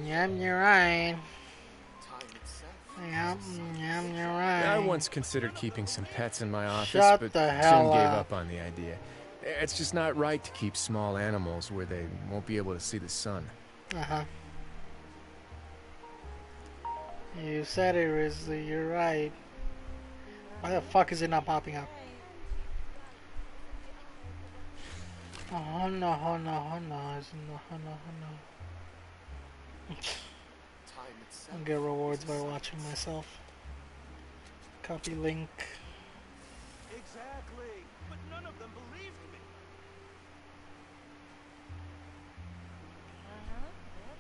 Yep, you're right. Yep, yep, you're I right. once considered keeping some pets in my office, Shut but the soon hell gave up. up on the idea. It's just not right to keep small animals where they won't be able to see the sun. Uh-huh. You said it, Risley. You're right. Why the fuck is it not popping up? Oh no, oh no, oh no, oh no, oh no. I'll get rewards by watching myself. Copy link. Exactly, but none of them believed me. Yep,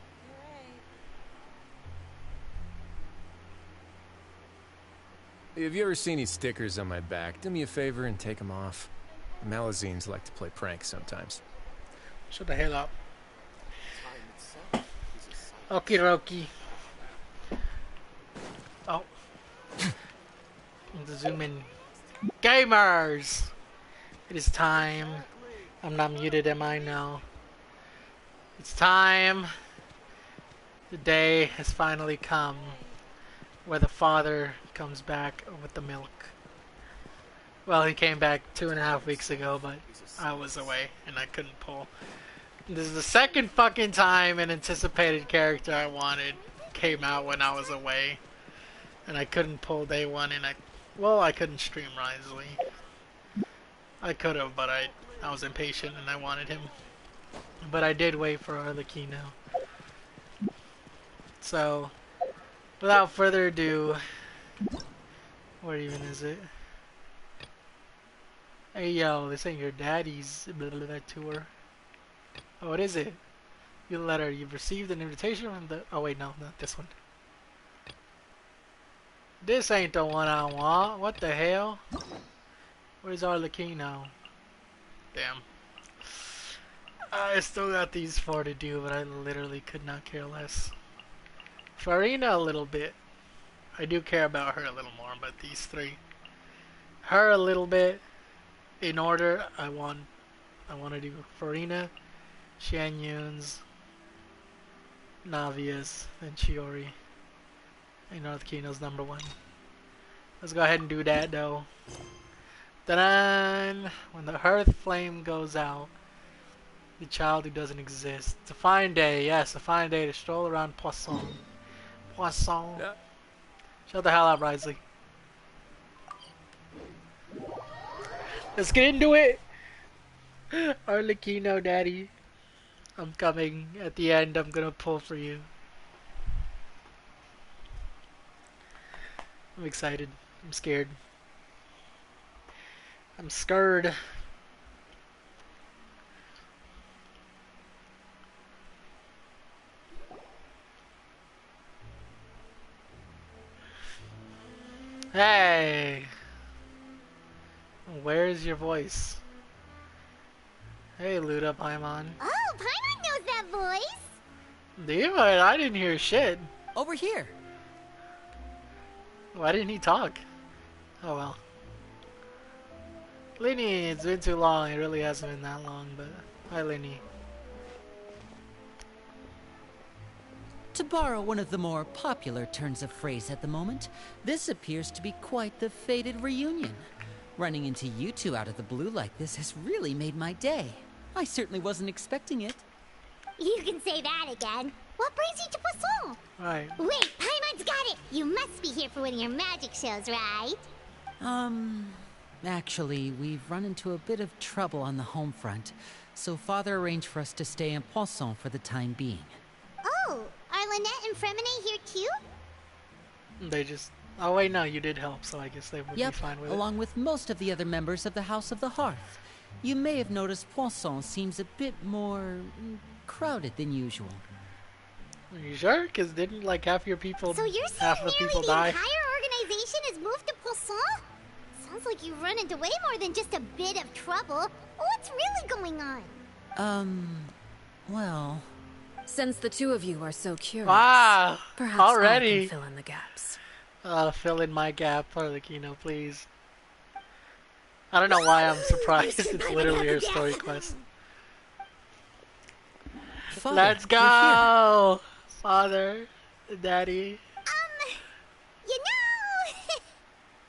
you're right. Have you ever seen these stickers on my back? Do me a favor and take them off. Malazines like to play pranks sometimes. Shut the hell up. Okie dokie. Oh. The zoom in. Gamers! It is time. I'm not muted, am I? No. It's time. The day has finally come where the father comes back with the milk. Well, he came back 2.5 weeks ago, but I was away and I couldn't pull. This is the second fucking time an anticipated character I wanted came out when I was away. And I couldn't pull day one and I couldn't stream Risley. I could have, but I was impatient and I wanted him. But I did wait for Arlecchino. So, without further ado, where even is it? Hey yo, this ain't your daddy's blah, blah, blah, tour. Oh, what is it? Your letter. You've received an invitation from the... Oh wait, no, not this one. This ain't the one I want. What the hell? Where's Arlecchino? Damn. I still got these 4 to do, but I literally could not care less. Farina a little bit. I do care about her a little more, but these 3. Her a little bit. In order, I want to do Farina, Shanyun's, Navia's, and Chiori. And Arlecchino's number 1. Let's go ahead and do that though. Ta-da! When the hearth flame goes out, the child who doesn't exist. It's a fine day, yes, a fine day to stroll around Poisson. Poisson. Shut the hell up, Risley. Let's get into it! Arlecchino, daddy. I'm coming. At the end, I'm gonna pull for you. I'm excited. I'm scared. I'm scared. Hey! Where is your voice? Hey, Luda Paimon. Oh, Paimon knows that voice. Do you? I didn't hear shit. Over here. Why didn't he talk? Oh well. Lenny, it's been too long. It really hasn't been that long, but hi, Lenny. To borrow one of the more popular turns of phrase at the moment, this appears to be quite the fated reunion. Running into you two out of the blue like this has really made my day. I certainly wasn't expecting it. You can say that again. What brings you to Poisson? Right. Wait, Paimon's got it. You must be here for one of your magic shows, right? Actually, we've run into a bit of trouble on the home front, so Father arranged for us to stay in Poisson for the time being. Oh, are Lynette and Fremine here too? They just... Oh wait, no, you did help, so I guess they would be fine with it. Along with most of the other members of the House of the Hearth. You may have noticed Poisson seems a bit more crowded than usual. Are you sure? Because didn't like half your people, So you're half saying the nearly people the die? entire organization has moved to Poisson? Sounds like you've run into way more than just a bit of trouble. What's really going on? Well... Since the two of you are so curious, Ah! perhaps Already! I can fill in the gaps. Fill in my gap, Arlecchino, please. I don't know why I'm surprised. It's literally her story quest. Father, Let's you're here. go! Father, Daddy. You know,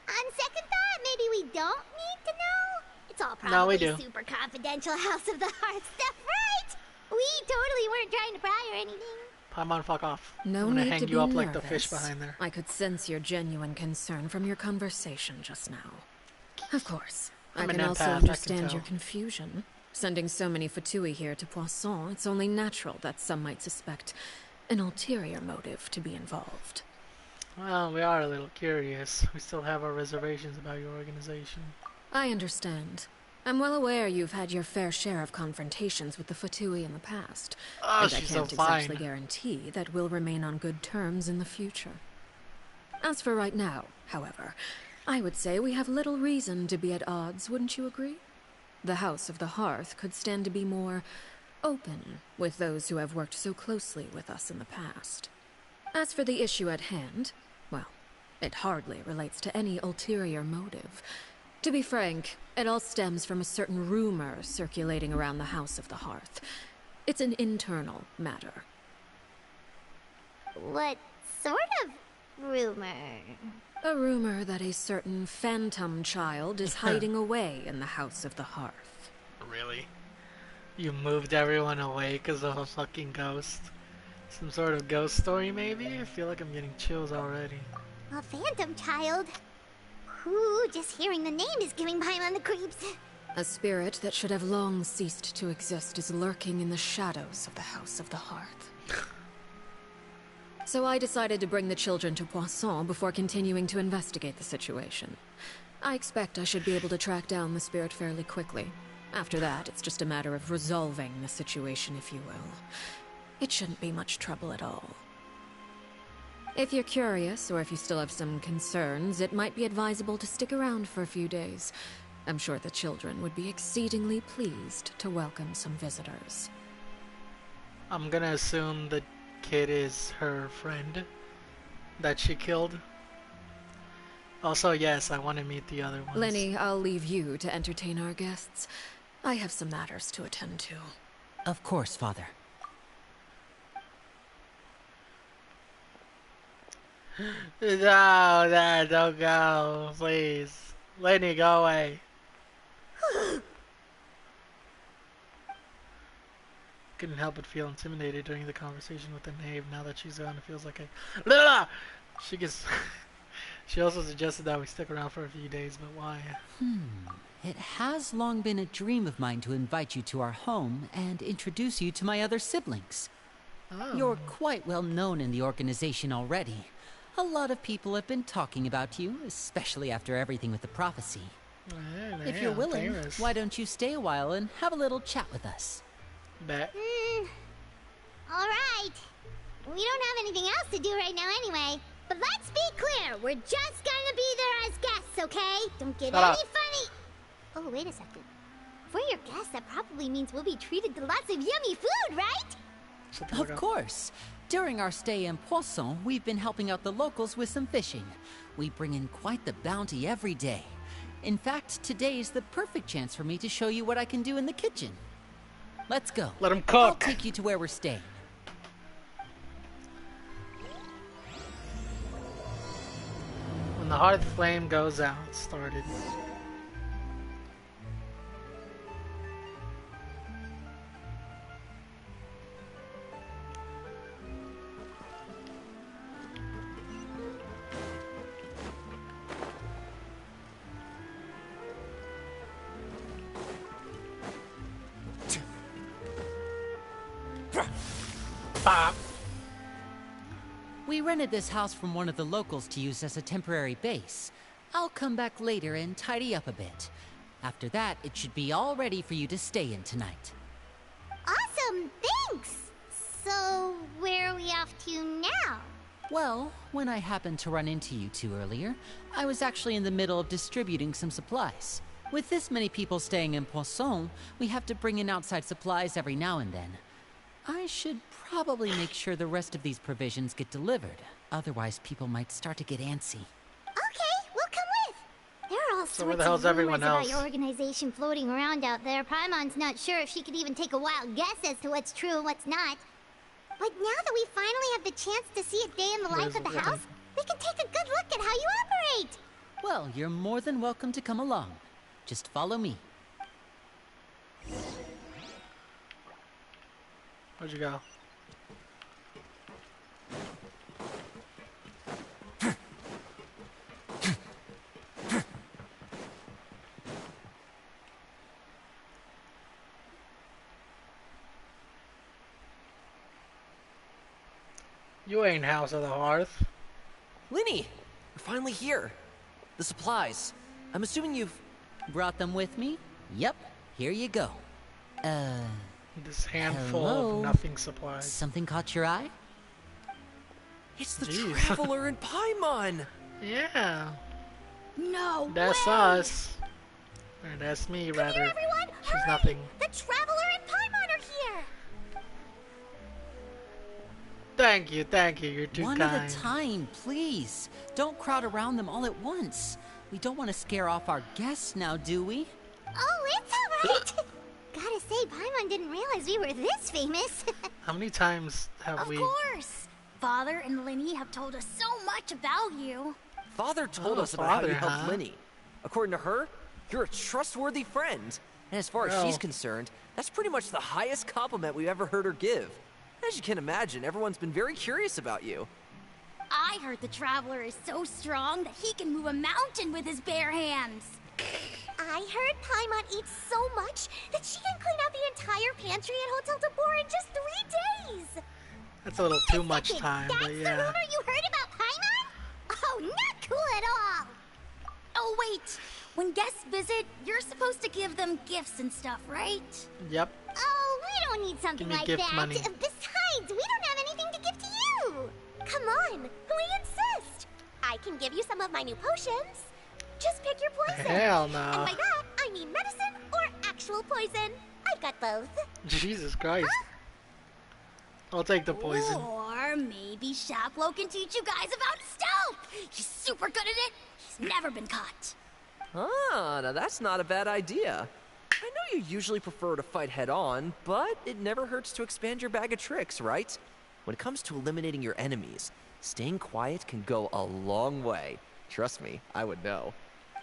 on second thought, maybe we don't need to know. It's all No, we probably do. super confidential House of the Hearth stuff, right? We totally weren't trying to pry or anything. Paimon, fuck off. No I'm gonna need hang to you be up nervous. like the fish behind there. I could sense your genuine concern from your conversation just now. Of course, I'm I an can also empath, I can understand tell. your confusion. Sending so many Fatui here to Poisson, it's only natural that some might suspect an ulterior motive to be involved. Well, we are a little curious. We still have our reservations about your organization. I understand. I'm well aware you've had your fair share of confrontations with the Fatui in the past. Oh, and I she's so can't exactly fine. guarantee that we'll remain on good terms in the future. As for right now, however, I would say we have little reason to be at odds, wouldn't you agree? The House of the Hearth could stand to be more open with those who have worked so closely with us in the past. As for the issue at hand, well, it hardly relates to any ulterior motive. To be frank, it all stems from a certain rumor circulating around the House of the Hearth. It's an internal matter. What sort of rumor? A rumor that a certain phantom child is hiding away in the House of the Hearth. Really? You moved everyone away because of a fucking ghost? Some sort of ghost story, maybe? I feel like I'm getting chills already. A phantom child? Ooh, just hearing the name is giving Paimon the creeps. A spirit that should have long ceased to exist is lurking in the shadows of the House of the Hearth. So I decided to bring the children to Poisson before continuing to investigate the situation. I expect I should be able to track down the spirit fairly quickly. After that, it's just a matter of resolving the situation, if you will. It shouldn't be much trouble at all. If you're curious, or if you still have some concerns, it might be advisable to stick around for a few days. I'm sure the children would be exceedingly pleased to welcome some visitors. I'm gonna assume the kid is her friend that she killed. Also, yes, I want to meet the other ones. Lenny, I'll leave you to entertain our guests. I have some matters to attend to. Of course, Father. No, Dad, don't go, please. Lenny, go away. Couldn't help but feel intimidated during the conversation with the knave. Now that she's gone, it feels like a... She gets... She also suggested that we stick around for a few days, but why? It has long been a dream of mine to invite you to our home and introduce you to my other siblings. Oh. You're quite well known in the organization already. A lot of people have been talking about you, especially after everything with the prophecy. If you're willing, famous. why don't you stay a while and have a little chat with us? Bet. Alright. We don't have anything else to do right now anyway. But let's be clear, we're just gonna be there as guests, okay? Don't get Shut any up. funny... Oh, wait a second. For your guests, that probably means we'll be treated to lots of yummy food, right? Shut the fuck Of up. course. During our stay in Poisson, we've been helping out the locals with some fishing. We bring in quite the bounty every day. In fact, today is the perfect chance for me to show you what I can do in the kitchen. Let's go. Let him I'll cook. take you to where we're staying. When the hearth flame goes out, started. Bop. We rented this house from one of the locals to use as a temporary base. I'll come back later and tidy up a bit. After that, it should be all ready for you to stay in tonight. Awesome, thanks! So, where are we off to now? Well, when I happened to run into you two earlier, I was actually in the middle of distributing some supplies. With this many people staying in Poisson, we have to bring in outside supplies every now and then. I should probably make sure the rest of these provisions get delivered. Otherwise, people might start to get antsy. Okay, we'll come with. There are all So where sorts the hell's of everyone rumors about else? your organization floating around out there. Paimon's not sure if she could even take a wild guess as to what's true and what's not. But now that we finally have the chance to see a day in the What life is of it the looking? house, we can take a good look at how you operate. Well, you're more than welcome to come along. Just follow me. Where'd you go? You ain't House of the Hearth. Linny, we're finally here. The supplies. I'm assuming you've... Brought them with me? Yep, here you go. This handful Hello? of nothing supplies. Something caught your eye? It's the Jeez. Traveler and Paimon! Yeah, No that's way. us. Or that's me, Come rather. here, everyone. She's Hurry. nothing. The Traveler and Paimon are here. Thank you, you're too One kind. at a time, please. Don't crowd around them all at once. We don't want to scare off our guests now, do we? Oh, it's alright. Gotta say, Paimon didn't realize we were this famous. How many times have Of we... course! Father and Linny have told us so much about you. Father told Oh, us about how Father, you helped huh? Linny. According to her, you're a trustworthy friend. And as far as she's Well. concerned, that's pretty much the highest compliment we've ever heard her give. As you can imagine, everyone's been very curious about you. I heard the Traveler is so strong that he can move a mountain with his bare hands. I heard Paimon eats so much that she can clean out the entire pantry at Hotel Tabor in just 3 days. That's a little too much Second, time, that's but the yeah. rumor you heard about Paimon? Oh, not cool at all. Oh, wait! When guests visit, you're supposed to give them gifts and stuff, right? Yep. Oh, we don't need something Give me like gift that. money. Besides, we don't have anything to give to you. Come on, we insist. I can give you some of my new potions. Just pick your poison. Hell no. And by that, I mean medicine or actual poison. I've got both. Jesus Christ. I'll take the poison. Or maybe Shaplo can teach you guys about stealth! He's super good at it! He's never been caught. Ah, now that's not a bad idea. I know you usually prefer to fight head-on, but it never hurts to expand your bag of tricks, right? When it comes to eliminating your enemies, staying quiet can go a long way. Trust me, I would know.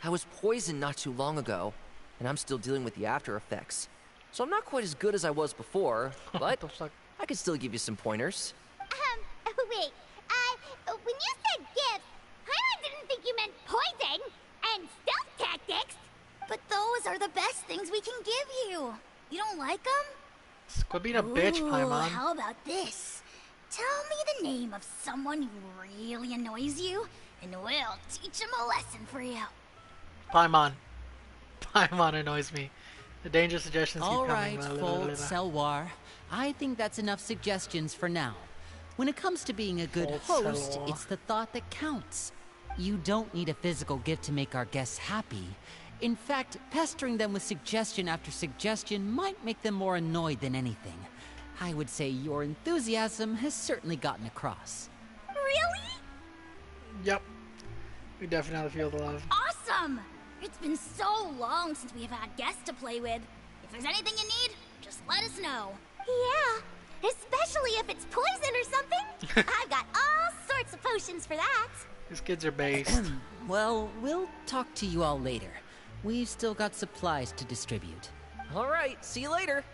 I was poisoned not too long ago, and I'm still dealing with the after effects. So I'm not quite as good as I was before, but What the fuck? I can still give you some pointers. Wait. When you said gift, Paimon didn't think you meant poison and stealth tactics. But those are the best things we can give you. You don't like them? Quit being a bitch, Paimon. How about this? Tell me the name of someone who really annoys you, and we'll teach him a lesson for you. Paimon. Paimon annoys me. The dangerous suggestions keep All coming. right, Blah, blah, blah, blah, Fold, blah. Selwar. I think that's enough suggestions for now. When it comes to being a good Fold, host, Selwar. it's the thought that counts. You don't need a physical gift to make our guests happy. In fact, pestering them with suggestion after suggestion might make them more annoyed than anything. I would say your enthusiasm has certainly gotten across. Really? Yep. We definitely feel the love. Awesome! It's been so long since we've had guests to play with. If there's anything you need, just let us know. Yeah, especially if it's poison or something. I've got all sorts of potions for that. These kids are based. Well, we'll talk to you all later. We've still got supplies to distribute. All right, see you later.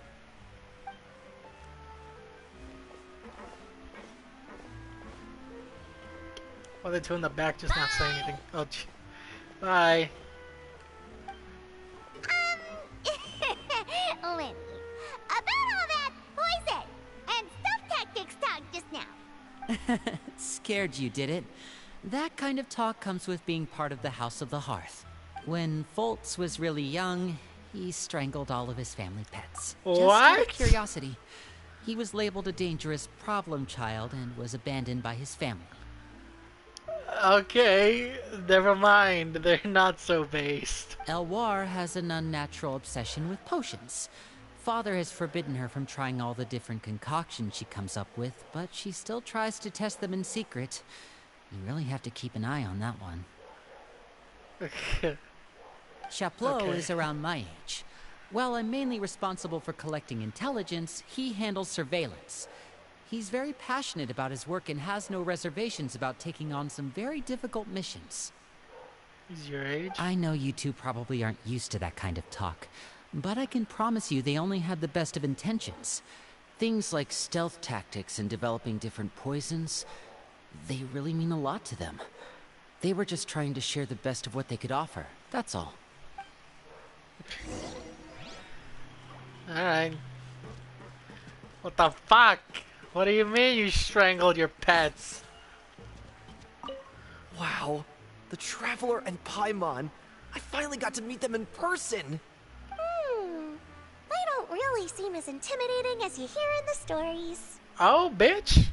What are they two in the back just not saying anything? Oh, bye. Linny, about all that poison and stealth tactics talk just now. Scared you, did it? That kind of talk comes with being part of the House of the Hearth. When Foltz was really young, he strangled all of his family pets. Just out What? of curiosity. He was labeled a dangerous problem child and was abandoned by his family. Okay, never mind. They're not so based. Elwar has an unnatural obsession with potions. Father has forbidden her from trying all the different concoctions she comes up with, but she still tries to test them in secret. You really have to keep an eye on that one. Chaplot Okay. is around my age. While I'm mainly responsible for collecting intelligence, he handles surveillance. He's very passionate about his work and has no reservations about taking on some very difficult missions. He's your age? I know you two probably aren't used to that kind of talk, but I can promise you they only had the best of intentions. Things like stealth tactics and developing different poisons, they really mean a lot to them. They were just trying to share the best of what they could offer, that's all. Alright. What the fuck? What do you mean you strangled your pets? Wow, the Traveler and Paimon. I finally got to meet them in person. They don't really seem as intimidating as you hear in the stories. Oh, bitch!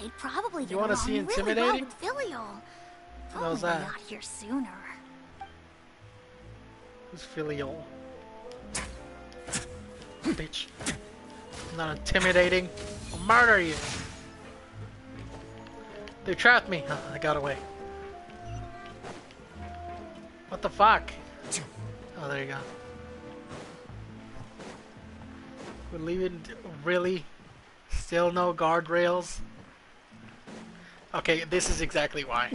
They'd probably get You wanna along see really well intimidating? with Filial. What was Probably that? not here sooner. Who's Filial? Bitch. Not intimidating. I'll murder you. They trapped me. I got away. What the fuck? Oh, there you go. We're leaving. Really? Still no guardrails? Okay, this is exactly why.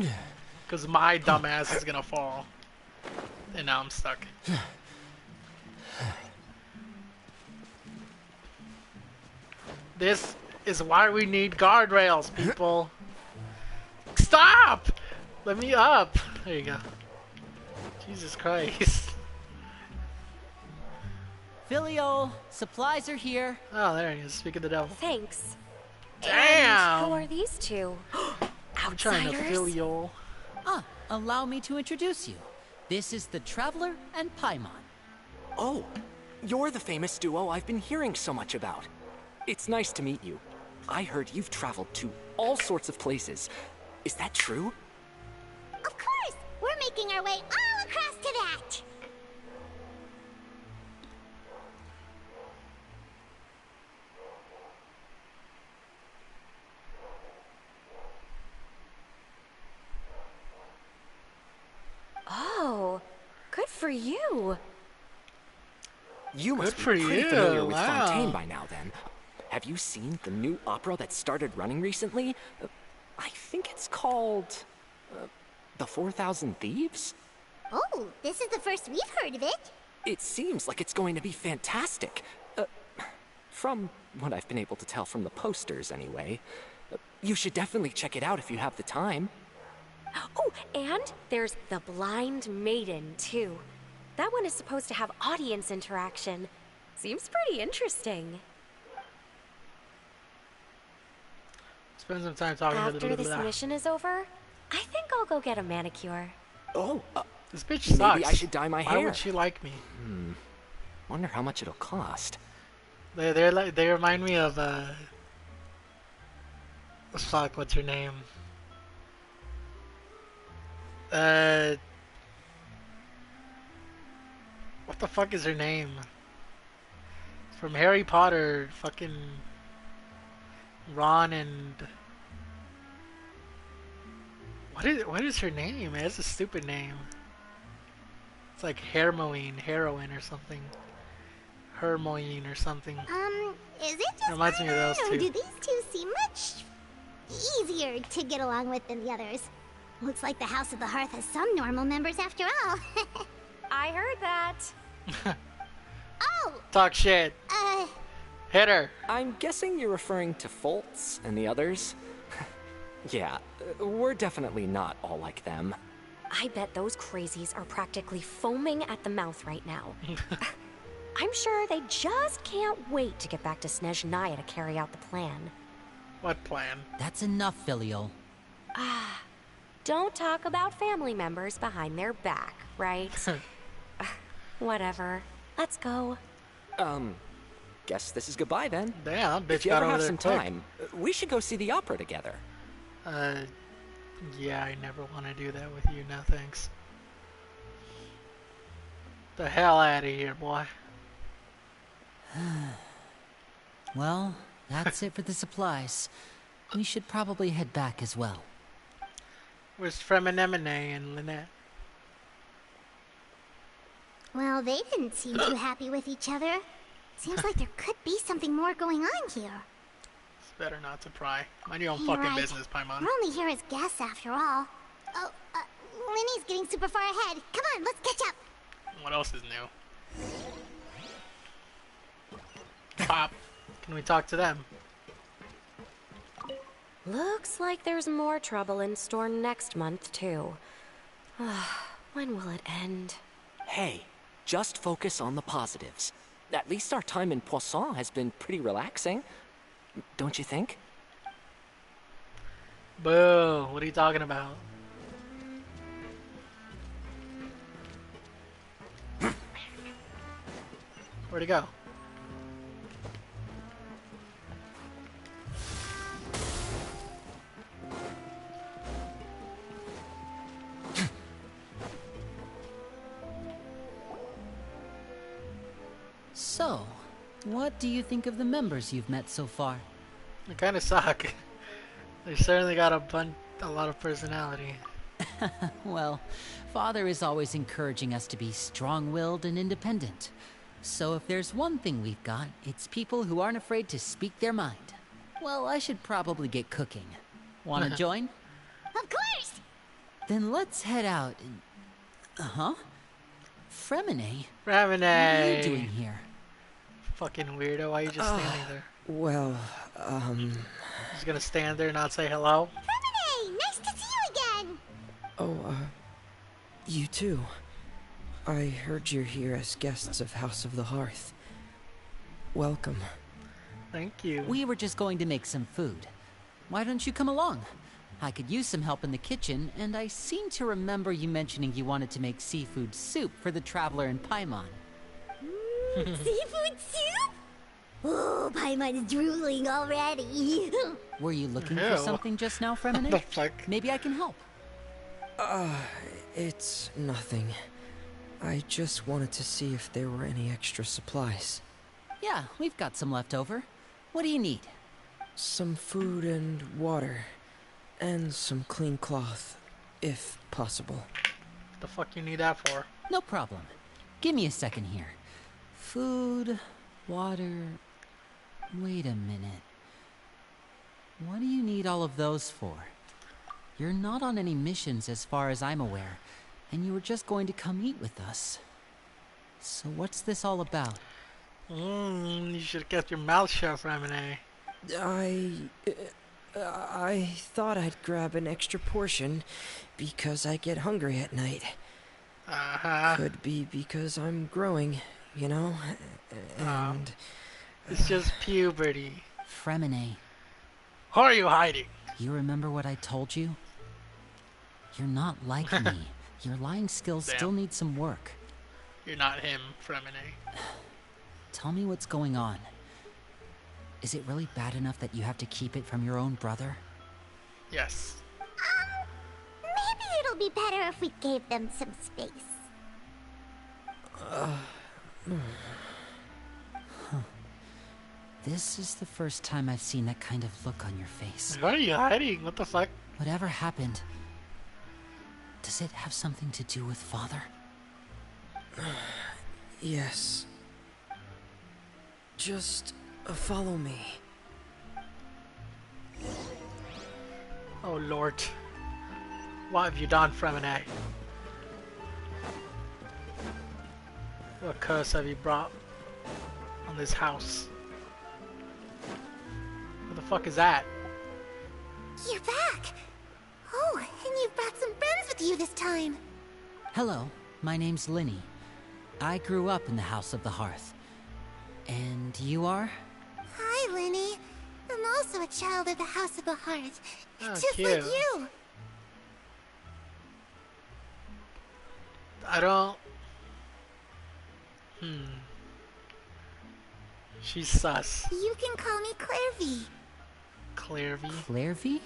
Because my dumbass is gonna fall. And now I'm stuck. This is why we need guardrails, people. Stop! Let me up. There you go. Jesus Christ. Filial, supplies are here. Oh, there he is. Speak of the devil. Thanks. Damn! Who are these two? I'm trying to Filial. Ah, allow me to introduce you. This is the Traveler and Paimon. Oh, you're the famous duo I've been hearing so much about. It's nice to meet you. I heard you've traveled to all sorts of places. Is that true? Of course! We're making our way all across to that! Oh, good for you. You must Good be for pretty you, familiar with wow. Fontaine by now, then. Have you seen the new opera that started running recently? I think it's called... The 4,000 Thieves? Oh, this is the first we've heard of it. It seems like it's going to be fantastic. From what I've been able to tell from the posters, anyway. You should definitely check it out if you have the time. Oh, and there's The Blind Maiden, too. That one is supposed to have audience interaction. Seems pretty interesting. Spend some time talking to After the this mission is over, I think I'll go get a manicure. Oh, This bitch sucks. maybe I should dye my Why hair. would she like me? Wonder how much it'll cost. They remind me of fuck, what's her name? What the fuck is her name? From Harry Potter, fucking Ron and what is her name? It's a stupid name. It's like Hermione, heroine or something. Hermione or something. Is it just Reminds me of those or two. do these two seem much easier to get along with than the others? Looks like the House of the Hearth has some normal members after all. I heard that. Oh, Talk shit. Hit her. I'm guessing you're referring to Foltz and the others? Yeah, we're definitely not all like them. I bet those crazies are practically foaming at the mouth right now. I'm sure they just can't wait to get back to Snezhnaya to carry out the plan. What plan? That's enough, Filial. Don't talk about family members behind their back, right? Whatever. Let's go. Guess this is goodbye then. Damn, bitch If you got ever over have there some quick. time, we should go see the opera together. Yeah, I never want to do that with you. No thanks. The hell out of here, boy. Well, that's it for the supplies. We should probably head back as well. Where's Fremenemone and Lynette? well, they didn't seem too happy with each other. Seems like there could be something more going on here. Better not to pry. Mind your own You're fucking right. business, Paimon. We're only here as guests after all. Oh, Linny's getting super far ahead. Come on, let's catch up. What else is new? Pop. Can we talk to them? Looks like there's more trouble in store next month, too. When will it end? Hey, just focus on the positives. At least our time in Poisson has been pretty relaxing. Don't you think? Boo. What are you talking about? Where'd he go? So, what do you think of the members you've met so far? They kind of suck. They certainly got a lot of personality. Well, Father is always encouraging us to be strong-willed and independent. So if there's one thing we've got, it's people who aren't afraid to speak their mind. Well, I should probably get cooking. Wanna join? Of course! Then let's head out and... Uh-huh. Fremine? Ramine! What are you doing here? Fucking weirdo. Why are you just standing there? Well, Just gonna stand there and not say hello? Lemonade, nice to see you again! Oh, you too. I heard you're here as guests of House of the Hearth. Welcome. Thank you. We were just going to make some food. Why don't you come along? I could use some help in the kitchen, and I seem to remember you mentioning you wanted to make seafood soup for the traveler in Paimon. Seafood soup? Oh, Paimon's drooling already. Were you looking Ew. for something just now, The Fremine? fuck? Maybe I can help. It's nothing. I just wanted to see if there were any extra supplies. Yeah, we've got some left over. What do you need? Some food and water. And some clean cloth, if possible. The fuck you need that for? No problem. Give me a second here. Food, water... Wait a minute. What do you need all of those for? You're not on any missions as far as I'm aware, and you were just going to come eat with us. So what's this all about? You should have kept your mouth shut, Ramine. I thought I'd grab an extra portion because I get hungry at night. Could be because I'm growing, you know? And... It's just puberty. Fremine, How are you hiding? you remember what I told you? You're not like me. Your lying skills Damn. still need some work. You're not him, Fremine. Tell me what's going on. Is it really bad enough that you have to keep it from your own brother? Yes. Maybe it'll be better if we gave them some space. This is the first time I've seen that kind of look on your face. Why are you hiding? What the fuck? Whatever happened, does it have something to do with Father? Yes. Just follow me. Oh lord. What have you done, Fremine? What curse have you brought on this house? What the fuck is that? You're back! Oh, and you've brought some friends with you this time. Hello, my name's Linny. I grew up in the House of the Hearth. And you are? Hi, Linny. I'm also a child of the House of the Hearth. Oh, just cute. like you. I don't... She's sus. You can call me Clairvy. Clairvy? Clairvy?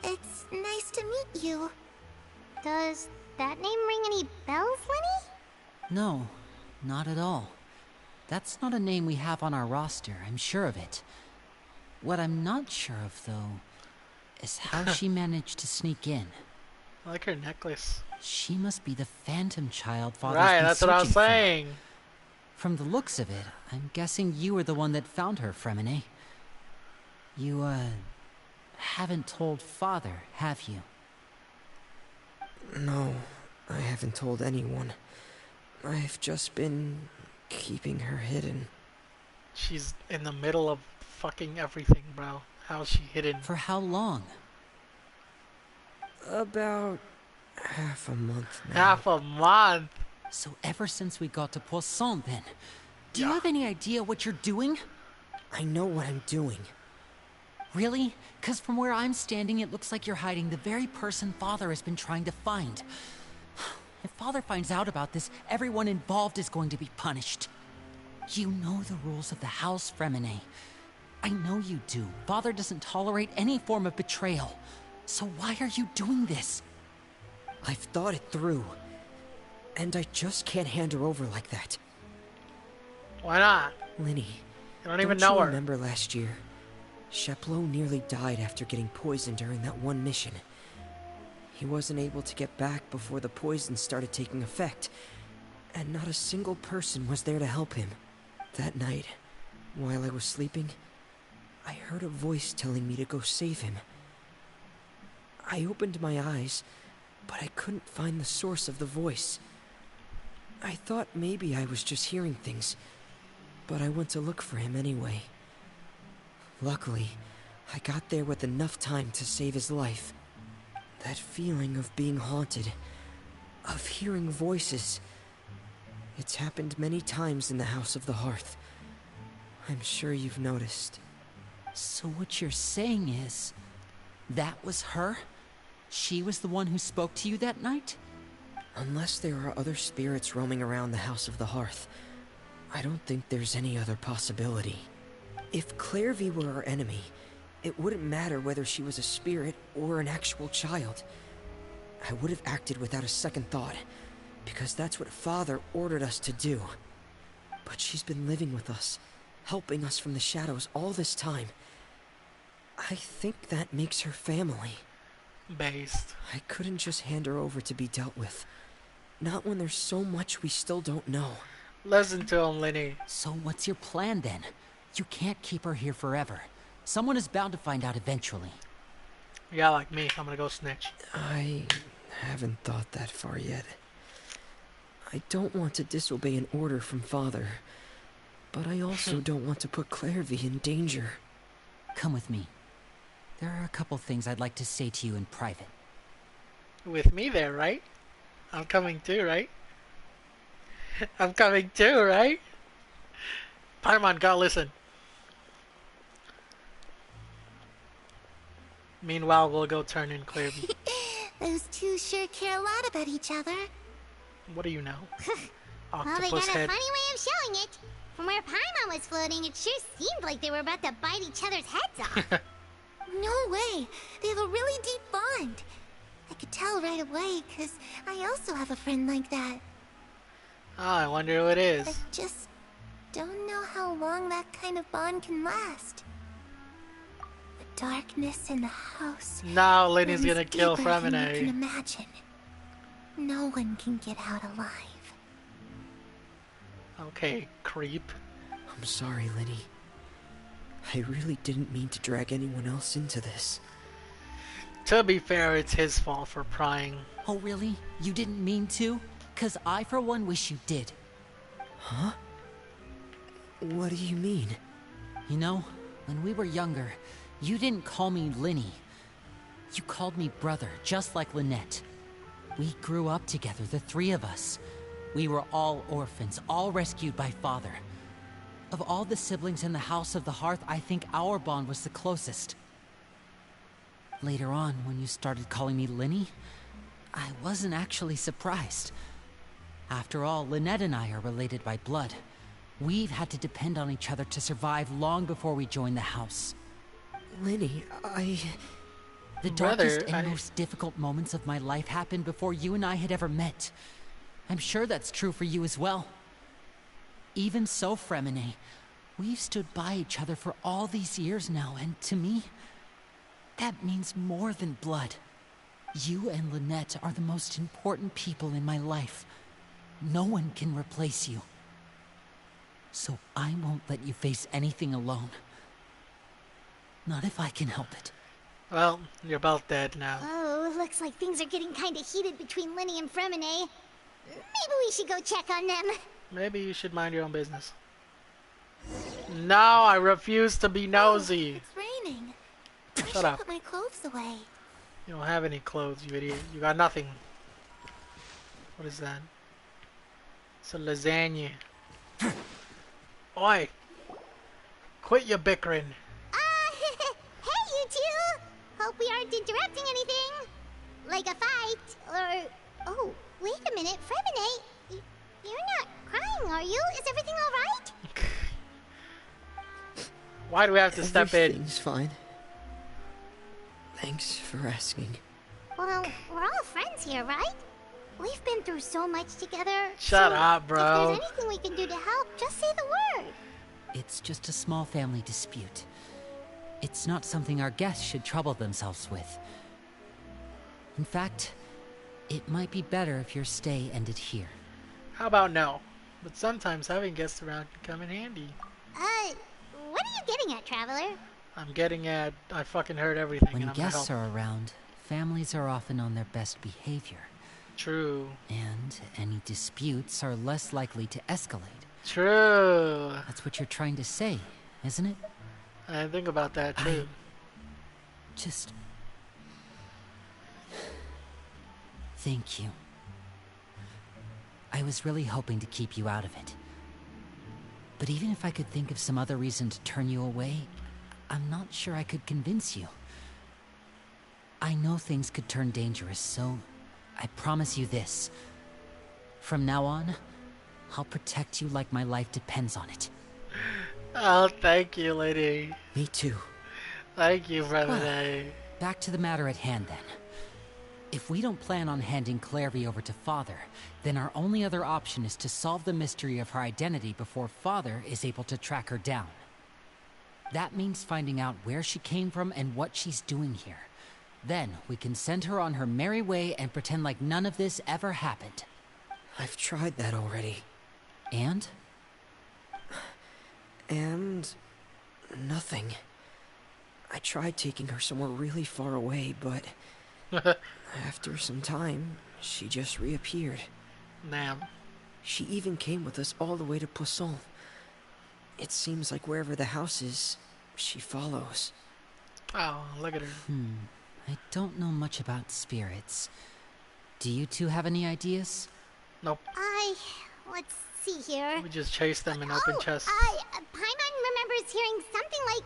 It's nice to meet you. Does that name ring any bells, Linny? No, not at all. That's not a name we have on our roster, I'm sure of it. What I'm not sure of, though, is how she managed to sneak in. I like her necklace. She must be the phantom child Father's Right, been that's what I was searching for. saying. From the looks of it, I'm guessing you were the one that found her, Fremine. You, haven't told Father, have you? No, I haven't told anyone. I've just been keeping her hidden. She's in the middle of fucking everything, bro. How's she hidden? For how long? About half a month now. Half a month? So ever since we got to Poisson, then. Do you have any idea what you're doing? I know what I'm doing. Really? Because from where I'm standing, it looks like you're hiding the very person Father has been trying to find. If Father finds out about this, everyone involved is going to be punished. You know the rules of the house, Fremine. I know you do. Father doesn't tolerate any form of betrayal. So why are you doing this? I've thought it through. And I just can't hand her over like that. Why not? Linny, I don't even know her. Remember last year? Sheplo nearly died after getting poisoned during that one mission. He wasn't able to get back before the poison started taking effect, and not a single person was there to help him. That night, while I was sleeping, I heard a voice telling me to go save him. I opened my eyes, but I couldn't find the source of the voice. I thought maybe I was just hearing things, but I went to look for him anyway. Luckily, I got there with enough time to save his life. That feeling of being haunted, of hearing voices, it's happened many times in the House of the Hearth. I'm sure you've noticed. So what you're saying is, that was her? She was the one who spoke to you that night? Unless there are other spirits roaming around the House of the Hearth, I don't think there's any other possibility. If Clairvy were our enemy, it wouldn't matter whether she was a spirit or an actual child. I would have acted without a second thought, because that's what Father ordered us to do. But she's been living with us, helping us from the shadows all this time. I think that makes her family. Based. I couldn't just hand her over to be dealt with. Not when there's so much we still don't know. Listen to him, Linny. So what's your plan then? You can't keep her here forever. Someone is bound to find out eventually. Yeah, like me. I'm gonna go snitch. I haven't thought that far yet. I don't want to disobey an order from Father, but I also don't want to put Clairvy in danger. Come with me. There are a couple things I'd like to say to you in private. With me there, right? I'm coming too, right? I'm coming too, right? Paimon, go listen. Meanwhile, we'll go turn in Clairvy. Those two sure care a lot about each other. What do you know? Well, they got a funny way of showing it. From where Paimon was floating, it sure seemed like they were about to bite each other's heads off. No way. They have a really deep bond. I could tell right away, because I also have a friend like that. Oh, I wonder who it is. I just don't know how long that kind of bond can last. The darkness in the house. Now Lenny's runs gonna kill deeper than you Fremine. can imagine. No one can get out alive. Okay, creep. I'm sorry, Lenny. I really didn't mean to drag anyone else into this. To be fair, it's his fault for prying. Oh really? You didn't mean to? 'Cause I for one wish you did. Huh? What do you mean? You know, when we were younger, you didn't call me Linny. You called me brother, just like Lynette. We grew up together, the three of us. We were all orphans, all rescued by Father. Of all the siblings in the House of the Hearth, I think our bond was the closest. Later on, when you started calling me Linny, I wasn't actually surprised. After all, Lynette and I are related by blood. We've had to depend on each other to survive long before we joined the house. Linny, The darkest and most difficult moments of my life happened before you and I had ever met. I'm sure that's true for you as well. Even so, Fremine, we've stood by each other for all these years now, and to me, that means more than blood. You and Lynette are the most important people in my life. No one can replace you. So I won't let you face anything alone. Not if I can help it. Well, you're both dead now. Oh, looks like things are getting kind of heated between Lenny and Fremine. Maybe we should go check on them. Maybe you should mind your own business. No, I refuse to be nosy. It's raining. Shut up. Put my clothes away. You don't have any clothes, you idiot. You got nothing. What is that? It's a lasagna. Oi! Quit your bickering. Hey, you two! Hope we aren't interrupting anything. Like a fight, or... Oh, wait a minute, Fremine. You're not crying, are you? Is everything alright? Why do we have to step in? Everything's fine. Thanks for asking. Well, we're all friends here, right? We've been through so much together. Shut so up, bro. If there's anything we can do to help, just say the word. It's just a small family dispute. It's not something our guests should trouble themselves with. In fact, it might be better if your stay ended here. How about no? But sometimes having guests around can come in handy. What are you getting at, Traveler? I'm getting at, I fucking heard everything When and I'm guests gonna help. are around, families are often on their best behavior. True. And any disputes are less likely to escalate. True. That's what you're trying to say, isn't it? I didn't think about that too. Just... Thank you. I was really hoping to keep you out of it. But even if I could think of some other reason to turn you away, I'm not sure I could convince you. I know things could turn dangerous, so I promise you this. From now on, I'll protect you like my life depends on it. Oh, thank you, lady. Me too. Thank you, brother. Well, back to the matter at hand, then. If we don't plan on handing Clairvy over to Father, then our only other option is to solve the mystery of her identity before Father is able to track her down. That means finding out where she came from and what she's doing here. Then we can send her on her merry way and pretend like none of this ever happened. I've tried that already. And? And... nothing. I tried taking her somewhere really far away, but... after some time, she just reappeared. Damn. She even came with us all the way to Poisson. It seems like wherever the house is, she follows. Oh, look at her. I don't know much about spirits. Do you two have any ideas? Nope. Let's see here. We just chase them in open chests. Paimon remembers hearing something like,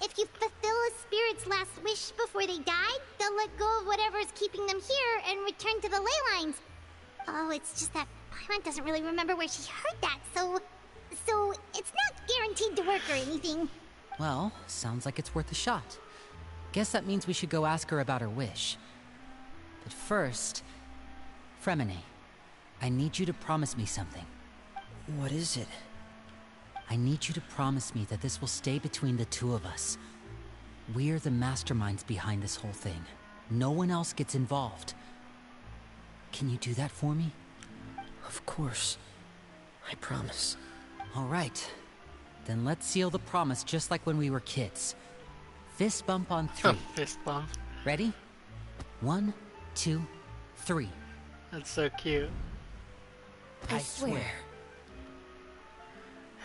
if you fulfill a spirit's last wish before they die, they'll let go of whatever's keeping them here and return to the ley lines. Oh, it's just that Paimon doesn't really remember where she heard that, so it's not guaranteed to work or anything. Well, sounds like it's worth a shot. Guess that means we should go ask her about her wish. But first, Fremine, I need you to promise me something. What is it? I need you to promise me that this will stay between the two of us. We're the masterminds behind this whole thing. No one else gets involved. Can you do that for me? Of course. I promise. All right. Then let's seal the promise just like when we were kids. Fist bump on 3. Fist bump. Ready? 1, 2, 3. That's so cute. I swear.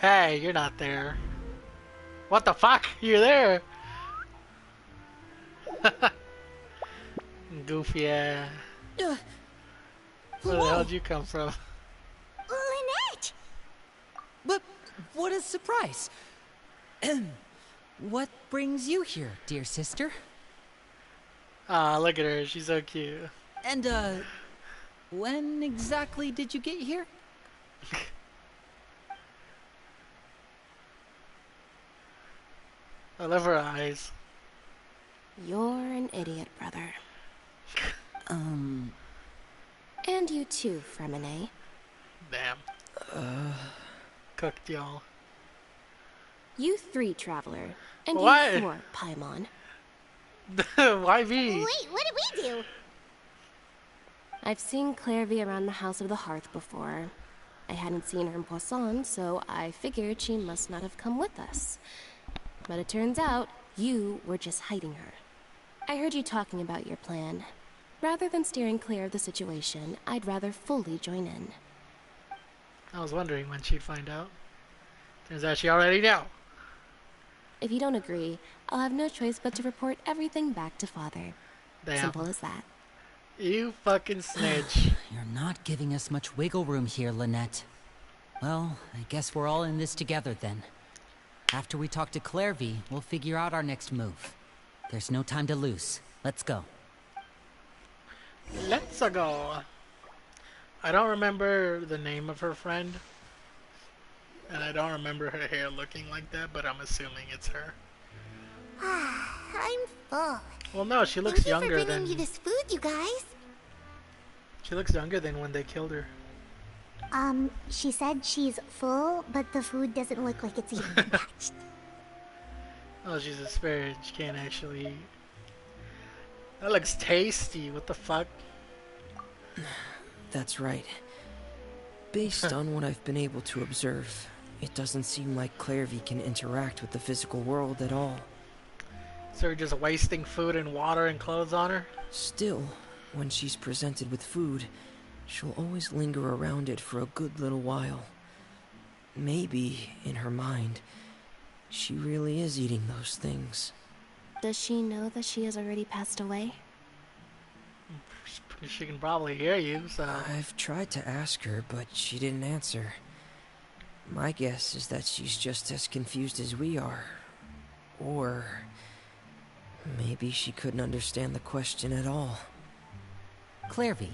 Hey, you're not there. What the fuck? You're there. Goofy ass. Where the hell did you come from? Lynette! But what a surprise! What brings you here, dear sister? Ah, look at her. She's so cute. And, when exactly did you get here? I love her eyes. You're an idiot, brother. And you too, Fremine. Damn. Cooked y'all. You 3, Traveler. And What? you 4, Paimon. Why me? Wait, what did we do? I've seen Clairvy around the House of the Hearth before. I hadn't seen her in Poisson, so I figured she must not have come with us. But it turns out, You were just hiding her. I heard you talking about your plan. Rather than steering clear of the situation, I'd rather fully join in. I was wondering when she'd find out. Turns out she already knew. If you don't agree, I'll have no choice but to report everything back to Father. Damn. Simple as that. You fucking snitch. You're not giving us much wiggle room here, Lynette. Well, I guess we're all in this together then. After we talk to Clairvy, we'll figure out our next move. There's no time to lose. Let's go. Let's go. I don't remember the name of her friend. And I don't remember her hair looking like that, but I'm assuming it's her. I'm full. Well, no, she looks Thank you younger for bringing than... me this food, you guys. She looks younger than when they killed her. She said she's full, but the food doesn't look like it's even been patched. Oh, she's a spirit. She can't actually eat. That looks tasty. What the fuck? That's right. Based on what I've been able to observe, it doesn't seem like Clairvy can interact with the physical world at all. So we're just wasting food and water and clothes on her? Still, when she's presented with food, she'll always linger around it for a good little while. Maybe, in her mind, she really is eating those things. Does she know that she has already passed away? She can probably hear you, so... I've tried to ask her, but she didn't answer. My guess is that she's just as confused as we are. Or... maybe she couldn't understand the question at all. Clairvy,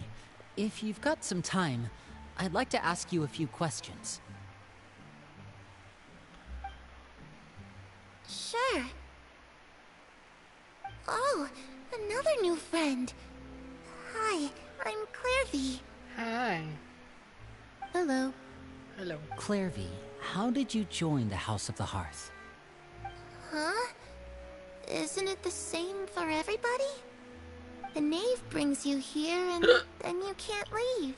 if you've got some time, I'd like to ask you a few questions. Sure. Oh, another new friend. Hi, I'm Clairvy. Hi. Hello. Hello. Clairvy, how did you join the House of the Hearth? Huh? Isn't it the same for everybody? The knave brings you here and then you can't leave.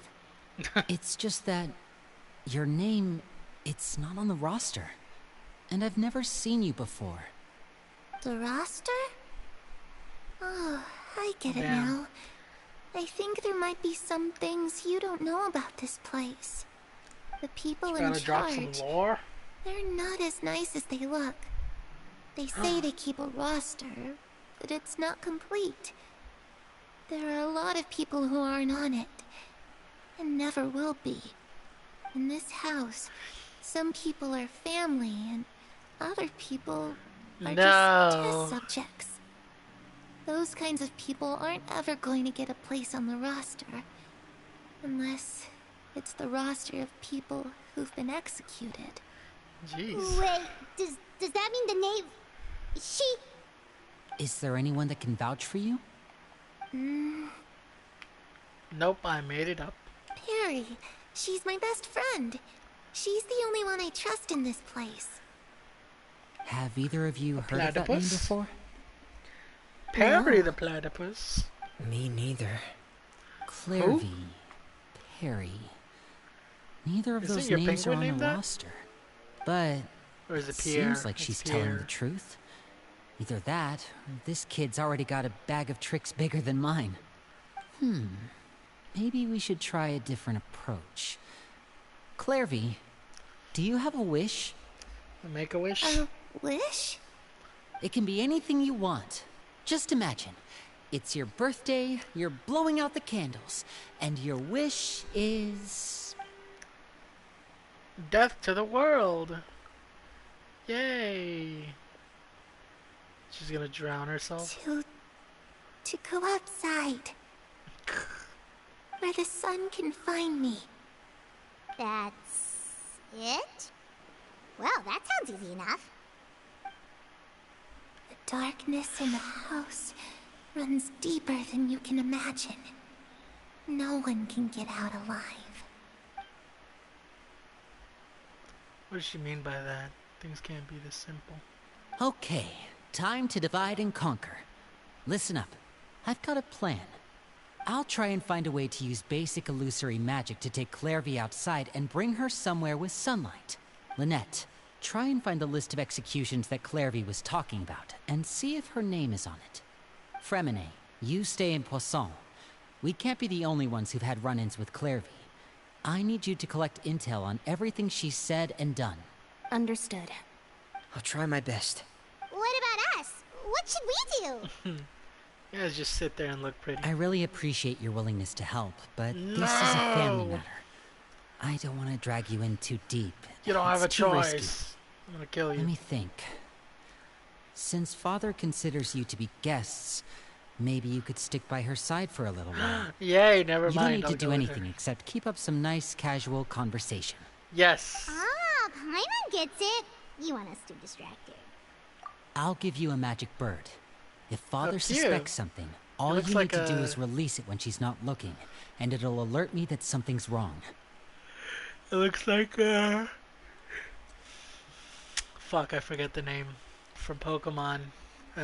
It's just that your name, it's not on the roster. And I've never seen you before. The roster? Oh, I get it Damn. now. I think there might be some things you don't know about this place. The people in Gotta drop some charge, lore? they're not as nice as they look. They say they keep a roster, but it's not complete. There are a lot of people who aren't on it, and never will be. In this house, some people are family, and other people are just test subjects. Those kinds of people aren't ever going to get a place on the roster, unless it's the roster of people who've been executed. Jeez. Wait, does that mean the knave... she... Is there anyone that can vouch for you? Nope, I made it up. Perry. She's my best friend. She's the only one I trust in this place. Have either of you heard of that name before? Perry the platypus. Me neither. Clairvy, Perry. Neither of Isn't those your names are penguin on named the that? roster. But Or is it it Pierre? seems like It's she's Pierre. telling the truth. Either that, or this kid's already got a bag of tricks bigger than mine. Maybe we should try a different approach. Clairvy, do you have a wish? Make a wish? A wish? It can be anything you want. Just imagine. It's your birthday, you're blowing out the candles, and your wish is... Death to the world. Yay. She's gonna drown herself. To go outside. Where the sun can find me. That's... it? Well, that sounds easy enough. The darkness in the house runs deeper than you can imagine. No one can get out alive. What does she mean by that? Things can't be this simple. Okay, time to divide and conquer. Listen up. I've got a plan. I'll try and find a way to use basic illusory magic to take Clairvy outside and bring her somewhere with sunlight. Lynette, Try and find the list of executions that Clairvy was talking about, and see if her name is on it. Fremine, you stay in Poisson. We can't be the only ones who've had run-ins with Clairvy. I need you to collect intel on everything she's said and done. Understood. I'll try my best. What about us? What should we do? You guys just sit there and look pretty. I really appreciate your willingness to help, but this is a family matter. I don't want to drag you in too deep. You don't have a It's too risky. choice. I'm gonna kill you. Let me think. Since Father considers you to be guests, maybe you could stick by her side for a little while. Yay, never You mind. don't need I'll to do go with anything her. except keep up some nice, casual conversation. Yes. Ah, Paimon gets it. You want us to distract her. I'll give you a magic bird. If Father cute. suspects something, all looks you like need to do a- is release it when she's not looking, and it'll alert me that something's wrong. It looks like fuck, I forget the name from Pokemon.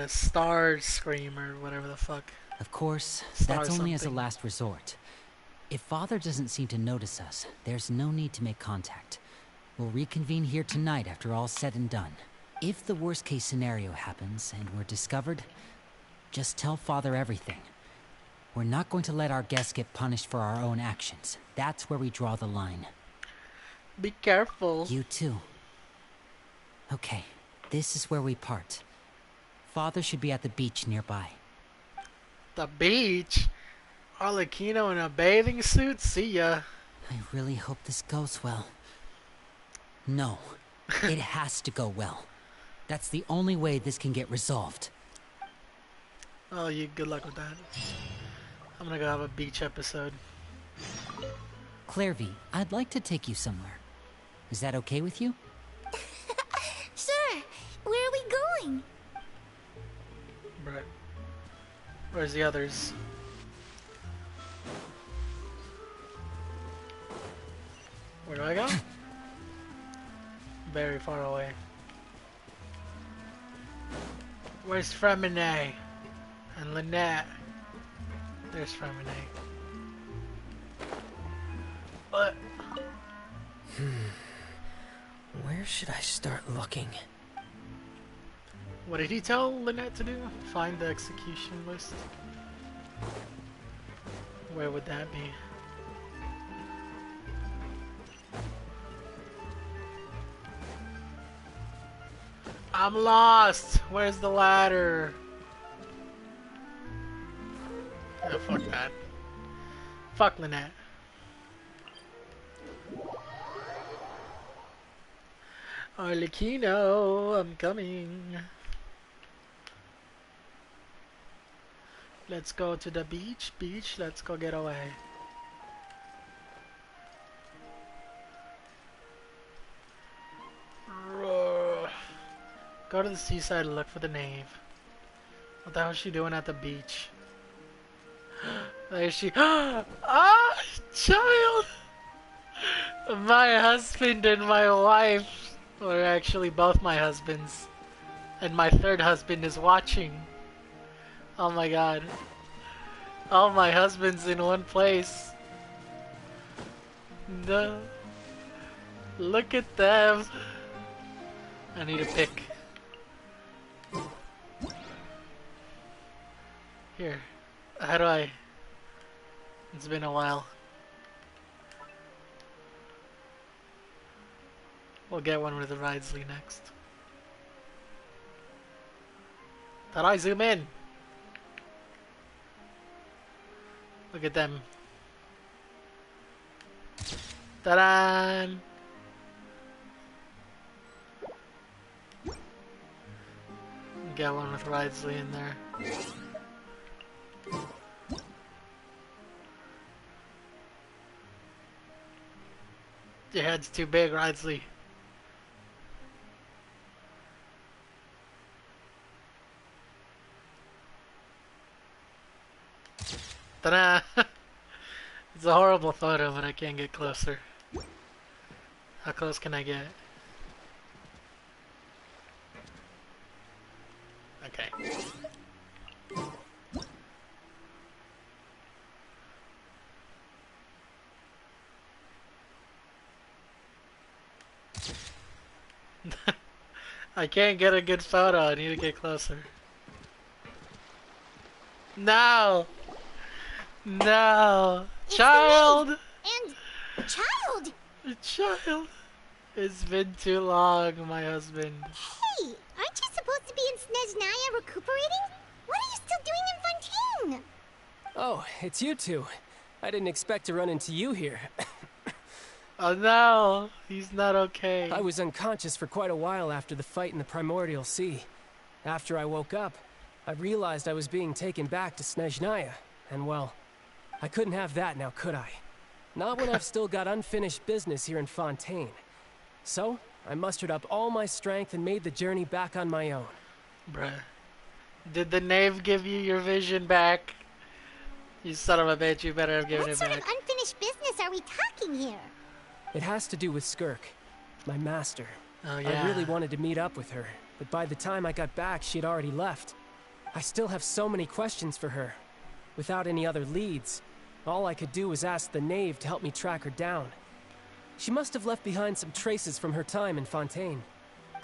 Star Scream or whatever the fuck. Of course, Star that's only as a something. last resort. If Father doesn't seem to notice us, there's no need to make contact. We'll reconvene here tonight after all's said and done. If the worst case scenario happens and we're discovered, just tell Father everything. We're not going to let our guests get punished for our own actions. That's where we draw the line. Be careful. You too. Okay, this is where we part. Father should be at the beach nearby. The beach? Arlecchino in a bathing suit? See ya. I really hope this goes well. No, it has to go well. That's the only way this can get resolved. Oh, you good luck with that. I'm gonna go have a beach episode. Clairvy, I'd like to take you somewhere. Is that okay with you? Sure. Where are we going? Right. Where's the others? Where do I go? Very far away. Where's Fremine? And Lynette? There's Fremine. What? Where should I start looking? What did he tell Lynette to do? Find the execution list. Where would that be? I'm lost! Where's the ladder? Oh, fuck that. Fuck Lynette. Arlecchino, I'm coming. Let's go to the beach. Beach, let's go get away. Go to the seaside and look for the knave. What the hell is she doing at the beach? There she. Ah, child! My husband and my wife, or actually both my husbands, and my third husband is watching. Oh my god. All my husbands in one place. No. Look at them. I need a pick. Here. How do I... It's been a while. We'll get one with the Ridesley next. Thought I zoom in. Look at them. Ta-da! Get one with Ridesley in there. Your head's too big, Ridesley. Ta-da! It's a horrible photo, but I can't get closer. How close can I get? Okay. I can't get a good photo. I need to get closer. No! No! It's Child! the maid. And child. Child! It's been too long, my husband. Hey, aren't you supposed to be in Snezhnaya recuperating? What are you still doing in Fontaine? Oh, it's you two. I didn't expect to run into you here. Oh no, he's not okay. I was unconscious for quite a while after the fight in the Primordial Sea. After I woke up, I realized I was being taken back to Snezhnaya, and well, I couldn't have that now, could I? Not when I've still got unfinished business here in Fontaine. So, I mustered up all my strength and made the journey back on my own. Bruh. Did the knave give you your vision back? You son of a bitch, you better have given it back. What sort of unfinished business are we talking here? It has to do with Skirk, my master. Oh yeah. I really wanted to meet up with her, but by the time I got back, she had already left. I still have so many questions for her. Without any other leads, all I could do was ask the knave to help me track her down. She must have left behind some traces from her time in Fontaine.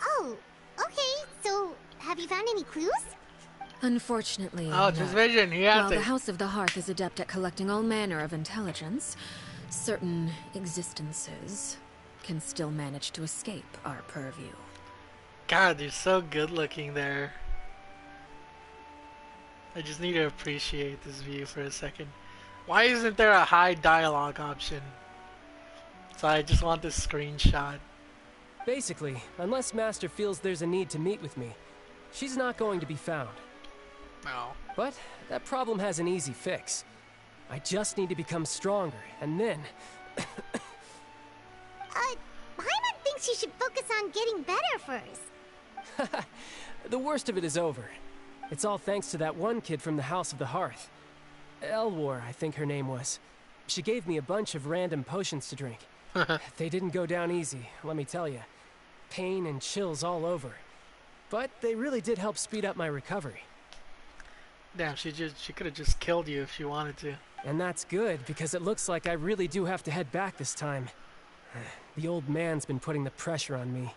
Oh, okay. So, have you found any clues? Unfortunately, Oh, it's his vision. He has while it. the House of the Hearth is adept at collecting all manner of intelligence, certain existences can still manage to escape our purview. God, you're so good looking there. I just need to appreciate this view for a second. Why isn't there a high dialogue option? So I just want this screenshot. Basically, unless Master feels there's a need to meet with me, she's not going to be found. No. But that problem has an easy fix. I just need to become stronger, and then... Paimon thinks you should focus on getting better first. The worst of it is over. It's all thanks to that one kid from the House of the Hearth. Elwar, I think her name was. She gave me a bunch of random potions to drink. They didn't go down easy, let me tell you. Pain and chills all over. But they really did help speed up my recovery. Damn, she could have just killed you if she wanted to. And that's good, because it looks like I really do have to head back this time. The old man's been putting the pressure on me.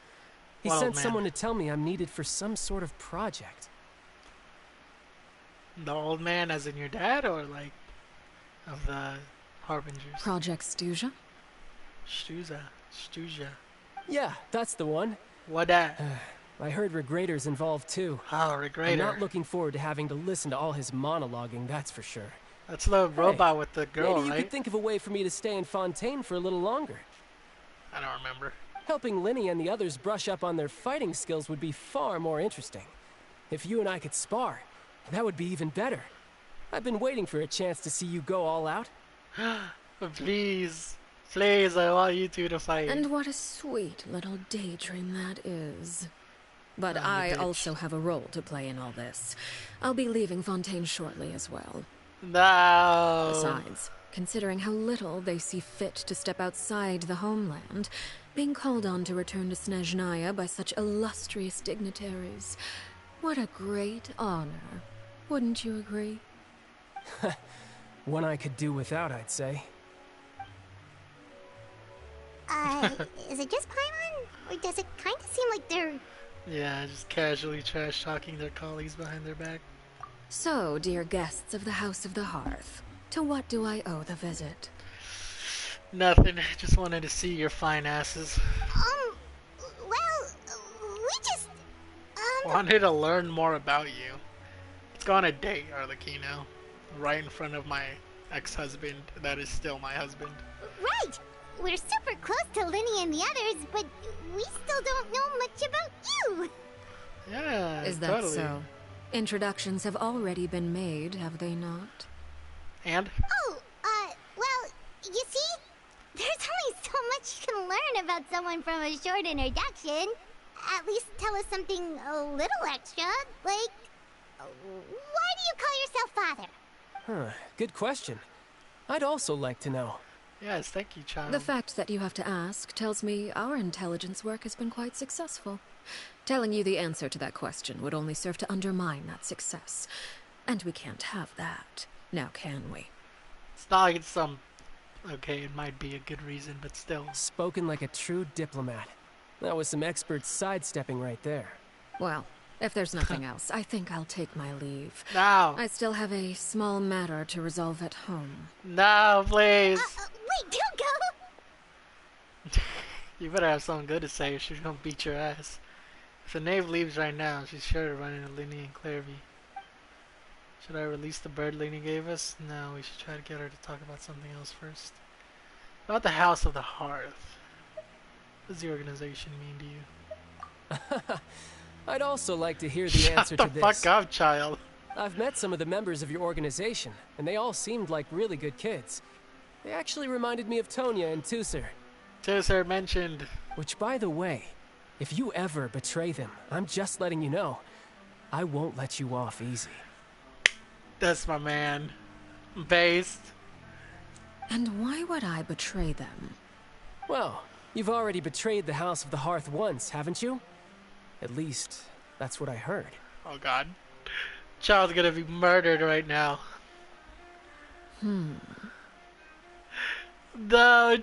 He What sent old man? someone to tell me I'm needed for some sort of project. The old man as in your dad, or like of the Harbingers? Project Stuja? Stuja. Yeah, that's the one. What that? I heard Regrator's involved too. Oh, I'm Regrator. not looking forward to having to listen to all his monologuing, that's for sure. That's the robot with the girl, Maybe you right? could think of a way for me to stay in Fontaine for a little longer. I don't remember. Helping Linny and the others brush up on their fighting skills would be far more interesting. If you and I could spar, that would be even better. I've been waiting for a chance to see you go all out. Please, please, I want you two to fight. And what a sweet little daydream that is. But Oh, you I bitch. also have a role to play in all this. I'll be leaving Fontaine shortly as well. No. Besides, considering how little they see fit to step outside the homeland, being called on to return to Snezhnaya by such illustrious dignitaries, what a great honor. Wouldn't you agree? One I could do without, I'd say. Is it just Paimon? Or does it kind of seem like they're... Yeah, just casually trash talking their colleagues behind their back. So, dear guests of the House of the Hearth, to what do I owe the visit? Nothing. Just wanted to see your fine asses. Well, we just... Wanted to learn more about you. Let's go on a date, Arlecchino. Right in front of my ex-husband. That is still my husband. Right! We're super close to Linny and the others, but we still don't know much about you! Yeah, Is that totally. so? Introductions have already been made, have they not? And? Oh, well, you see? There's only so much you can learn about someone from a short introduction. At least tell us something a little extra, like... Why do you call yourself father? Huh, good question. I'd also like to know. Yes, thank you, child. The fact that you have to ask tells me our intelligence work has been quite successful. Telling you the answer to that question would only serve to undermine that success. And we can't have that, now can we? It's not like it's some... Okay, it might be a good reason, but still. Spoken like a true diplomat. That was some expert sidestepping right there. Well, if there's nothing else, I think I'll take my leave. No. I still have a small matter to resolve at home. No, please. Wait, don't go! You better have something good to say or she's gonna beat your ass. If the knave leaves right now, she's sure to run into Linny and Clairvy. Should I release the bird Linny gave us? No, we should try to get her to talk about something else first. About the House of the Hearth. What does the organization mean to you? I'd also like to hear the answer to this. Shut the fuck up, child. I've met some of the members of your organization, and they all seemed like really good kids. They actually reminded me of Tonya and Tusser. Tusser mentioned. Which, by the way, if you ever betray them, I'm just letting you know, I won't let you off easy. That's my man. Based. And why would I betray them? Well, you've already betrayed the House of the Hearth once, haven't you? At least, that's what I heard. Oh god. Child's gonna be murdered right now. No,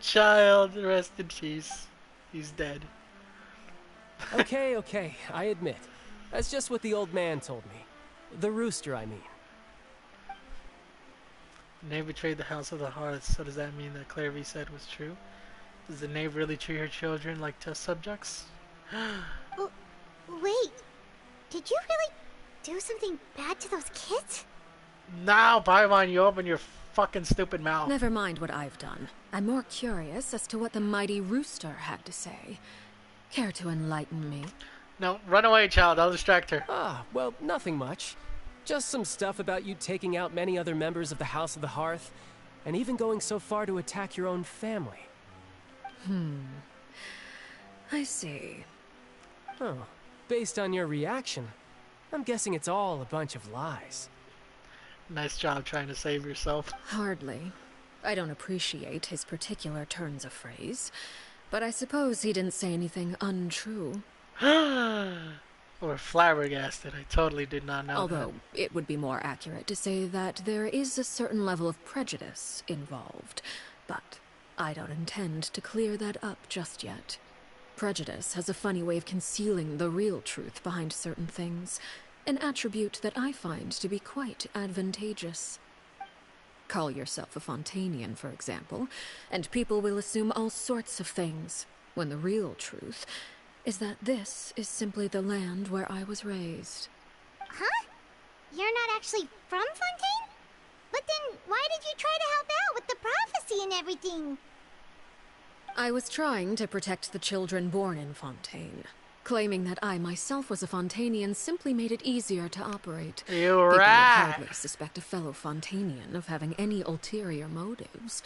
child. Rest in peace. He's dead. Okay, I admit. That's just what the old man told me. The rooster, I mean. Knave betrayed the House of the Hearth, so does that mean that Clairvy said was true? Does the knave really treat her children like test subjects? Wait, did you really do something bad to those kids? Now, Paimon, you open your fucking stupid mouth. Never mind what I've done. I'm more curious as to what the mighty rooster had to say. Care to enlighten me? No, run away, child. I'll distract her. Well, nothing much. Just some stuff about you taking out many other members of the House of the Hearth, and even going so far to attack your own family. I see. Oh, based on your reaction, I'm guessing it's all a bunch of lies. Nice job trying to save yourself. Hardly. I don't appreciate his particular turns of phrase, but I suppose he didn't say anything untrue. Or flabbergasted. I totally did not know Although, it would be more accurate to say that there is a certain level of prejudice involved, but I don't intend to clear that up just yet. Prejudice has a funny way of concealing the real truth behind certain things, an attribute that I find to be quite advantageous. Call yourself a Fontainian, for example, and people will assume all sorts of things, when the real truth is that this is simply the land where I was raised. Huh? You're not actually from Fontaine? But then why did you try to help out with the prophecy and everything? I was trying to protect the children born in Fontaine. Claiming that I myself was a Fontainian simply made it easier to operate. You People would rat! hardly suspect a fellow Fontainian of having any ulterior motives.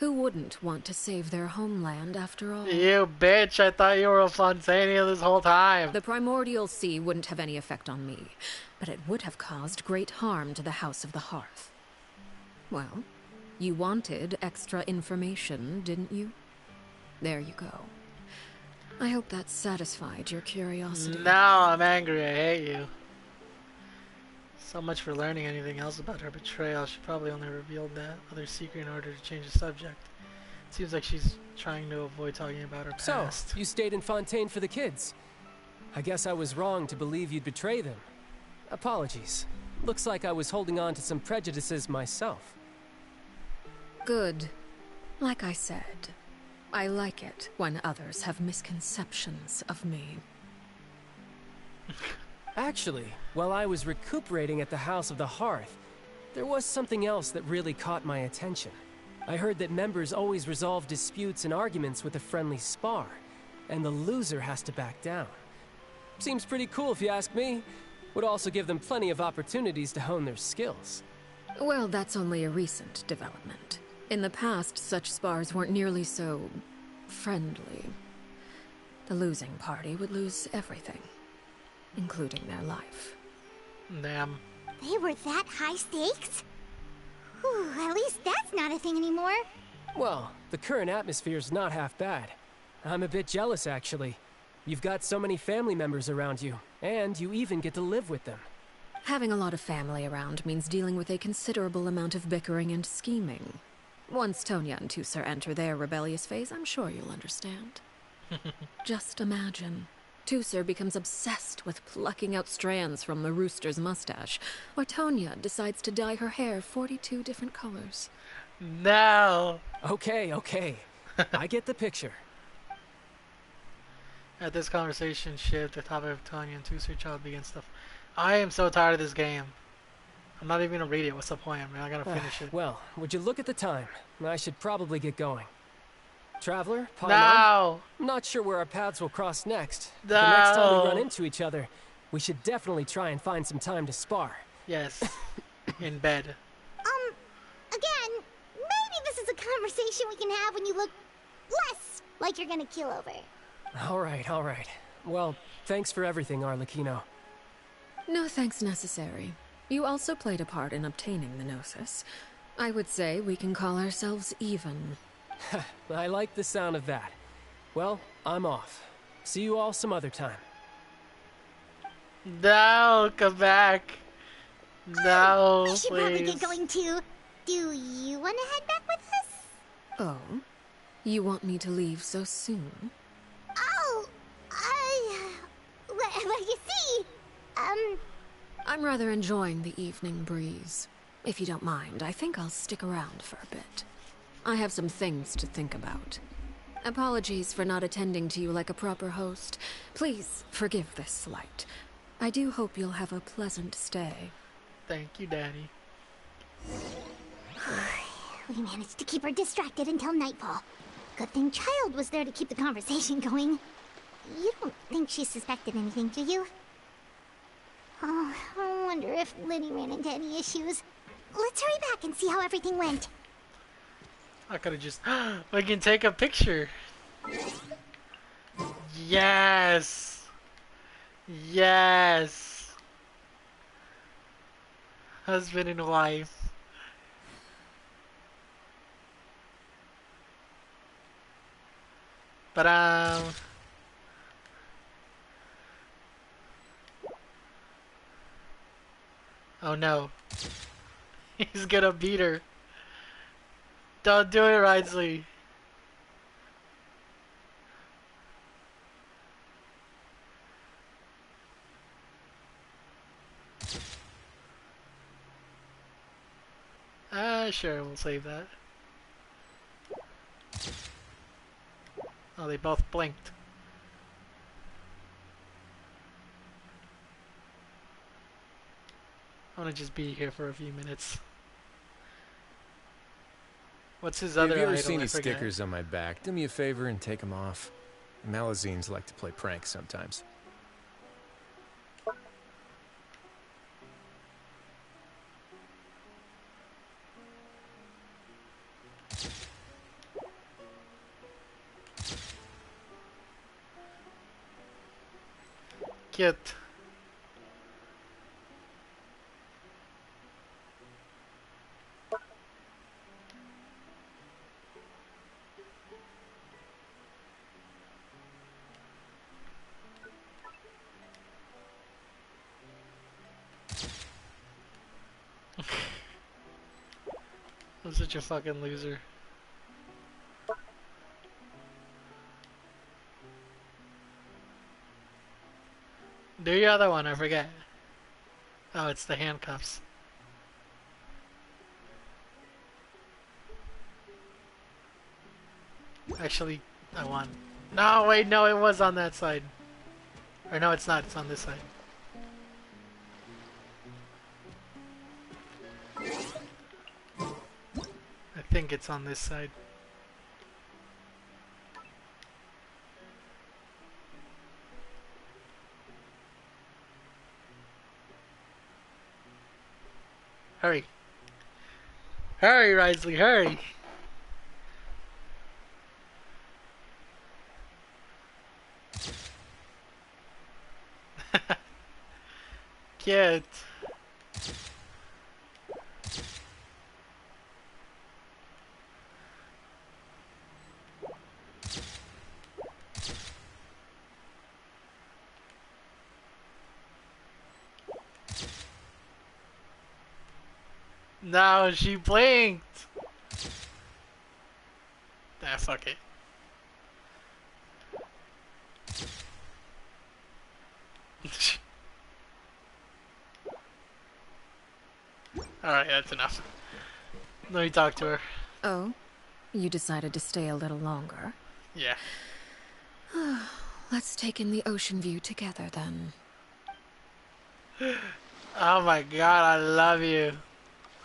Who wouldn't want to save their homeland after all? You bitch, I thought you were a Fontania this whole time. The primordial sea wouldn't have any effect on me, but it would have caused great harm to the House of the Hearth. Well, you wanted extra information, didn't you? There you go. I hope that satisfied your curiosity. Now I'm angry, I hate you. So much for learning anything else about her betrayal. She probably only revealed that other secret in order to change the subject. It seems like she's trying to avoid talking about her past. So, you stayed in Fontaine for the kids. I guess I was wrong to believe you'd betray them. Apologies. Looks like I was holding on to some prejudices myself. Good. Like I said, I like it when others have misconceptions of me. Actually, while I was recuperating at the House of the Hearth, there was something else that really caught my attention. I heard that members always resolve disputes and arguments with a friendly spar, and the loser has to back down. Seems pretty cool if you ask me. Would also give them plenty of opportunities to hone their skills. Well, that's only a recent development. In the past, such spars weren't nearly so friendly. The losing party would lose everything, including their life. Damn. They were that high stakes? Whew, at least that's not a thing anymore. Well, the current atmosphere's not half bad. I'm a bit jealous, actually. You've got so many family members around you, and you even get to live with them. Having a lot of family around means dealing with a considerable amount of bickering and scheming. Once Tonya and Tusser enter their rebellious phase, I'm sure you'll understand. Just imagine. Tusser becomes obsessed with plucking out strands from the rooster's mustache, or Tonya decides to dye her hair 42 different colors. No! Okay, okay. I get the picture. At this conversation shift, the topic of Tanya and Tusser child begins stuff. I am so tired of this game. I'm not even gonna read it. What's the point? I mean, I gotta finish it. Well, would you look at the time? I should probably get going. Traveler, No! I'm not sure where our paths will cross next. No! The next time we run into each other, we should definitely try and find some time to spar. Yes. In bed. Again, maybe this is a conversation we can have when you look less like you're gonna kill over. All right, all right. Well, thanks for everything, Arlecchino. No thanks necessary. You also played a part in obtaining the Gnosis. I would say we can call ourselves even. I like the sound of that. Well, I'm off. See you all some other time. No, come back. No, we should probably please. get going too. Do you want to head back with us? Oh? You want me to leave so soon? Oh, well, you see, I'm rather enjoying the evening breeze. If you don't mind, I think I'll stick around for a bit. I have some things to think about. Apologies for not attending to you like a proper host. Please forgive this slight. I do hope you'll have a pleasant stay. Thank you, Daddy. we managed to keep her distracted until nightfall. Good thing Child was there to keep the conversation going. You don't think she suspected anything, do you? Oh, I wonder if Liddy ran into any issues. Let's hurry back and see how everything went. I could've just... we can take a picture. Yes! Yes! Husband and wife. But oh no. He's gonna beat her. Don't do it, Ridsley. Sure, we'll save that. Oh, they both blinked. I want to just be here for a few minutes. What's his other Have you ever idol? seen I these forget. stickers on my back? Do me a favor and take them off. Malazines like to play pranks sometimes. Cute. I'm such a fucking loser. Do your other one, I forget. Oh, it's the handcuffs. Actually, I won. No, wait, no, it was on that side. Or no, it's not, it's on this side. I think it's on this side. Hurry. Hurry, Risley, hurry. Cute. No, she blinked. Ah, fuck it. Alright, that's enough. Let me talk to her. Oh? You decided to stay a little longer? Yeah. Let's take in the ocean view together, then. Oh my god, I love you.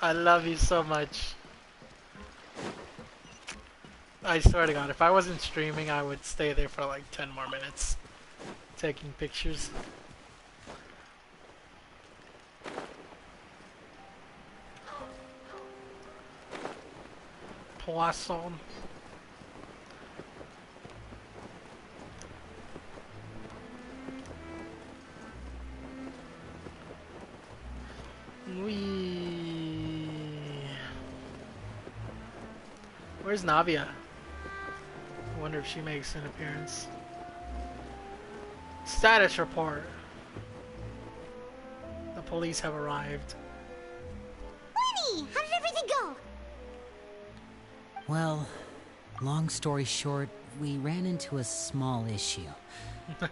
I love you so much. I swear to god, if I wasn't streaming, I would stay there for like 10 more minutes. Taking pictures. Poisson. Wee. Where's Navia? I wonder if she makes an appearance. Status report. The police have arrived. Lenny, how did everything go? Well, long story short, we ran into a small issue.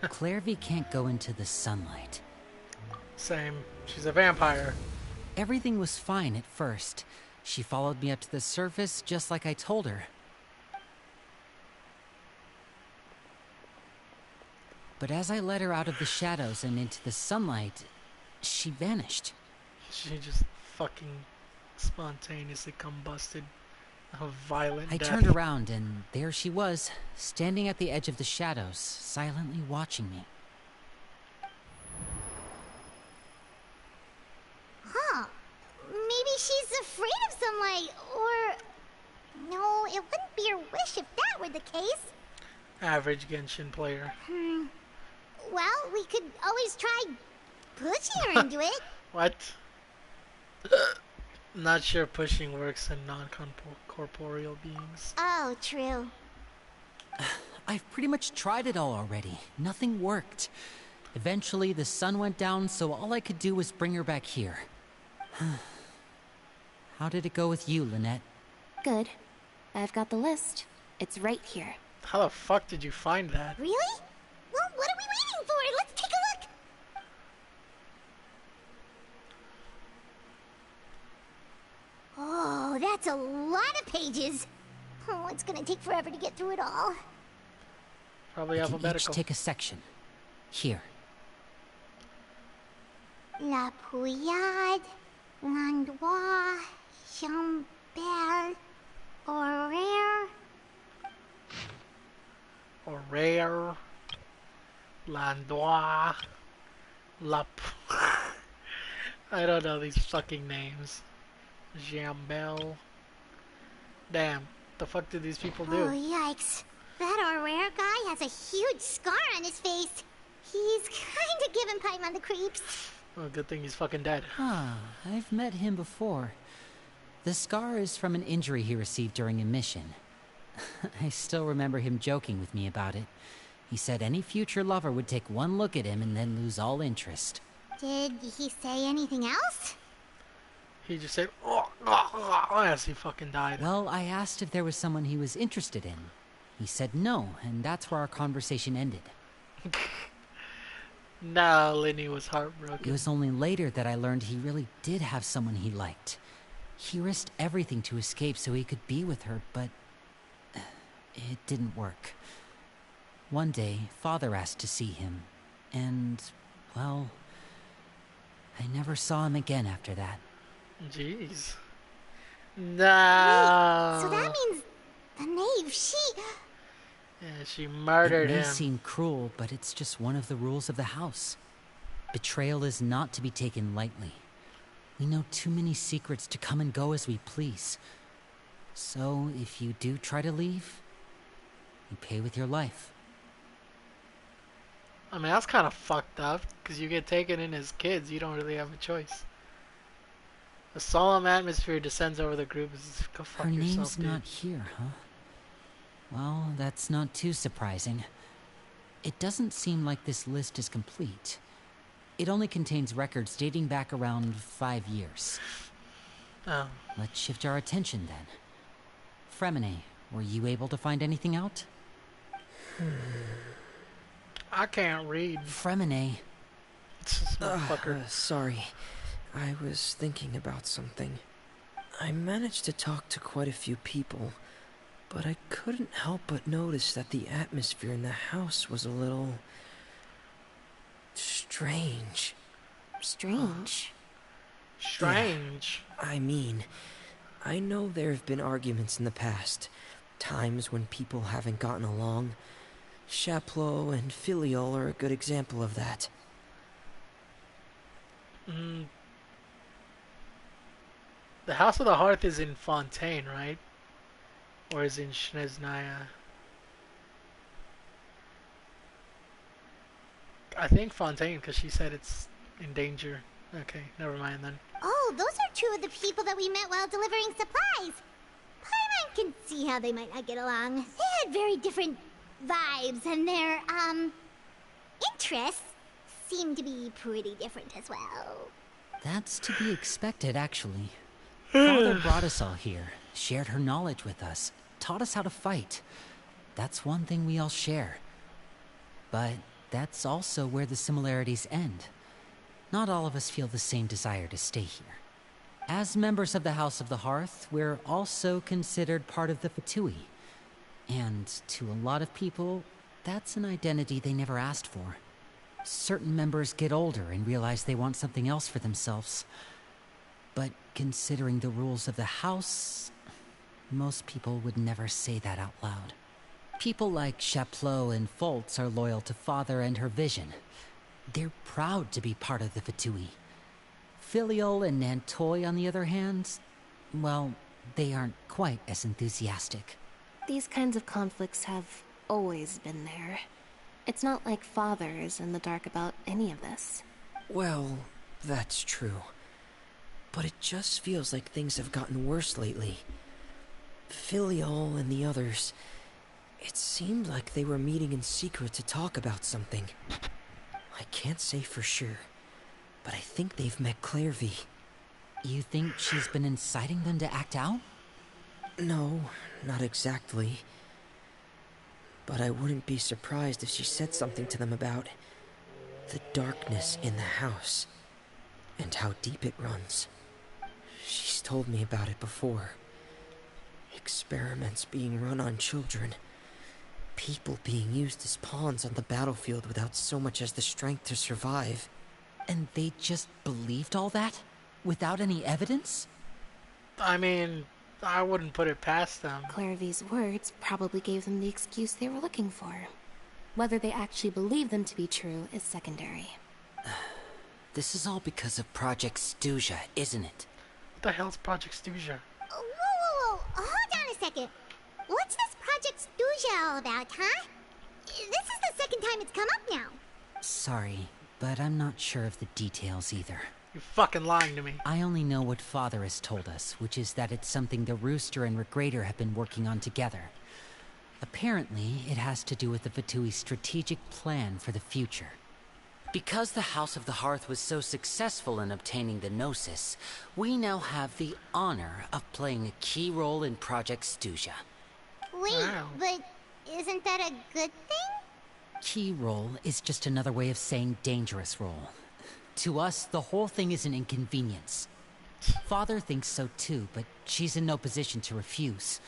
Clairvy can't go into the sunlight. Same. She's a vampire. Everything was fine at first. She followed me up to the surface just like I told her. But as I led her out of the shadows and into the sunlight, she vanished. She just fucking spontaneously combusted. A violent I death. turned around and there she was, standing at the edge of the shadows, silently watching me. Huh. Maybe she's afraid of sunlight, or... No, it wouldn't be her wish if that were the case. Average Genshin player. Well, we could always try pushing her into it. What? Not sure pushing works in non-corporeal beings. Oh, true. I've pretty much tried it all already. Nothing worked. Eventually, the sun went down, so all I could do was bring her back here. How did it go with you, Lynette? Good. I've got the list. It's right here. How the fuck did you find that? Really? Well, what are we waiting for? Let's take a look. Oh, that's a lot of pages. Oh, it's gonna take forever to get through it all. Probably We can alphabetical. each take a section. Here. La Pouillade, Landois, Chambel, Horaire. Horaire. Landois. Lap. I don't know these fucking names. Jambel. Damn. The fuck did these people do? Oh, yikes. That Horaire guy has a huge scar on his face. He's kinda giving Paimon the creeps. Oh, good thing he's fucking dead. Ah, I've met him before. The scar is from an injury he received during a mission. I still remember him joking with me about it. He said any future lover would take one look at him and then lose all interest. Did he say anything else? He just said, as he fucking died. Well, I asked if there was someone he was interested in. He said no, and that's where our conversation ended. No, Lenny was heartbroken. It was only later that I learned he really did have someone he liked. He risked everything to escape so he could be with her, but it didn't work. One day, Father asked to see him, and, well, I never saw him again after that. Jeez. No. Wait, so that means the knave, she... Yeah, she murdered It may him. seem cruel, but it's just one of the rules of the house. Betrayal is not to be taken lightly. We know too many secrets to come and go as we please. So, if you do try to leave, you pay with your life. I mean, that's kind of fucked up, because you get taken in as kids, you don't really have a choice. A solemn atmosphere descends over the group. Go fuck Her yourself, name's dude. not here, huh? Well, that's not too surprising. It doesn't seem like this list is complete. It only contains records dating back around 5 years. Oh. Let's shift our attention then. Fremine, were you able to find anything out? I can't read. Fremine, Motherfucker. Sorry. I was thinking about something. I managed to talk to quite a few people, but I couldn't help but notice that the atmosphere in the house was a little... strange. Strange? Strange? Yeah, I mean, I know there have been arguments in the past, times when people haven't gotten along. Chaplot and Filiol are a good example of that. The House of the Hearth is in Fontaine, right? Or is in Snezhnaya? I think Fontaine, because she said it's in danger. Okay, never mind then. Oh, those are two of the people that we met while delivering supplies. Paimon can see how they might not get along. They had very different vibes, and their, interests seem to be pretty different as well. That's to be expected, actually. Father brought us all here, shared her knowledge with us, taught us how to fight. That's one thing we all share. But that's also where the similarities end. Not all of us feel the same desire to stay here. As members of the House of the Hearth, we're also considered part of the Fatui. And to a lot of people, that's an identity they never asked for. Certain members get older and realize they want something else for themselves. But considering the rules of the house, most people would never say that out loud. People like Chaplot and Foltz are loyal to Father and her vision. They're proud to be part of the Fatui. Filiol and Nantoy, on the other hand, well, they aren't quite as enthusiastic. These kinds of conflicts have always been there. It's not like Father is in the dark about any of this. Well, that's true. But it just feels like things have gotten worse lately. Filiol and the others, it seemed like they were meeting in secret to talk about something. I can't say for sure, but I think they've met Clairvy. You think she's been inciting them to act out? No, not exactly. But I wouldn't be surprised if she said something to them about the darkness in the house and how deep it runs. She's told me about it before. Experiments being run on children. People being used as pawns on the battlefield without so much as the strength to survive. And they just believed all that? Without any evidence? I mean, I wouldn't put it past them. Clairvy's words probably gave them the excuse they were looking for. Whether they actually believe them to be true is secondary. This is all because of Project Stuja, isn't it? What the hell's Project Stuja? Whoa. Hold on a second. What's this Project Stuja all about, huh? This is the second time it's come up now. Sorry, but I'm not sure of the details either. You're fucking lying to me. I only know what Father has told us, which is that it's something the Rooster and Regrader have been working on together. Apparently, it has to do with the Fatui's strategic plan for the future. Because the House of the Hearth was so successful in obtaining the Gnosis, we now have the honor of playing a key role in Project Stuja. Wait, Wow. but isn't that a good thing? Key role is just another way of saying dangerous role. To us, the whole thing is an inconvenience. Father thinks so too, but she's in no position to refuse.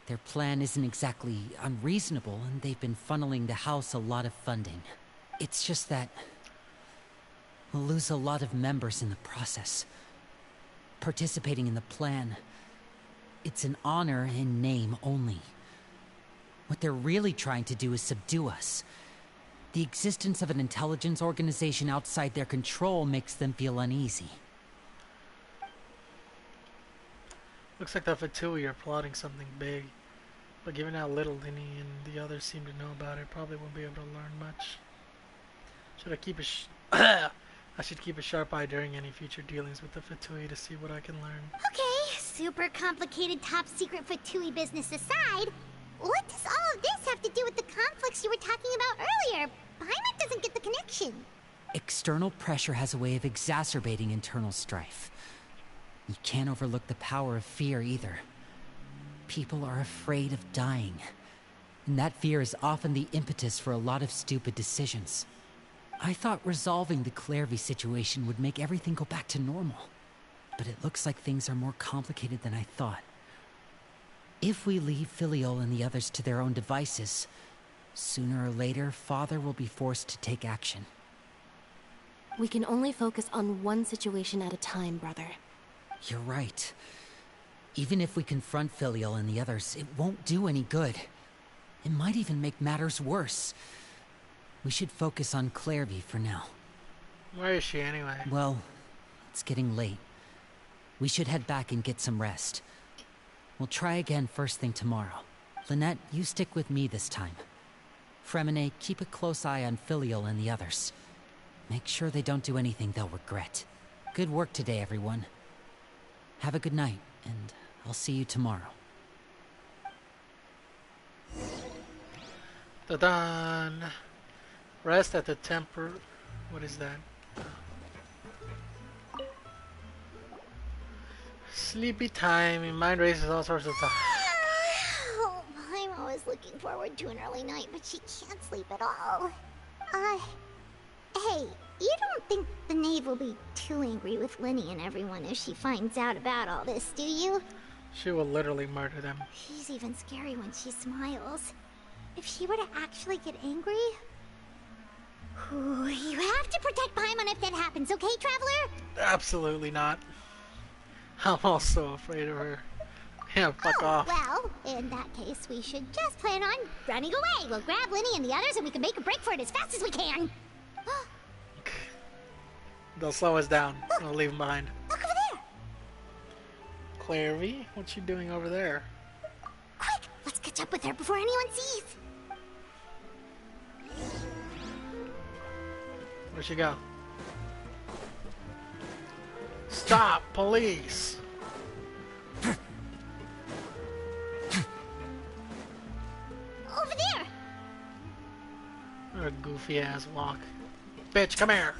Their plan isn't exactly unreasonable, and they've been funneling the house a lot of funding. It's just that we'll lose a lot of members in the process. Participating in the plan, it's an honor in name only. What they're really trying to do is subdue us. The existence of an intelligence organization outside their control makes them feel uneasy. Looks like the Fatui are plotting something big. But given how little Linny and the others seem to know about it, probably won't be able to learn much. Should I keep a I should keep a sharp eye during any future dealings with the Fatui to see what I can learn. Okay, super complicated top secret Fatui business aside, what does all of this have to do with the conflicts you were talking about earlier? Paimon doesn't get the connection. External pressure has a way of exacerbating internal strife. You can't overlook the power of fear either. People are afraid of dying, and that fear is often the impetus for a lot of stupid decisions. I thought resolving the Clairvy situation would make everything go back to normal. But it looks like things are more complicated than I thought. If we leave Filiol and the others to their own devices, sooner or later, Father will be forced to take action. We can only focus on one situation at a time, brother. You're right. Even if we confront Filiol and the others, it won't do any good. It might even make matters worse. We should focus on Clairvy for now. Where is she anyway? Well, it's getting late. We should head back and get some rest. We'll try again first thing tomorrow. Lynette, you stick with me this time. Fremine, keep a close eye on Filiol and the others. Make sure they don't do anything they'll regret. Good work today, everyone. Have a good night, and I'll see you tomorrow. Da-dun! Rest at the temper... What is that? Sleepy time. Your mind races all sorts of time. Oh, I'm always looking forward to an early night, but she can't sleep at all. Hey, you don't think the knave will be too angry with Linny and everyone if she finds out about all this, do you? She will literally murder them. She's even scary when she smiles. If she were to actually get angry... Ooh, you have to protect Paimon if that happens, okay, Traveler? Absolutely not. I'm also afraid of her. Yeah, fuck off. Well, in that case, we should just plan on running away. We'll grab Linny and the others and we can make a break for it as fast as we can. They'll slow us down. We'll leave them behind. Look over there! Clairvy? What's she doing over there? Quick! Let's catch up with her before anyone sees! Where'd she go? Stop! Police! Over there! What a goofy ass walk. Bitch, come here!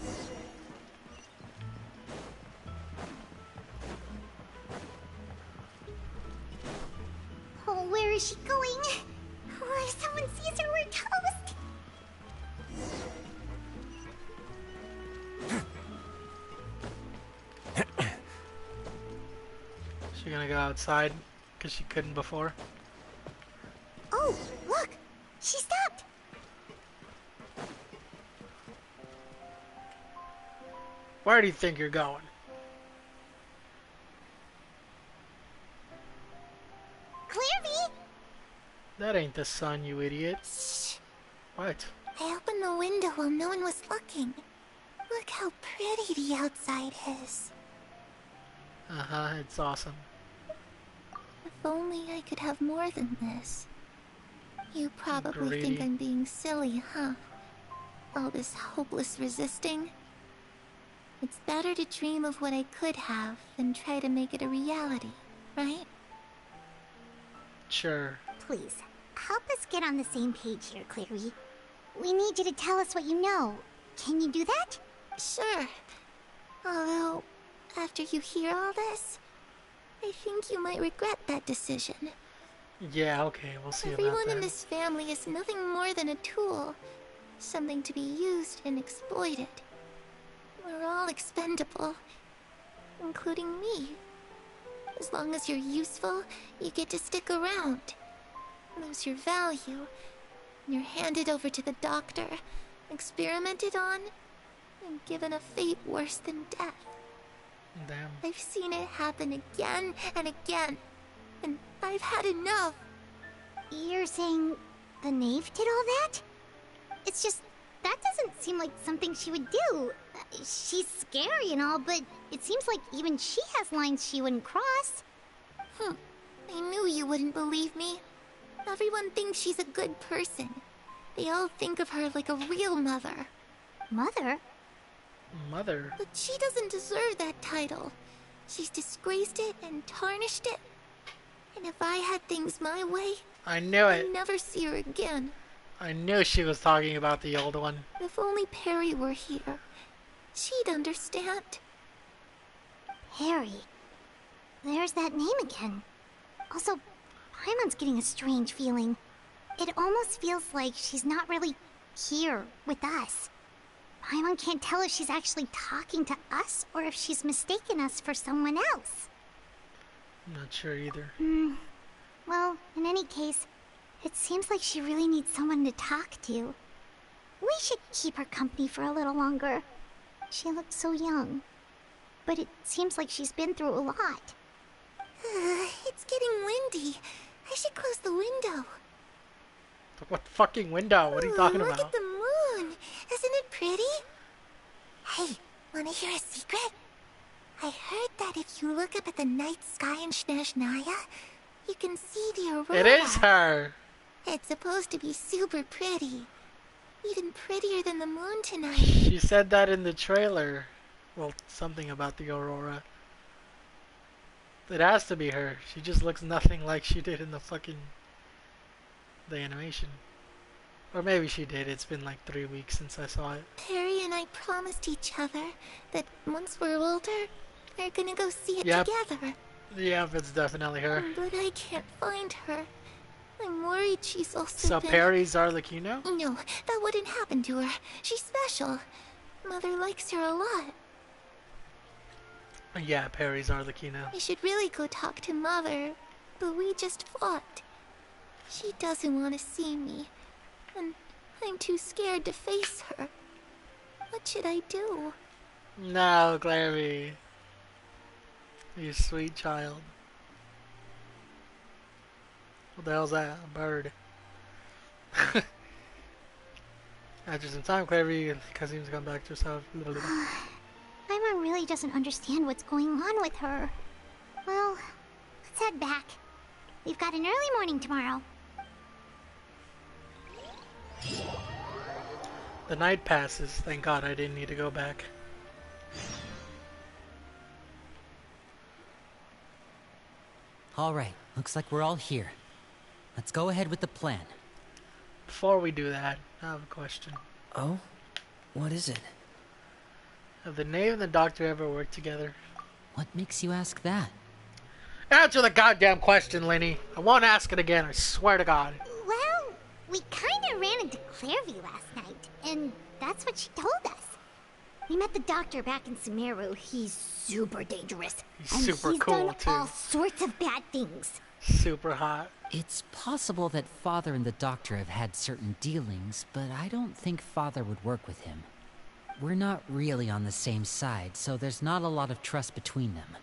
Oh, where is she going? Oh, if someone sees her, we're toast! She gonna go outside? Because she couldn't before? Oh, look! She stopped! Where do you think you're going? Clairvy! That ain't the sun, you idiot. Shh! What? I opened the window while no one was looking. Look how pretty the outside is. Uh-huh, it's awesome. If only I could have more than this. You probably Greedy. think I'm being silly, huh? All this hopeless resisting? It's better to dream of what I could have than try to make it a reality, right? Sure. Please, help us get on the same page here, Clary. We need you to tell us what you know. Can you do that? Sure. Although, after you hear all this, I think you might regret that decision. Yeah, okay, we'll see about Everyone that. in this family is nothing more than a tool. Something to be used and exploited. We're all expendable. Including me. As long as you're useful, you get to stick around. Lose your value. You're handed over to the doctor, experimented on, and given a fate worse than death. Damn. I've seen it happen again and again, and I've had enough. You're saying the knave did all that? It's just, that doesn't seem like something she would do. She's scary and all, but it seems like even she has lines she wouldn't cross. I knew you wouldn't believe me. Everyone thinks she's a good person. They all think of her like a real mother. Mother? Mother? But she doesn't deserve that title. She's disgraced it and tarnished it. And if I had things my way, I knew it. I'd never see her again. I knew she was talking about the old one. If only Perry were here, she'd understand. Perry. There's that name again. Also, Paimon's getting a strange feeling. It almost feels like she's not really here with us. Paimon can't tell if she's actually talking to us or if she's mistaken us for someone else. I'm not sure either. Well, in any case, it seems like she really needs someone to talk to. We should keep her company for a little longer. She looks so young. But it seems like she's been through a lot. It's getting windy. I should close the window. What fucking window? What are you talking Look about? at the moon. Isn't it pretty? Hey, wanna hear a secret? I heard that if you look up at the night sky in Snezhnaya, you can see the aurora. It is her. It's supposed to be super pretty. Even prettier than the moon tonight. She said that in the trailer. Well, something about the aurora. It has to be her. She just looks nothing like she did in the animation. Or maybe she did. It's been like 3 weeks since I saw it. Perry and I promised each other that once we're older, we're gonna go see it Yep. together. Yep, it's definitely her. But I can't find her. I'm worried she's also So been... Perry's Arlecchino? No, that wouldn't happen to her. She's special. Mother likes her a lot. Yeah, Perry's Arlecchino. I should really go talk to Mother, but we just fought. She doesn't want to see me, and I'm too scared to face her. What should I do? No, Clary. You sweet child. What the hell's that? A bird. After some time, Clary, Kazim's gone back to herself. Paimon really doesn't understand what's going on with her. Well, let's head back. We've got an early morning tomorrow. The night passes. Thank God I didn't need to go back. Alright, looks like we're all here. Let's go ahead with the plan. Before we do that, I have a question. Oh? What is it? Have the knave and the doctor ever worked together? What makes you ask that? Answer the goddamn question, Lenny. I won't ask it again, I swear to God. Well, we kinda ran into Clairvy last night, and that's what she told us. We met the doctor back in Sumeru. He's super dangerous. He's and super he's cool, done too. all sorts of bad things. Super hot. It's possible that Father and the Doctor have had certain dealings, but I don't think Father would work with him. We're not really on the same side, so there's not a lot of trust between them.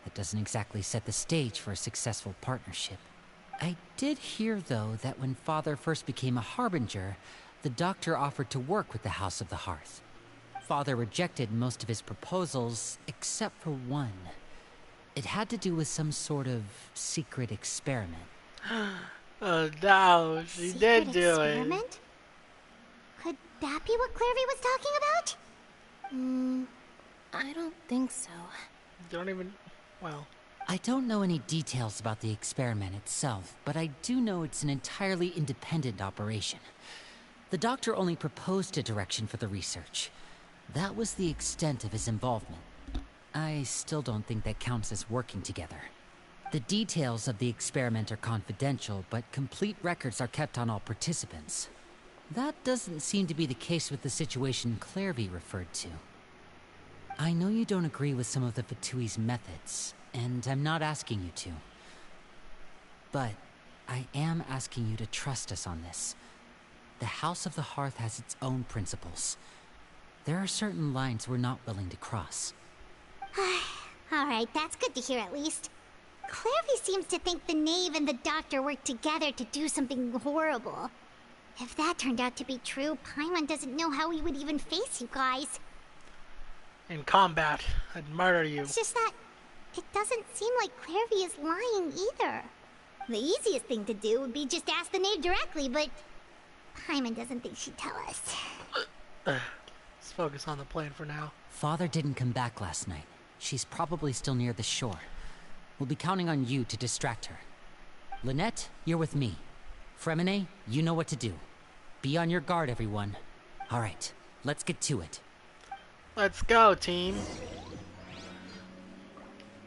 That doesn't exactly set the stage for a successful partnership. I did hear, though, that when Father first became a Harbinger, the Doctor offered to work with the House of the Hearth. Father rejected most of his proposals, except for one. It had to do with some sort of secret experiment. Oh no, she did do experiment? it. Could that be what Clairvy was talking about? I don't think so. Don't even... well... I don't know any details about the experiment itself, but I do know it's an entirely independent operation. The Doctor only proposed a direction for the research. That was the extent of his involvement. I still don't think that counts as working together. The details of the experiment are confidential, but complete records are kept on all participants. That doesn't seem to be the case with the situation Clairvy referred to. I know you don't agree with some of the Fatui's methods, and I'm not asking you to. But I am asking you to trust us on this. The House of the Hearth has its own principles. There are certain lines we're not willing to cross. Alright, that's good to hear at least. Clairvy seems to think the knave and the doctor worked together to do something horrible. If that turned out to be true, Paimon doesn't know how he would even face you guys. In combat, I'd murder you. It's just that it doesn't seem like Clairvy is lying either. The easiest thing to do would be just ask the knave directly, but Paimon doesn't think she'd tell us. Let's focus on the plan for now. Father didn't come back last night. She's probably still near the shore. We'll be counting on you to distract her. Lynette, you're with me. Fremine, you know what to do. Be on your guard, everyone. Alright, let's get to it. Let's go, team.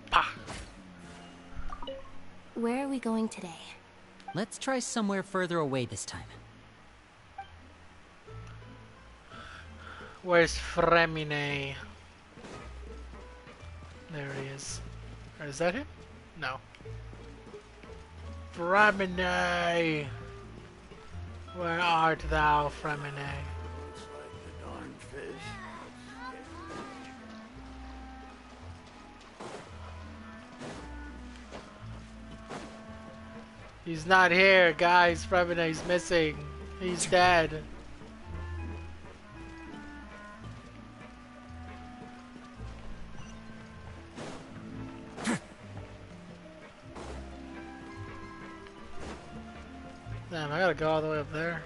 Pah. Where are we going today? Let's try somewhere further away this time. Where's Fremine? There he is. Or is that him? No. Fremine! Where art thou, Fremine? He's not here, guys. Fremine's missing. He's dead. Damn, I gotta go all the way up there.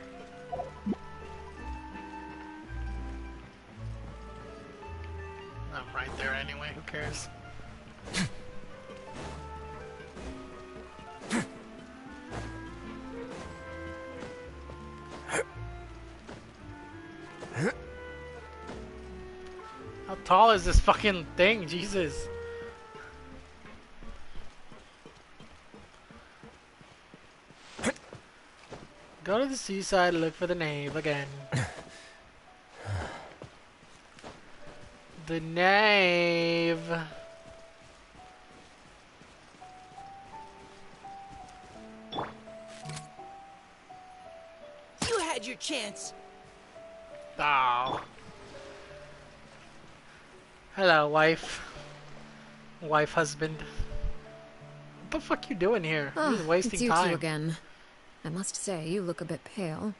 I'm right there anyway, who cares? How tall is this fucking thing? Jesus. Go to the seaside and look for the knave again. The knave. You had your chance. Oh. Hello, wife. Wife, husband. What the fuck you doing here? You're just wasting it's you time. two again. I must say, you look a bit pale.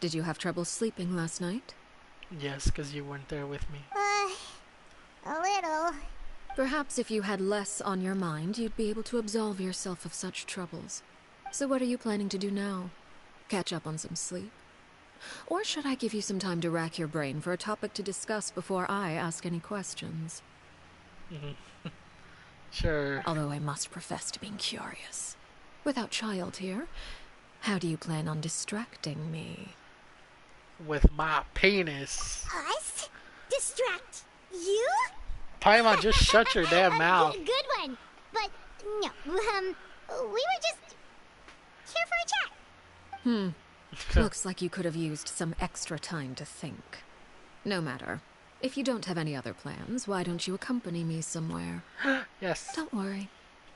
Did you have trouble sleeping last night? Yes, because you weren't there with me. A little. Perhaps if you had less on your mind, you'd be able to absolve yourself of such troubles. So what are you planning to do now? Catch up on some sleep? Or should I give you some time to rack your brain for a topic to discuss before I ask any questions? Sure. Although I must profess to being curious. Without child here, how do you plan on distracting me? With my penis. Us? Distract you? Paimon, just shut your damn mouth. Good one. But no, we were just here for a chat. Looks like you could have used some extra time to think. No matter. If you don't have any other plans, why don't you accompany me somewhere? Yes. Don't worry.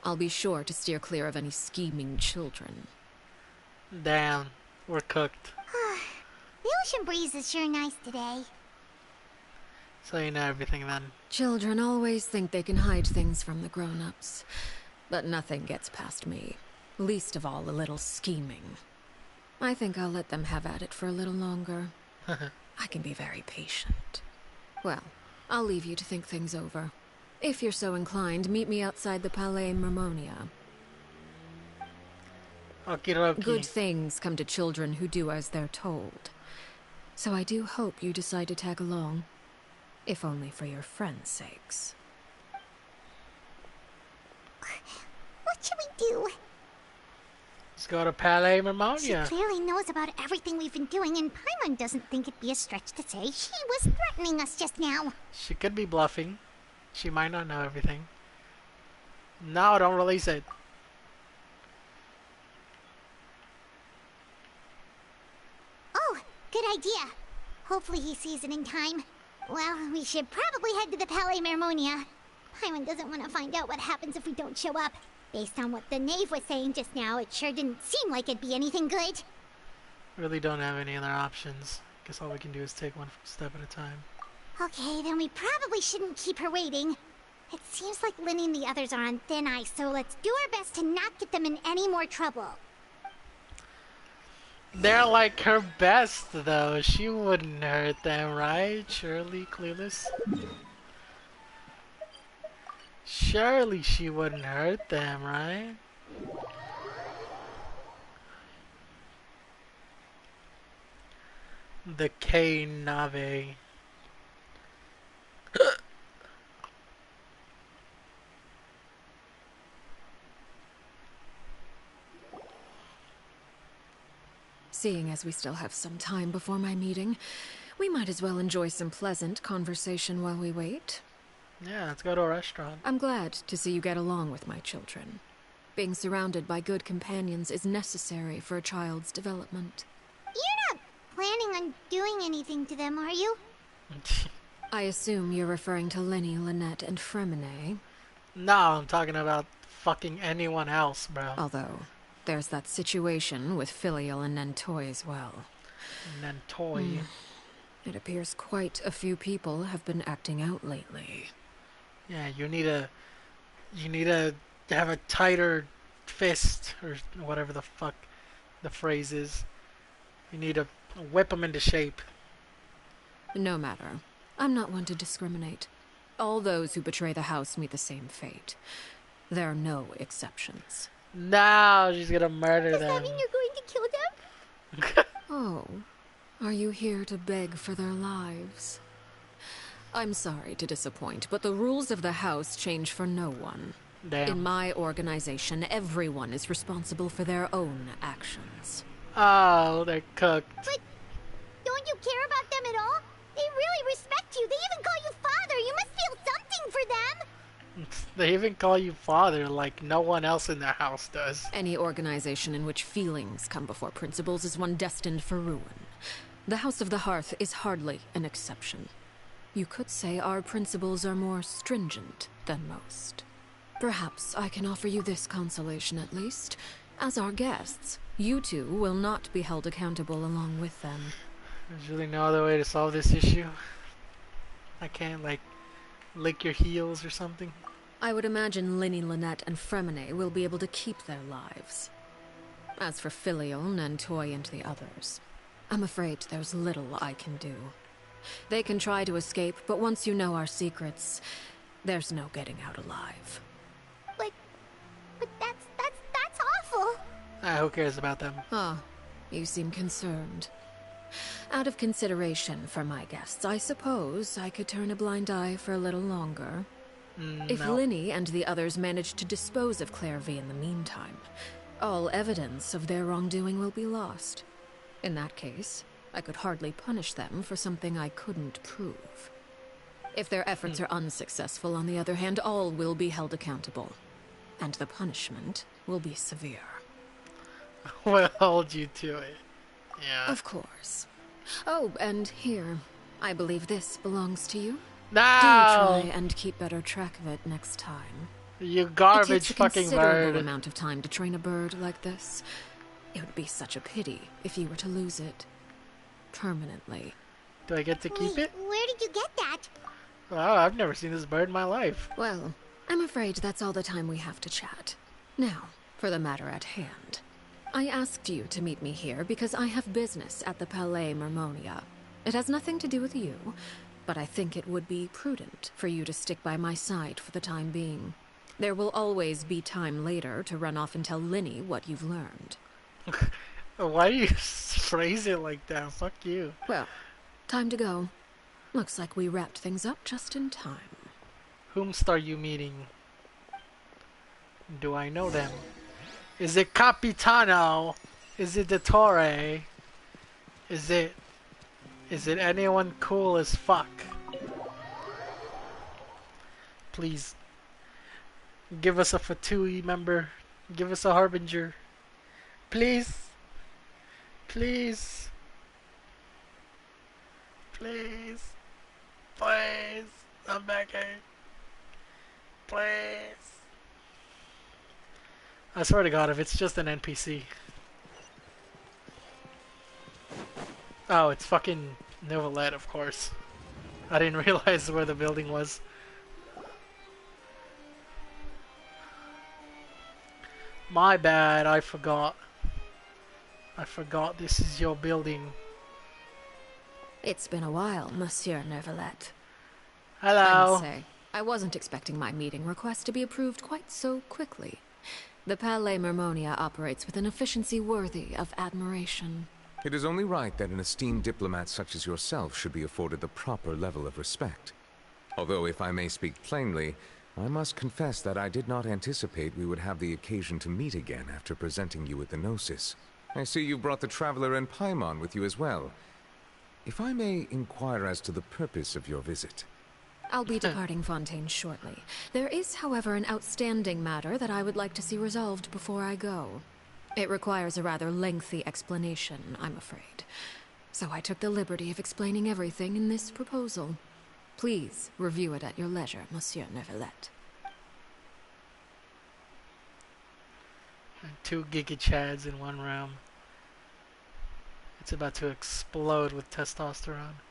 I'll be sure to steer clear of any scheming children. Damn, we're cooked. The ocean breeze is sure nice today. So you know everything then. Children always think they can hide things from the grown-ups. But nothing gets past me. Least of all a little scheming. I think I'll let them have at it for a little longer. I can be very patient. Well, I'll leave you to think things over. If you're so inclined, meet me outside the Palais Mermonia. Okie dokie. Good things come to children who do as they're told. So I do hope you decide to tag along. If only for your friends' sakes. What should we do? Let's go to Palais She Mermonia. clearly knows about everything we've been doing, and Paimon doesn't think it'd be a stretch to say she was threatening us just now. She could be bluffing. She might not know everything. No, don't release it. Oh, good idea. Hopefully he sees it in time. Well, we should probably head to the Palais Mermonia. Paimon doesn't want to find out what happens if we don't show up. Based on what the knave was saying just now, it sure didn't seem like it'd be anything good. Really don't have any other options. Guess all we can do is take one step at a time. Okay, then we probably shouldn't keep her waiting. It seems like Lynn and the others are on thin ice, so let's do our best to not get them in any more trouble. They're like her best, though. She wouldn't hurt them, right? Surely, Clueless? Surely she wouldn't hurt them, right? The K-Nave. Seeing as we still have some time before my meeting, we might as well enjoy some pleasant conversation while we wait. Yeah, let's go to a restaurant. I'm glad to see you get along with my children. Being surrounded by good companions is necessary for a child's development. You're not planning on doing anything to them, are you? I assume you're referring to Lenny, Lynette, and Fremine. No, I'm talking about fucking anyone else, bro. Although, there's that situation with Filial and Nentoy as well. Nentoy. It appears quite a few people have been acting out lately. Yeah, you need to have a tighter fist, or whatever the fuck the phrase is. You need to whip them into shape. No matter. I'm not one to discriminate. All those who betray the house meet the same fate. There are no exceptions. No, she's gonna murder them. Does that mean you're going to kill them? Oh, are you here to beg for their lives? I'm sorry to disappoint, but the rules of the house change for no one. Damn. In my organization, everyone is responsible for their own actions. Oh, they're cooked. But don't you care about them at all? They really respect you. They even call you father. You must feel something for them. They even call you father like no one else in their house does. Any organization in which feelings come before principles is one destined for ruin. The House of the Hearth is hardly an exception. You could say our principles are more stringent than most. Perhaps I can offer you this consolation at least. As our guests, you two will not be held accountable along with them. There's really no other way to solve this issue. I can't, like, lick your heels or something. I would imagine Lenny, Lynette, and Fremine will be able to keep their lives. As for Filial, Nentoy, and the others, I'm afraid there's little I can do. They can try to escape, but once you know our secrets, there's no getting out alive. But that's awful. Who cares about them? Ah, you seem concerned. Out of consideration for my guests, I suppose I could turn a blind eye for a little longer. If No. Linny and the others manage to dispose of Claire V in the meantime, all evidence of their wrongdoing will be lost. In that case, I could hardly punish them for something I couldn't prove. If their efforts are unsuccessful, on the other hand, all will be held accountable. And the punishment will be severe. We'll hold you to it. Yeah. Of course. Oh, and here, I believe this belongs to you. No! Do try and keep better track of it next time. You garbage It takes a fucking considerable bird. amount of time to train a bird like this. It would be such a pity if you were to lose it. Permanently. Do I get to keep it? Where did you get that? Oh, I've never seen this bird in my life. Well, I'm afraid that's all the time we have to chat. Now, for the matter at hand. I asked you to meet me here because I have business at the Palais Mermonia. It has nothing to do with you, but I think it would be prudent for you to stick by my side for the time being. There will always be time later to run off and tell Linny what you've learned. Why do you phrase it like that? Fuck you. Well, time to go. Looks like we wrapped things up just in time. Whomst are you meeting? Do I know them? Is it Capitano? Is it Dottore? Is it anyone cool as fuck? Please. Give us a Fatui member. Give us a Harbinger. Please. Please. Please. Please. I'm begging. Please. I swear to God, if it's just an NPC. Oh, it's fucking Novelette, of course. I didn't realize where the building was. My bad, I forgot. I forgot this is your building. It's been a while, Monsieur Neuvillette. I Hello. must say, I wasn't expecting my meeting request to be approved quite so quickly. The Palais Mermonia operates with an efficiency worthy of admiration. It is only right that an esteemed diplomat such as yourself should be afforded the proper level of respect. Although, if I may speak plainly, I must confess that I did not anticipate we would have the occasion to meet again after presenting you with the Gnosis. I see you brought the Traveler and Paimon with you as well. If I may inquire as to the purpose of your visit. I'll be departing Fontaine shortly. There is, however, an outstanding matter that I would like to see resolved before I go. It requires a rather lengthy explanation, I'm afraid. so I took the liberty of explaining everything in this proposal. Please review it at your leisure, Monsieur Neuvillette. And 2 Giga Chads in one room. It's about to explode with testosterone.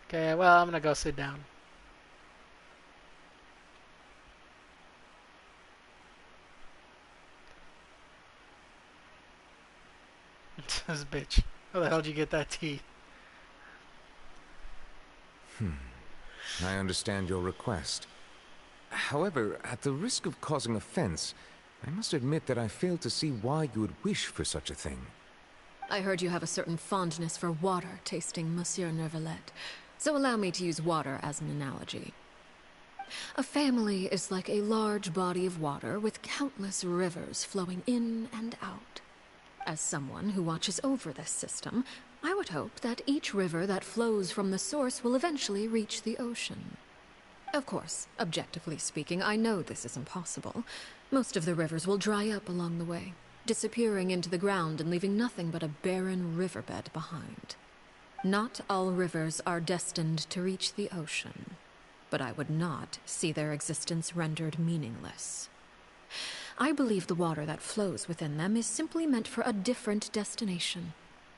Okay, well, I'm gonna go sit down. This bitch. How the hell did you get that tea? I understand your request. However, at the risk of causing offense, I must admit that I fail to see why you would wish for such a thing. I heard you have a certain fondness for water tasting, Monsieur Neuvillette, so allow me to use water as an analogy. A family is like a large body of water with countless rivers flowing in and out. As someone who watches over this system, I would hope that each river that flows from the source will eventually reach the ocean. Of course, objectively speaking, I know this is impossible. Most of the rivers will dry up along the way, disappearing into the ground and leaving nothing but a barren riverbed behind. Not all rivers are destined to reach the ocean, but I would not see their existence rendered meaningless. I believe the water that flows within them is simply meant for a different destination,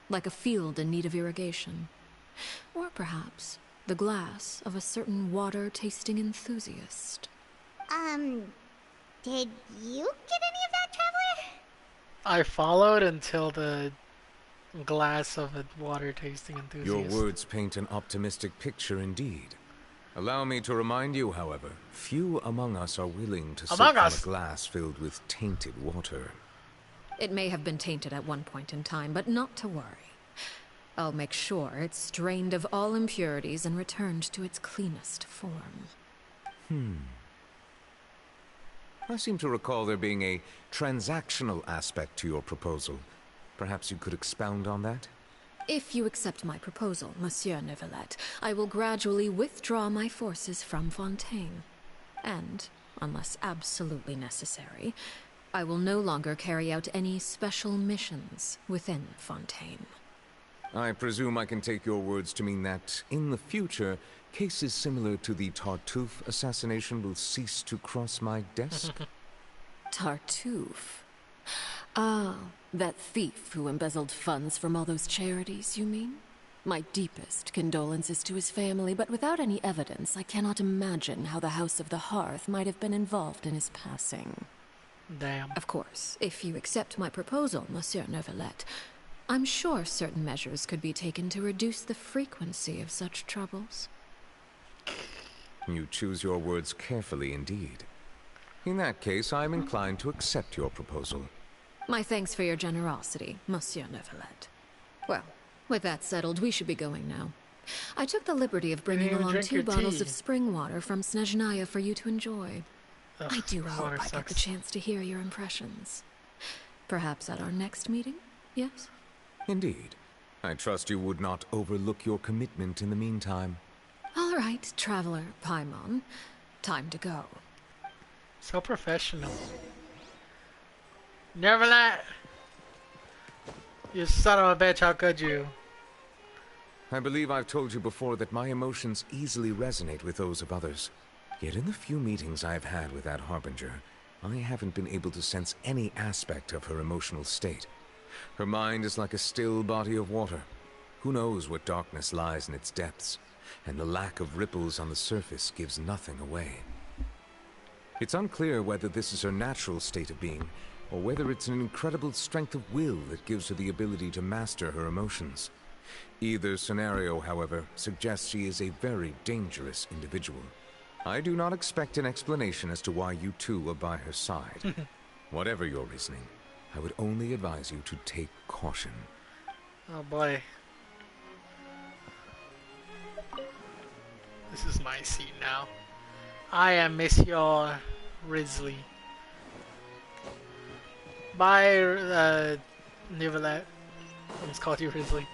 like a field in need of irrigation. Or perhaps the glass of a certain water-tasting enthusiast. Did you get any of that, Traveler? I followed until the glass of a water-tasting enthusiast. Your words paint an optimistic picture indeed. Allow me to remind you, however, few among us are willing to sip from a glass filled with tainted water. It may have been tainted at one point in time, but not to worry. I'll make sure it's strained of all impurities and returned to its cleanest form. I seem to recall there being a transactional aspect to your proposal. Perhaps you could expound on that? If you accept my proposal, Monsieur Neuvillette, I will gradually withdraw my forces from Fontaine. And, unless absolutely necessary, I will no longer carry out any special missions within Fontaine. I presume I can take your words to mean that, in the future, cases similar to the Tartuffe assassination will cease to cross my desk? Tartuffe? Ah, that thief who embezzled funds from all those charities, you mean? My deepest condolences to his family, but without any evidence, I cannot imagine how the House of the Hearth might have been involved in his passing. Damn. Of course, if you accept my proposal, Monsieur Neuvillette, I'm sure certain measures could be taken to reduce the frequency of such troubles. You choose your words carefully indeed. In that case, I'm inclined to accept your proposal. My thanks for your generosity, Monsieur Neuvillette. Well, with that settled, we should be going now. I took the liberty of bringing along 2 bottles of spring water from Snezhnaya for you to enjoy. I do hope I get the chance to hear your impressions. Perhaps at our next meeting, yes? Indeed. I trust you would not overlook your commitment in the meantime. All right, Traveler Paimon. Time to go. So professional. Neuvillette! You son of a bitch, how could you? I believe I've told you before that my emotions easily resonate with those of others. Yet in the few meetings I've had with that Harbinger, I haven't been able to sense any aspect of her emotional state. Her mind is like a still body of water. Who knows what darkness lies in its depths, and the lack of ripples on the surface gives nothing away. It's unclear whether this is her natural state of being, or whether it's an incredible strength of will that gives her the ability to master her emotions. Either scenario, however, suggests she is a very dangerous individual. I do not expect an explanation as to why you two are by her side. Whatever your reasoning, I would only advise you to take caution. Oh boy. This is my seat now. I am Monsieur Risley. Bye, Neuvillette. I just called you Risley.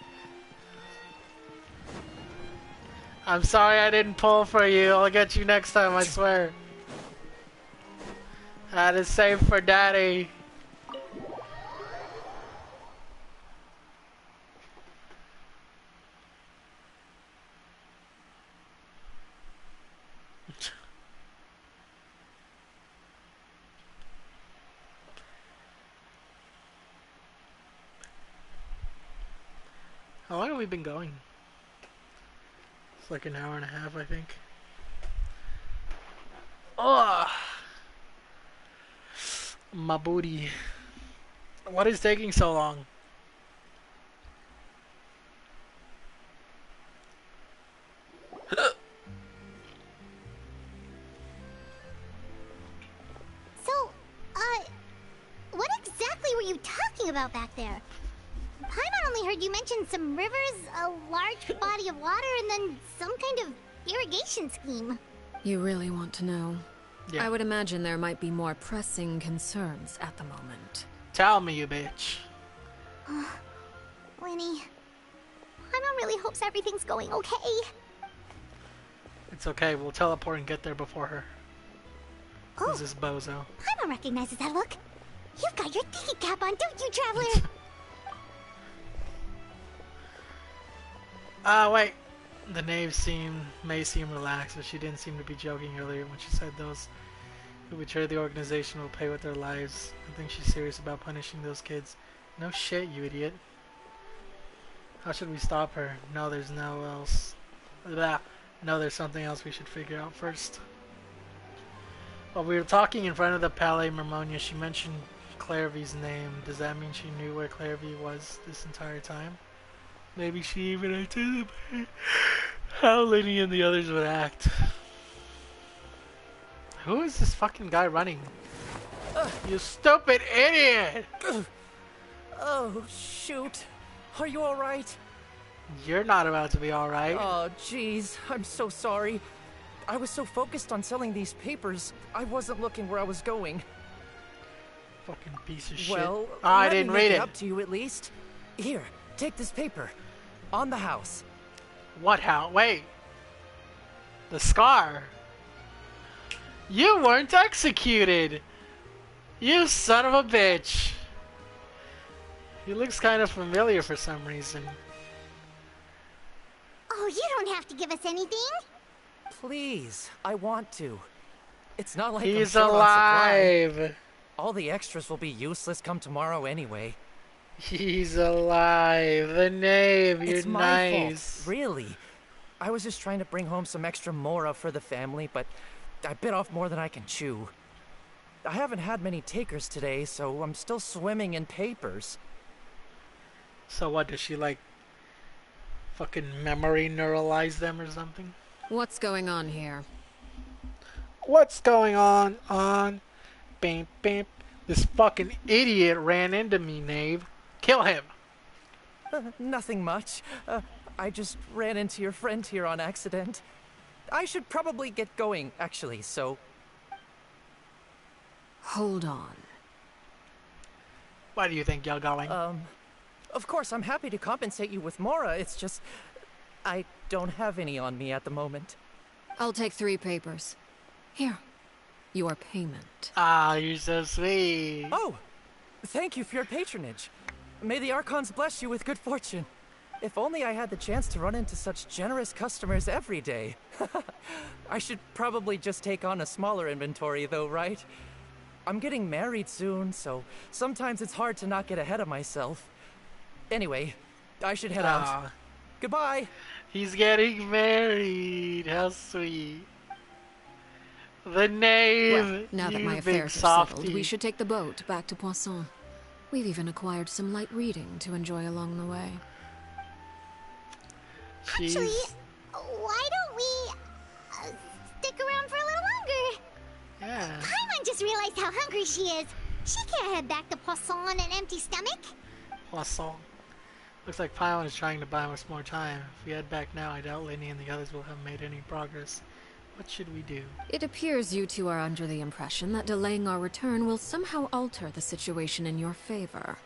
I'm sorry I didn't pull for you. I'll get you next time, I swear. That is safe for Daddy. we been going? It's like an hour and a half, I think. Ugh. My booty. What is taking so long? So, what exactly were you talking about back there? Paimon only heard you mention some rivers, a large body of water, and then some kind of irrigation scheme. You really want to know? Yeah. I would imagine there might be more pressing concerns at the moment. Tell me, you bitch. Lenny, Paimon really hopes everything's going okay. It's okay, we'll teleport and get there before her. Oh, Who's this bozo? Paimon recognizes that look. You've got your tiki cap on, don't you, Traveler? Wait. The knave may seem relaxed, but she didn't seem to be joking earlier when she said those who betray the organization will pay with their lives. I think she's serious about punishing those kids. No shit, you idiot. How should we stop her? No, there's no else. Blah. No, there's something else we should figure out first. While we were talking in front of the Palais Mermonia, she mentioned Clairvy's name. Does that mean she knew where Clairvy was this entire time? Maybe she even anticipated how Lenny and the others would act. Who is this fucking guy running? You stupid idiot! Oh, shoot. Are you alright? You're not about to be alright. Oh, jeez. I'm so sorry. I was so focused on selling these papers, I wasn't looking where I was going. Fucking piece of shit. Well, I let didn't me make read it it. up to you at least. Here, take this paper. On the house. What house? Wait. The scar. You weren't executed. You son of a bitch. He looks kind of familiar for some reason. Oh, you don't have to give us anything. Please, I want to. It's not like He's I'm short on supply. alive. All the extras will be useless come tomorrow anyway. He's alive. The knave. You're It's my nice. fault, really. I was just trying to bring home some extra mora for the family, but I bit off more than I can chew. I haven't had many takers today, so I'm still swimming in papers. So what, does she like fucking memory neuralize them or something? What's going on here? What's going on? Bam, bam. This fucking idiot ran into me, knave. Kill him. Nothing much. I just ran into your friend here on accident. I should probably get going, actually, so... Hold on. Why do you think you're going? Of course, I'm happy to compensate you with mora, it's just... I don't have any on me at the moment. I'll take 3 papers. Here. Your payment. Ah, you're so sweet. Oh! Thank you for your patronage. May the Archons bless you with good fortune. If only I had the chance to run into such generous customers every day. I should probably just take on a smaller inventory though, right? I'm getting married soon, so sometimes it's hard to not get ahead of myself. Anyway, I should head out. Goodbye! He's getting married. How sweet. The knave. Well, now that you my big affairs are softy. settled, we should take the boat back to Poisson. We've even acquired some light reading to enjoy along the way. Actually, why don't we stick around for a little longer? Yeah. Paimon just realized how hungry she is. She can't head back to Poisson on an empty stomach. Poisson. Looks like Paimon is trying to buy us more time. If we head back now, I doubt Lenny and the others will have made any progress. What should we do? It appears you two are under the impression that delaying our return will somehow alter the situation in your favor.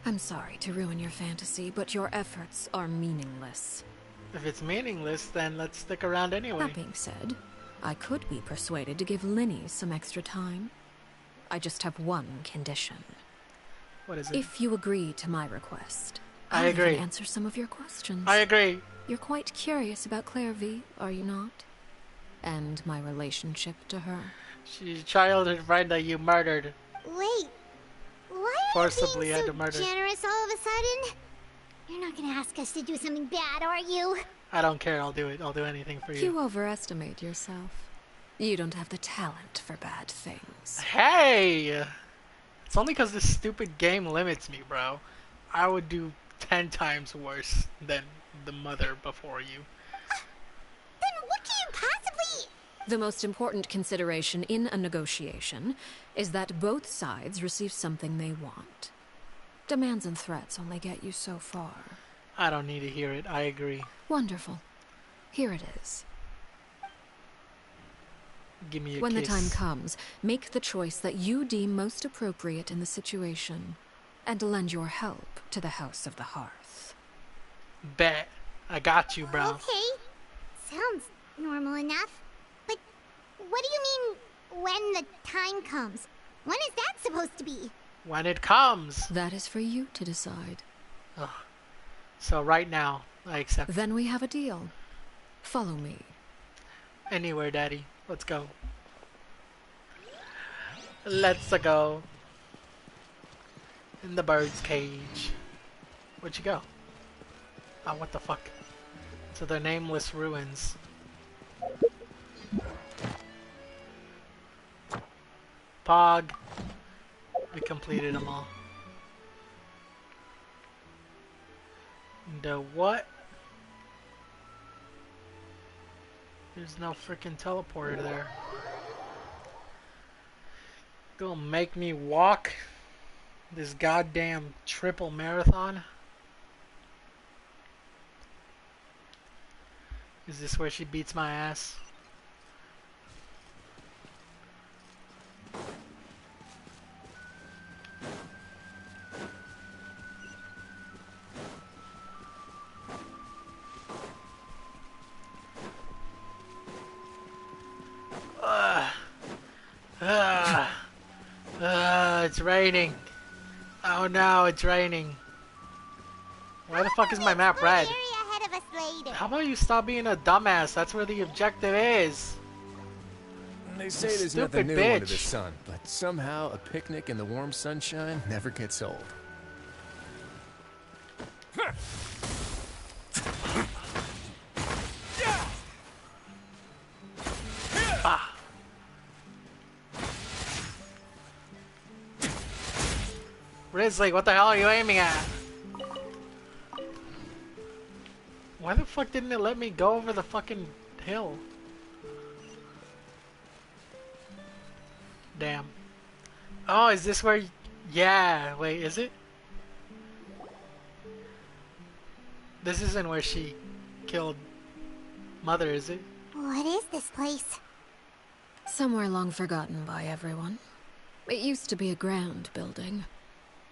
I'm sorry to ruin your fantasy, but your efforts are meaningless. If it's meaningless, then let's stick around anyway. That being said, I could be persuaded to give Lenny some extra time. I just have one condition. What is it? If you agree to my request, I I'll agree. even answer some of your questions. I agree. You're quite curious about Clairvy, are you not? And my relationship to her. She's a childhood friend that you murdered. Wait, why are Forcibly you had being to murder. so generous all of a sudden? You're not gonna ask us to do something bad, are you? I don't care. I'll do it. I'll do anything for you. You overestimate yourself. You don't have the talent for bad things. Hey! It's only because this stupid game limits me, bro. I would do 10 times worse than the mother before you. Then what can you possibly... The most important consideration in a negotiation is that both sides receive something they want. Demands and threats only get you so far. I don't need to hear it. I agree. Wonderful. Here it is. Give me a When kiss. the time comes, make the choice that you deem most appropriate in the situation, and lend your help to the House of the Hearth. Bet. I got you, bro. Okay. Sounds normal enough. But what do you mean, when the time comes? When is that supposed to be? When it comes. That is for you to decide. Ugh. So right now, I accept. Then we have a deal. Follow me. Anywhere, Daddy. Let's go. Let's go. In the bird's cage. Where'd you go? Oh, what the fuck? To the nameless ruins. Pog. We completed them all. The what? There's no freaking teleporter there. Gonna make me walk this goddamn triple marathon? Is this where she beats my ass? It's raining. Oh no, it's raining. Why the fuck is my map red? Ahead of us later. How about you stop being a dumbass? That's where the objective is. They say there's Stupid nothing new under the bitch. sun, but somehow a picnic in the warm sunshine never gets old. Ah. Risley, what the hell are you aiming at? Why the fuck didn't it let me go over the fucking hill? Damn. Oh, is this where... Yeah, wait, is it? This isn't where she killed Mother, is it? What is this place? Somewhere long forgotten by everyone. It used to be a grand building.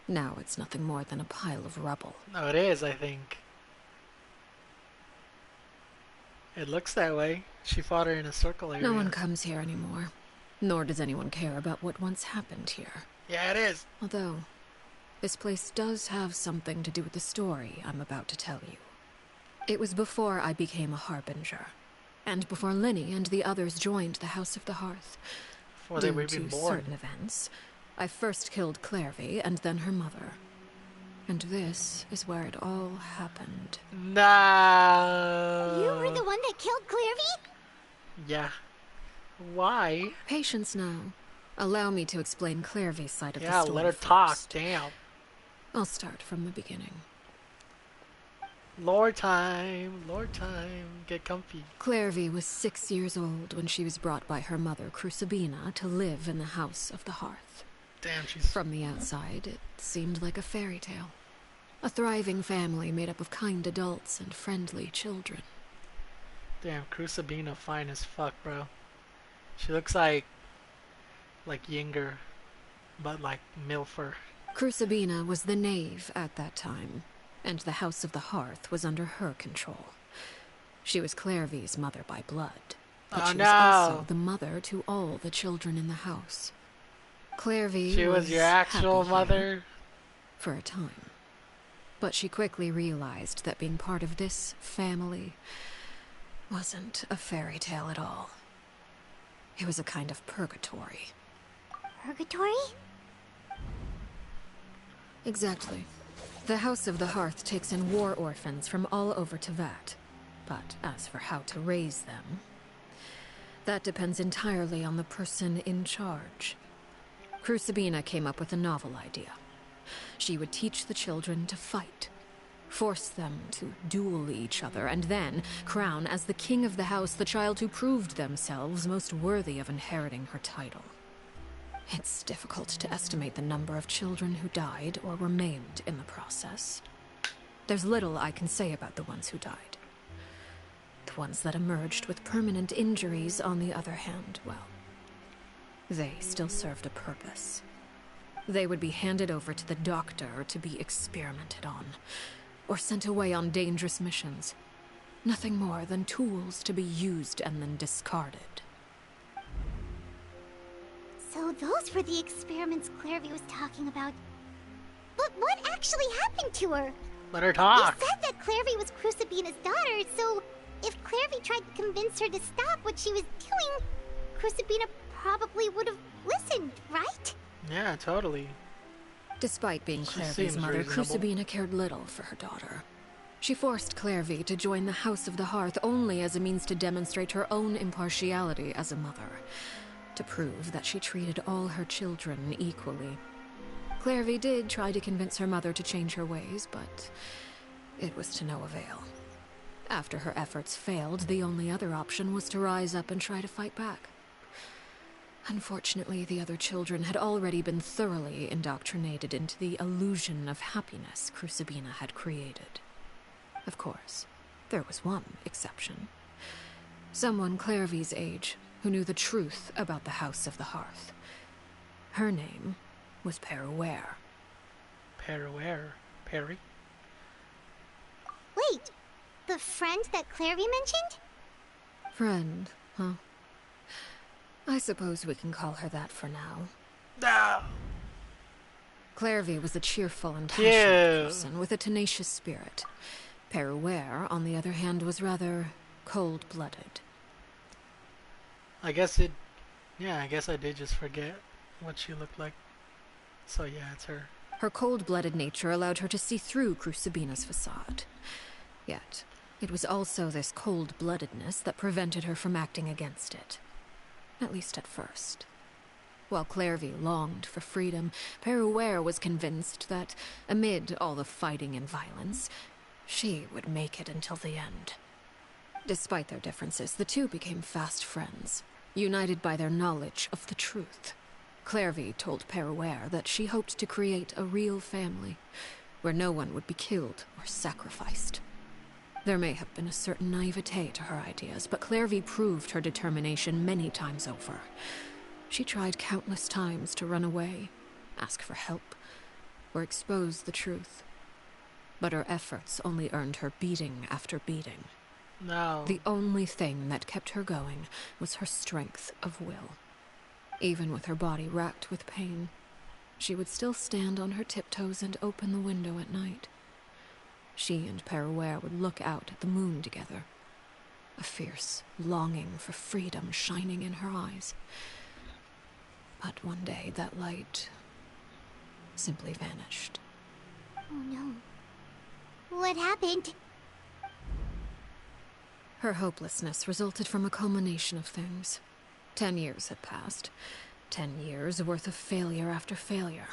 Now it's nothing more than a pile of rubble. No, it is, I think. It looks that way. She fought her in a circle area. No one comes here anymore. Nor does anyone care about what once happened here. Yeah, it is. Although, this place does have something to do with the story I'm about to tell you. It was before I became a Harbinger, and before Linny and the others joined the House of the Hearth. Before they were even Due to born. certain events, I first killed Clairvy and then her mother. And this is where it all happened. No. You were the one that killed Clairvy? Yeah. Why? Patience now. Allow me to explain Clairvy's side of the Yeah, story let her first. talk. Damn. I'll start from the beginning. Lord time. Lord time. Get comfy. Clairvy was 6 years old when she was brought by her mother, Crucibina, to live in the House of the Hearth. Damn, she's... From the outside, it seemed like a fairy tale. A thriving family made up of kind adults and friendly children. Damn, Crucibina fine as fuck, bro. She looks like Yinger, but like Milfer. Crucibina was the knave at that time, and the House of the Hearth was under her control. She was Clairvy's mother by blood, but Oh, she no. was also the mother to all the children in the house. Clairvy She was your actual happy here mother? for a time. But she quickly realized that being part of this family wasn't a fairy tale at all. It was a kind of purgatory. Purgatory? Exactly. The House of the Hearth takes in war orphans from all over Tevat. But as for how to raise them, that depends entirely on the person in charge. Crucibina came up with a novel idea. She would teach the children to fight, force them to duel each other, and then crown as the king of the house the child who proved themselves most worthy of inheriting her title. It's difficult to estimate the number of children who died or were maimed in the process. There's little I can say about the ones who died. The ones that emerged with permanent injuries, on the other hand, well, they still served a purpose. They would be handed over to the doctor to be experimented on, or sent away on dangerous missions. Nothing more than tools to be used and then discarded. So those were the experiments Clairvy was talking about. But what actually happened to her? Let her talk. You said that Clairvy was Crucibina's daughter, so if Clairvy tried to convince her to stop what she was doing, Crucibina probably would have listened, right? Yeah, totally. Despite being She Clairvy's seems mother, reasonable. Crucibina cared little for her daughter. She forced Clairvy to join the House of the Hearth only as a means to demonstrate her own impartiality as a mother, to prove that she treated all her children equally. Clairvy did try to convince her mother to change her ways, but it was to no avail. After her efforts failed, the only other option was to rise up and try to fight back. Unfortunately, the other children had already been thoroughly indoctrinated into the illusion of happiness Crucibina had created. Of course, there was one exception. Someone Clairvy's age who knew the truth about the House of the Hearth. Her name was Peruere. Peruere? Perry? Wait, the friend that Clairvy mentioned? Friend, huh? I suppose we can call her that for now. No. Clairvy was a cheerful and passionate Cute. person with a tenacious spirit. Peruere, on the other hand, was rather cold-blooded. I guess I did just forget what she looked like. So yeah, it's her. Her cold-blooded nature allowed her to see through Crucibina's facade. Yet, it was also this cold-bloodedness that prevented her from acting against it. At least at first. While Clairvy longed for freedom, Peruere was convinced that, amid all the fighting and violence, she would make it until the end. Despite their differences, the two became fast friends, united by their knowledge of the truth. Clairvy told Peruere that she hoped to create a real family, where no one would be killed or sacrificed. There may have been a certain naivete to her ideas, but Clairvy proved her determination many times over. She tried countless times to run away, ask for help, or expose the truth. But her efforts only earned her beating after beating. No. The only thing that kept her going was her strength of will. Even with her body racked with pain, she would still stand on her tiptoes and open the window at night. She and Peruere would look out at the moon together, a fierce longing for freedom shining in her eyes. But one day that light simply vanished. Oh no. What happened? Her hopelessness resulted from a culmination of things. 10 years had passed. 10 years worth of failure after failure.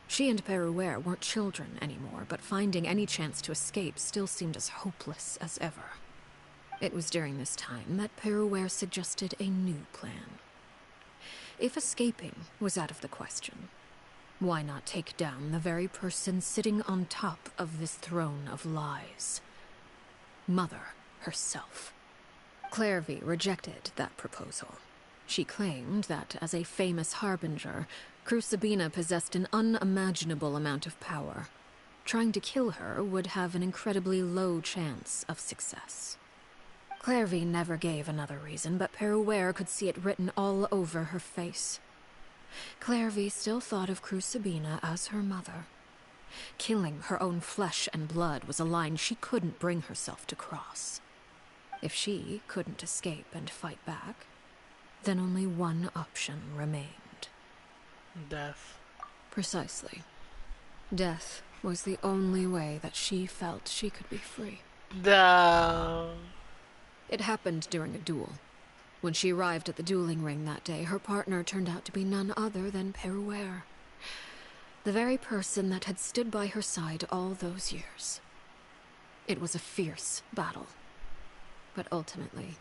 She and Peruere weren't children anymore, but finding any chance to escape still seemed as hopeless as ever. It was during this time that Peruere suggested a new plan. If escaping was out of the question, why not take down the very person sitting on top of this throne of lies? Mother herself. Clairvy rejected that proposal. She claimed that, as a famous harbinger, Crucibina possessed an unimaginable amount of power. Trying to kill her would have an incredibly low chance of success. Clairvy never gave another reason, but Peruere could see it written all over her face. Clairvy still thought of Crucibina as her mother. Killing her own flesh and blood was a line she couldn't bring herself to cross. If she couldn't escape and fight back, then only one option remained. Death. Precisely. Death was the only way that she felt she could be free. No. It happened during a duel. When she arrived at the dueling ring that day, her partner turned out to be none other than Peruere. The very person that had stood by her side all those years. It was a fierce battle. But ultimately,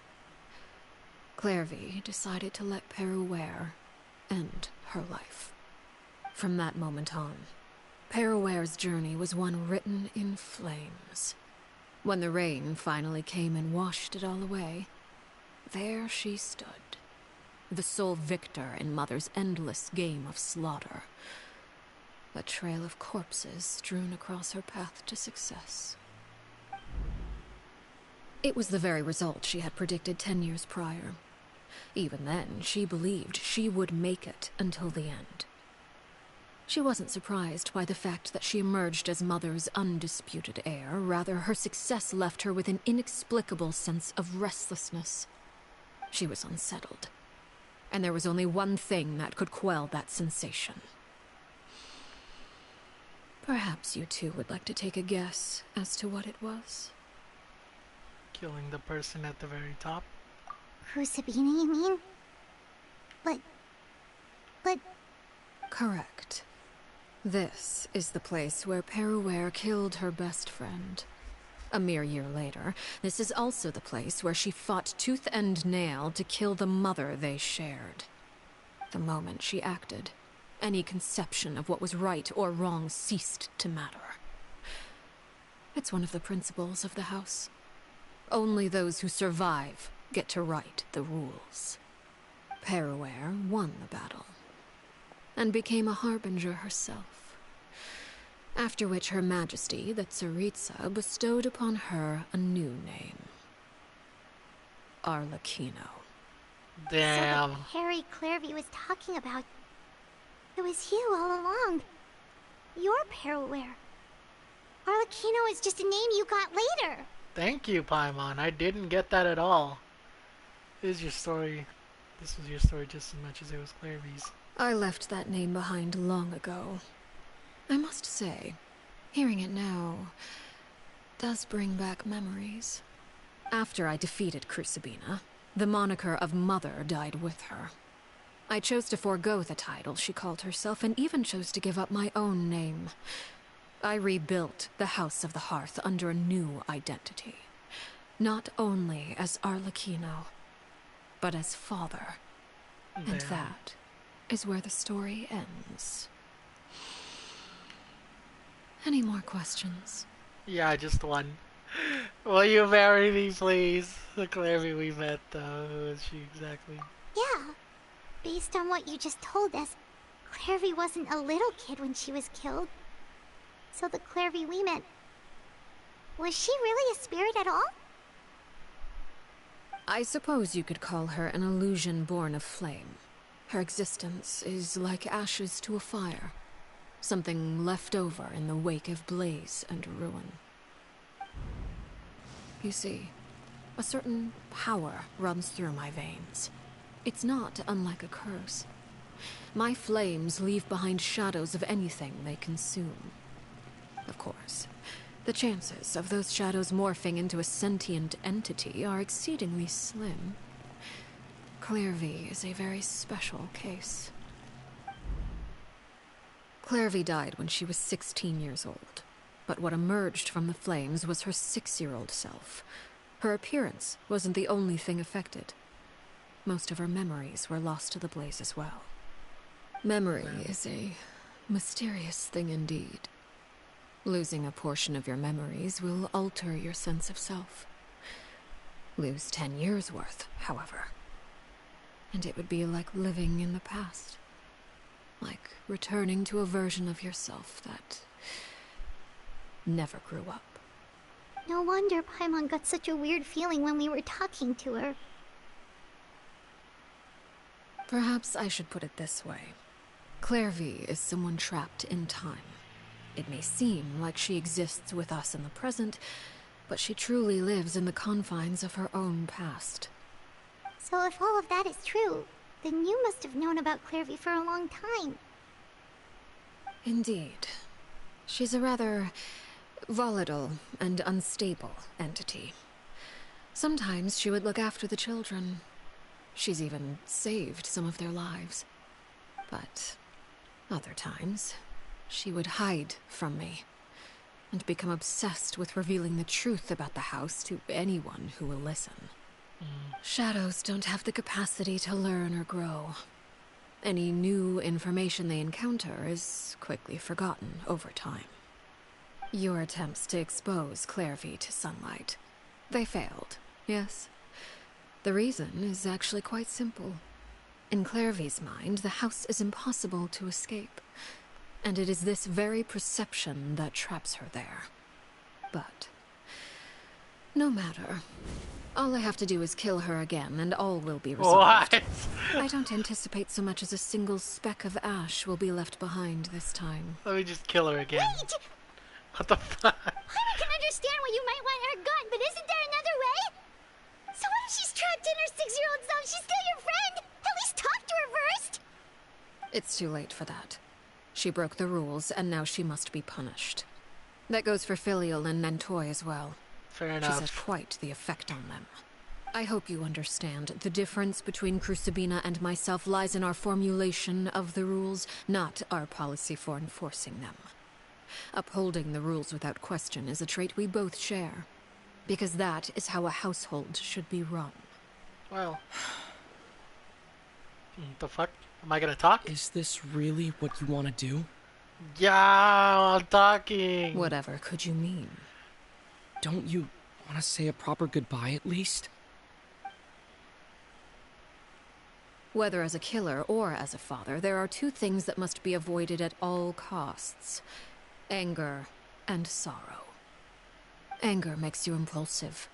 Clairvy decided to let Peruere end her life. From that moment on, Peruere's journey was one written in flames. When the rain finally came and washed it all away, there she stood, the sole victor in Mother's endless game of slaughter. A trail of corpses strewn across her path to success. It was the very result she had predicted 10 years prior. Even then, she believed she would make it until the end. She wasn't surprised by the fact that she emerged as Mother's undisputed heir. Rather, her success left her with an inexplicable sense of restlessness. She was unsettled, and there was only one thing that could quell that sensation. Perhaps you two would like to take a guess as to what it was? Killing the person at the very top. Sabina, you mean? But... Correct. This is the place where Peruere killed her best friend. A mere year later, this is also the place where she fought tooth and nail to kill the mother they shared. The moment she acted, any conception of what was right or wrong ceased to matter. It's one of the principles of the house. Only those who survive get to write the rules. Peruere won the battle, and became a harbinger herself. After which Her Majesty, the Tsaritsa, bestowed upon her a new name. Arlecchino. Damn. So the Harry Clairvy was talking about... It was you all along. You're Peruere. Arlecchino is just a name you got later. Thank you, Paimon. I didn't get that at all. This is your story. This was your story just as much as it was Clairvy's. I left that name behind long ago. I must say, hearing it now does bring back memories. After I defeated Crucibina, the moniker of Mother died with her. I chose to forego the title she called herself, and even chose to give up my own name. I rebuilt the House of the Hearth under a new identity. Not only as Arlecchino, but as father. And that is where the story ends. Any more questions? Yeah, just one. Will you marry me, please? The Clairvy we met, though. Who is she exactly? Yeah. Based on what you just told us, Clairvy wasn't a little kid when she was killed. So the Clairvy we met... Was she really a spirit at all? I suppose you could call her an illusion born of flame. Her existence is like ashes to a fire. Something left over in the wake of blaze and ruin. You see, a certain power runs through my veins. It's not unlike a curse. My flames leave behind shadows of anything they consume. Of course, the chances of those shadows morphing into a sentient entity are exceedingly slim. Clairvy is a very special case. Clairvy died when she was 16 years old, but what emerged from the flames was her 6-year-old self. Her appearance wasn't the only thing affected. Most of her memories were lost to the blaze as well. Memory is a mysterious thing indeed. Losing a portion of your memories will alter your sense of self. Lose 10 years' worth, however, and it would be like living in the past. Like returning to a version of yourself that never grew up. No wonder Paimon got such a weird feeling when we were talking to her. Perhaps I should put it this way. Clairvy is someone trapped in time. It may seem like she exists with us in the present, but she truly lives in the confines of her own past. So if all of that is true, then you must have known about Clairvy for a long time. Indeed. She's a rather volatile and unstable entity. Sometimes she would look after the children. She's even saved some of their lives. But other times, she would hide from me and become obsessed with revealing the truth about the house to anyone who will listen. Shadows don't have the capacity to learn or grow. Any new information they encounter is quickly forgotten over time. Your attempts to expose Clairvy to sunlight, they failed, yes? The reason is actually quite simple. In Clairvy's mind, the house is impossible to escape, and it is this very perception that traps her there. But no matter. All I have to do is kill her again, and all will be resolved. What? I don't anticipate so much as a single speck of ash will be left behind this time. Let me just kill her again. Wait! What the fuck? I can understand why you might want her gone, but isn't there another way? So what if she's trapped in her 6-year-old self? She's still your friend! At least talk to her first! It's too late for that. She broke the rules, and now she must be punished. That goes for Filial and Nantoy as well. Fair She's enough. had quite the effect on them. I hope you understand. The difference between Crucibina and myself lies in our formulation of the rules, not our policy for enforcing them. Upholding the rules without question is a trait we both share, because that is how a household should be run. Well. The fuck? Am I gonna talk? Is this really what you want to do? Yeah, I'm talking. Whatever could you mean? Don't you want to say a proper goodbye at least? Whether as a killer or as a father, there are two things that must be avoided at all costs: anger and sorrow. Anger makes you impulsive.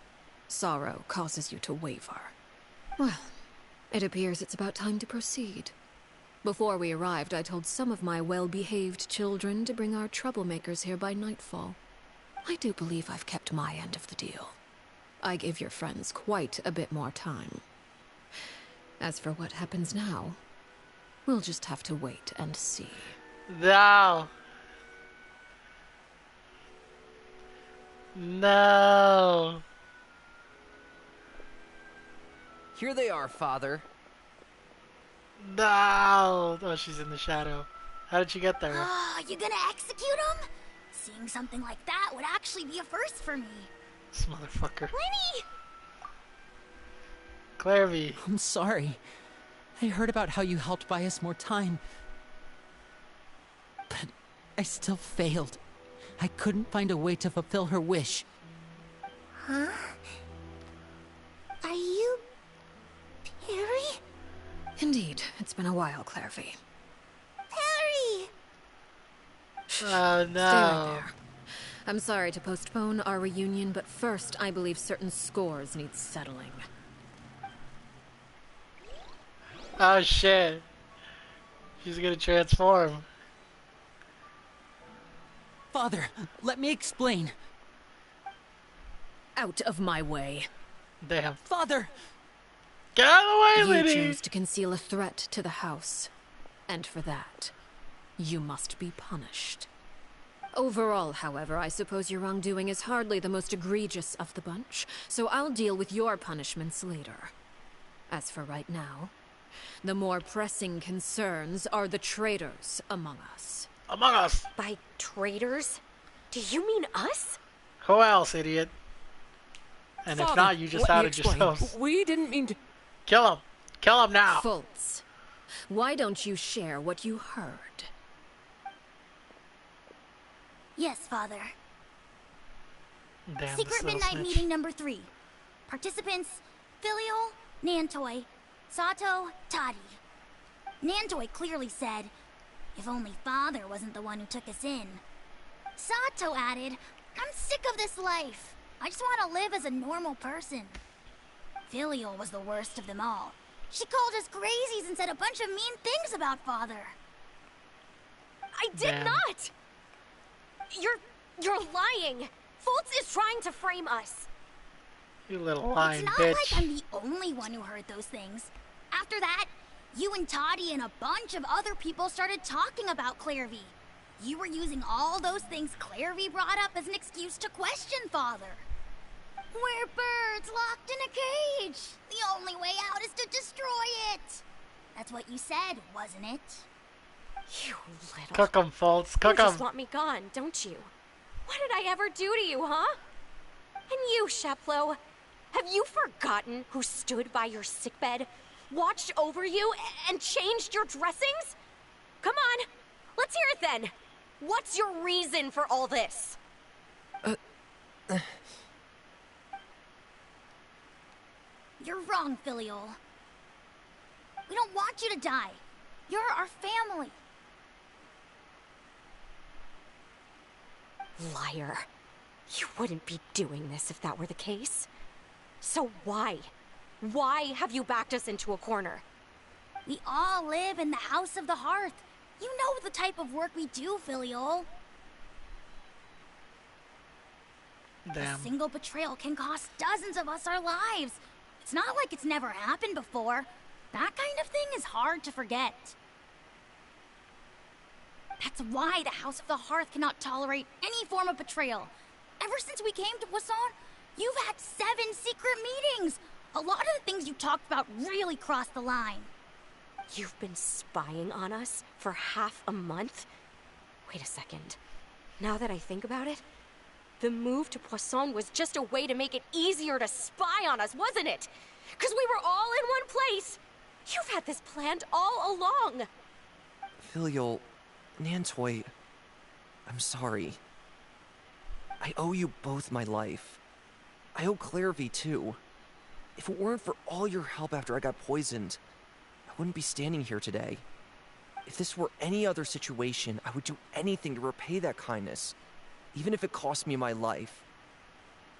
Sorrow causes you to waver. Well, it appears it's about time to proceed. Before we arrived, I told some of my well-behaved children to bring our troublemakers here by nightfall. I do believe I've kept my end of the deal. I gave your friends quite a bit more time. As for what happens now, we'll just have to wait and see. No. No. Here they are, Father. No. Oh, she's in the shadow. How did she get there? Oh, you gonna execute him? Seeing something like that would actually be a first for me. This motherfucker. Lenny! Clairvy. I'm sorry. I heard about how you helped buy us more time. But I still failed. I couldn't find a way to fulfill her wish. Huh? Are you... Perry? Indeed, it's been a while, Clairvy. Perry! Oh, no. Stay right there. I'm sorry to postpone our reunion, but first I believe certain scores need settling. Oh, shit. She's gonna transform. Father, let me explain. Out of my way. Damn. Father! Get out of the way, You lady! chose to conceal a threat to the house. And for that, you must be punished. Overall, however, I suppose your wrongdoing is hardly the most egregious of the bunch, so I'll deal with your punishments later. As for right now, the more pressing concerns are the traitors among us. Among us? By traitors? Do you mean us? Who else, idiot? And Father, if not, you just let me outed explain. yourselves. We didn't mean to... Kill him. Kill him now. Fultz, why don't you share what you heard? Yes, Father. Damn, Secret this little Midnight snitch. Meeting number 3. Participants, Filial, Nantoy, Sato, Toddy. Nantoy clearly said, if only Father wasn't the one who took us in. Sato added, I'm sick of this life. I just want to live as a normal person. Filial was the worst of them all. She called us crazies and said a bunch of mean things about Father. I did Damn. not! You're lying! Fultz is trying to frame us! You little lying It's not bitch. like I'm the only one who heard those things. After that, you and Toddy and a bunch of other people started talking about Clairvy. You were using all those things Claire V brought up as an excuse to question Father. We're birds locked in a cage. The only way out is to destroy it. That's what you said, wasn't it? You little... Cook 'em, Fultz. Cook You 'em. just want me gone, don't you? What did I ever do to you, huh? And you, Sheplo, have you forgotten who stood by your sickbed, watched over you, and changed your dressings? Come on, let's hear it then. What's your reason for all this? You're wrong, Filial. We don't want you to die. You're our family. Liar. You wouldn't be doing this if that were the case. So why? Why have you backed us into a corner? We all live in the House of the Hearth. You know the type of work we do, Filial. Damn. A single betrayal can cost dozens of us our lives. It's not like it's never happened before. That kind of thing is hard to forget. That's why the House of the Hearth cannot tolerate any form of betrayal. Ever since we came to Poisson, you've had 7 secret meetings. A lot of the things you talked about really crossed the line. You've been spying on us for half a month? Wait a second. Now that I think about it, the move to Poisson was just a way to make it easier to spy on us, wasn't it? Because we were all in one place. You've had this planned all along. Filial, Nantoy, I'm sorry. I owe you both my life. I owe Claire V too. If it weren't for all your help after I got poisoned, I wouldn't be standing here today. If this were any other situation, I would do anything to repay that kindness, even if it cost me my life.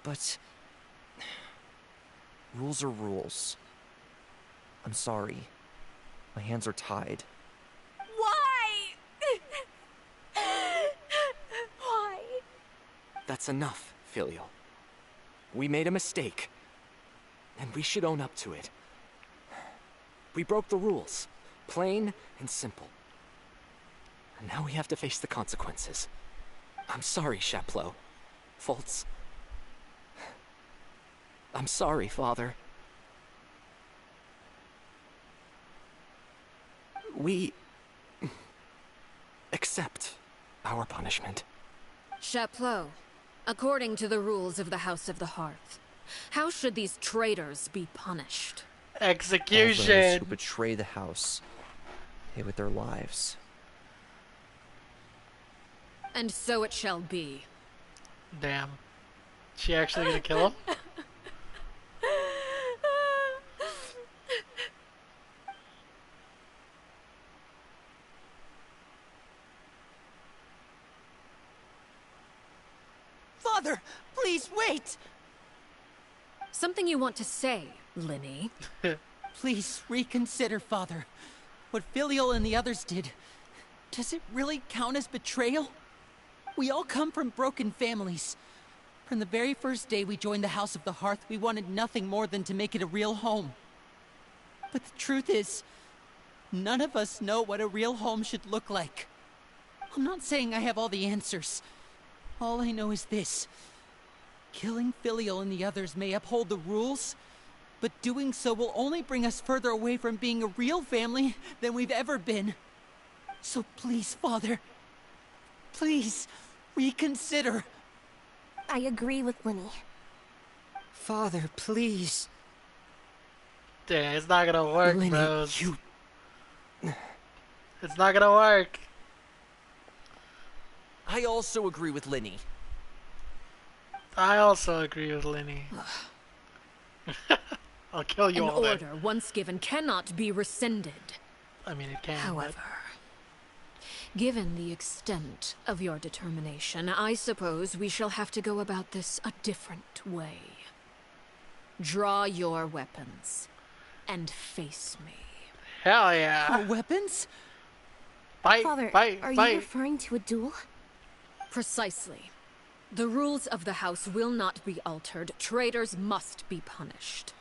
But rules are rules. I'm sorry. My hands are tied. Why? Why? That's enough, Filial. We made a mistake, and we should own up to it. We broke the rules, plain and simple. And now we have to face the consequences. I'm sorry, Sheplo. Fultz. I'm sorry, Father. We accept our punishment. Chapleau, according to the rules of the House of the Hearth, how should these traitors be punished? Execution. All those who betray the house pay with their lives. And so it shall be. Damn. She actually gonna kill him? Father, please wait! Something you want to say, Linny? Please reconsider, Father. What Filial and the others did, does it really count as betrayal? We all come from broken families. From the very first day we joined the House of the Hearth, we wanted nothing more than to make it a real home. But the truth is, none of us know what a real home should look like. I'm not saying I have all the answers. All I know is this. Killing Filial and the others may uphold the rules, but doing so will only bring us further away from being a real family than we've ever been. So please, Father, please reconsider. I agree with Linny. Father, please. Damn, it's not gonna work, Linny, bros. you... It's not gonna work. I also agree with Linny. I also agree with Linny. I'll kill you An all then. order once given cannot be rescinded. I mean, it can. However, given the extent of your determination, I suppose we shall have to go about this a different way. Draw your weapons and face me. Hell yeah. Our weapons? Fight, Father, fight, are fight. you referring to a duel? Precisely. The rules of the House will not be altered. Traitors must be punished.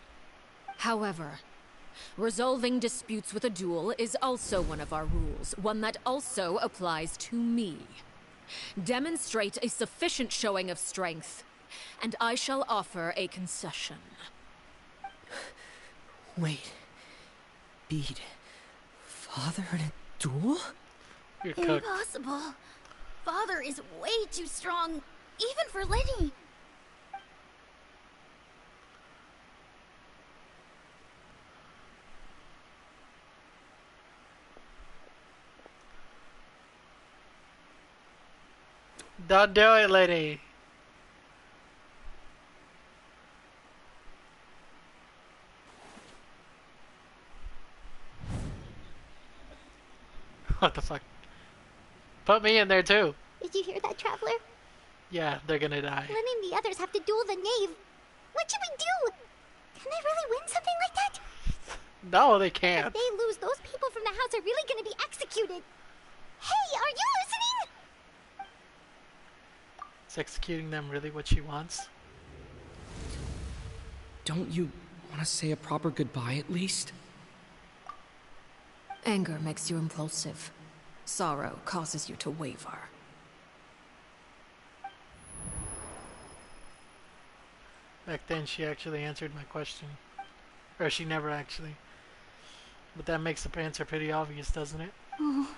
However, resolving disputes with a duel is also one of our rules, one that also applies to me. Demonstrate a sufficient showing of strength, and I shall offer a concession. Wait. Beat Father in a duel? You're cooked. Impossible. Father is way too strong, even for Lenny. Don't do it, lady. What the fuck? Put me in there too. Did you hear that, Traveler? Yeah, they're gonna die. Lenny and the others have to duel the knave. What should we do? Can they really win something like that? No, they can't. If they lose, those people from the house are really gonna be executed. Hey, are you listening? Is executing them really what she wants? Don't you want to say a proper goodbye at least? Anger makes you impulsive. Sorrow causes you to waver. Back then, she actually answered my question. Or she never actually. But that makes the answer pretty obvious, doesn't it? Oh.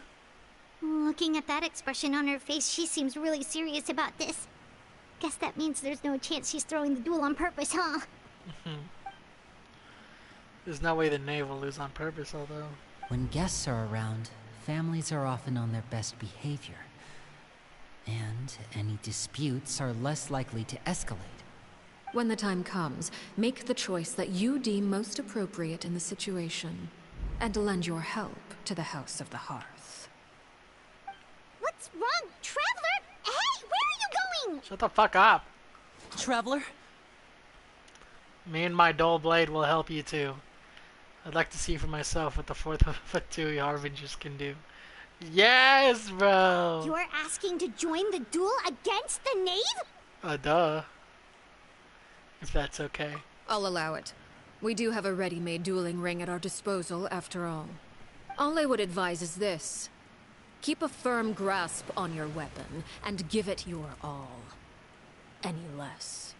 Looking at that expression on her face, she seems really serious about this. Guess that means there's no chance she's throwing the duel on purpose, huh? There's no way the knave will lose on purpose, although. When guests are around, families are often on their best behavior. And any disputes are less likely to escalate. When the time comes, make the choice that you deem most appropriate in the situation, and lend your help to the House of the Hearth. What's wrong, Traveler? Hey, where are you going? Shut the fuck up. Traveler? Me and my dull blade will help you too. I'd like to see for myself what the 4th Harbingers can do. Yes, bro! You're asking to join the duel against the knave? Duh. If that's okay. I'll allow it. We do have a ready-made dueling ring at our disposal, after all. All I would advise is this. Keep a firm grasp on your weapon, and give it your all. Any less,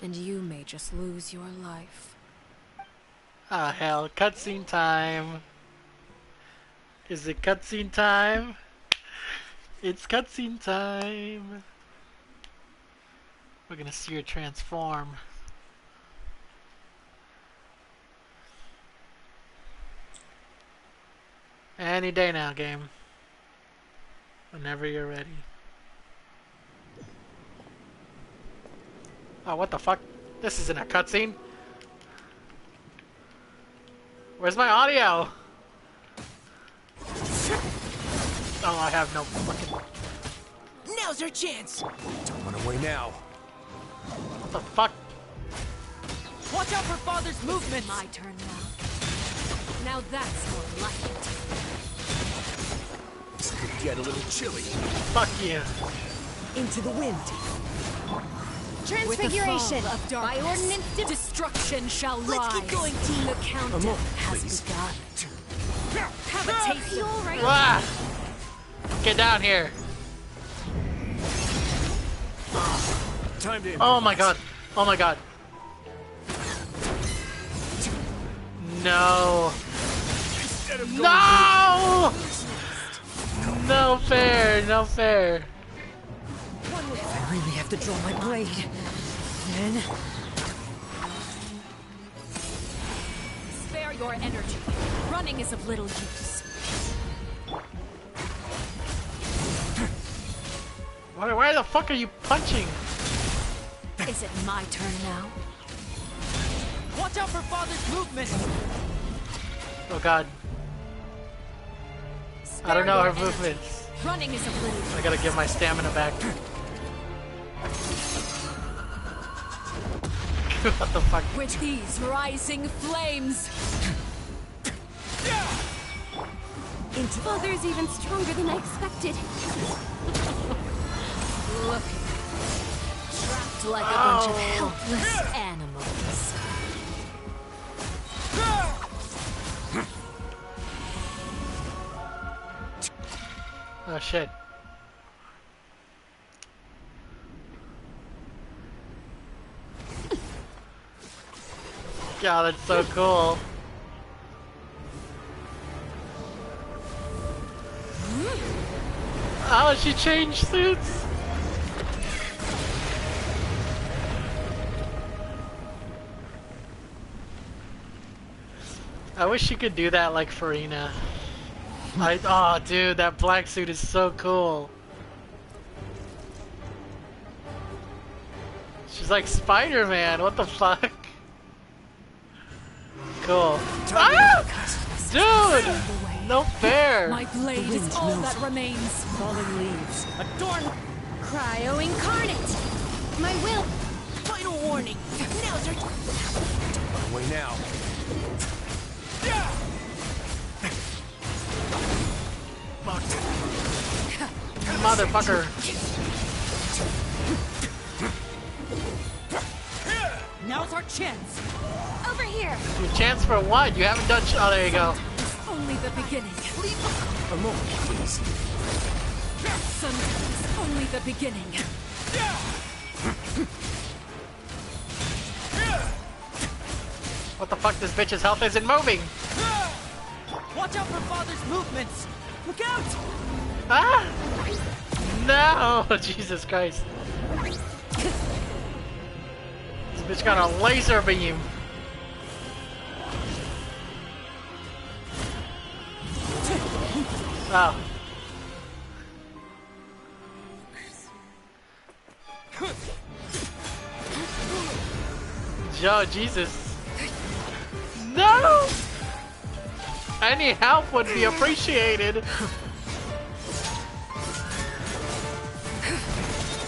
and you may just lose your life. Ah, hell. Cutscene time. Is it cutscene time? It's cutscene time. We're gonna see her transform. Any day now, game. Whenever you're ready. Oh, what the fuck? This isn't a cutscene. Where's my audio? Oh, I have no fucking... Now's our chance! Don't run away now. What the fuck? Watch out for Father's movement! My turn now. Now that's more like it. This could get a little chilly. Fuck you. Into the wind. Transfiguration With the fall of darkness, by ordinance, destruction shall rise. Let's keep going, team. The countdown has begun. Have a taste. You all right? Ah! Get down here. Time to Oh my god. Oh my god. No. No! No fair. No fair. If I really have to draw my blade, then... Spare your energy. Running is of little use. Where the fuck are you punching? Is it my turn now? Watch out for Father's movement! Oh god. I don't know her movements. Running is of little use. I gotta give my stamina back. What the fuck? With these rising flames. Into Father's even stronger than I expected. Look. Trapped like a bunch of helpless animals. Oh shit. God, that's so cool. Oh, she changed suits. I wish she could do that like Farina. Oh, dude, that black suit is so cool. She's like Spider-Man. What the fuck? Cool. Ah! Dude! No fair! My blade is all that remains. Falling leaves. Adorn. Cryo incarnate. My will. Final warning. Now's our Run away now. Motherfucker. Now's our chance. Over here. Your chance for what? You haven't done oh, there you go. It's only the beginning. A moment, please. Sometimes only the beginning. What the fuck? This bitch's health isn't moving. Watch out for Father's movements. Look out! Ah! No! Jesus Christ. This bitch got a laser beam. Oh. Yo, Jesus. No! Any help would be appreciated.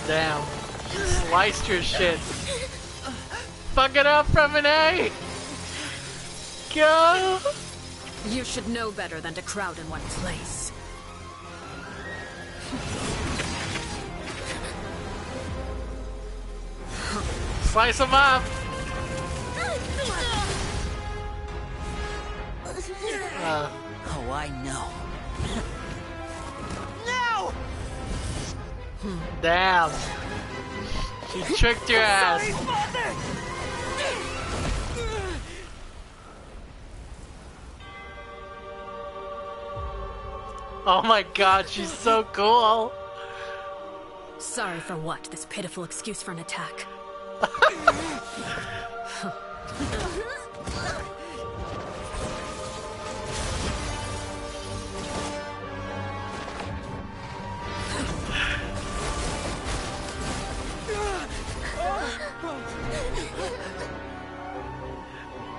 Damn. Sliced your shit. Fuck it up from an A! Go! You should know better than to crowd in one place. Slice them up! Oh, I know. Damn. She tricked your ass. Oh my god, she's so cool. Sorry for what? This pitiful excuse for an attack.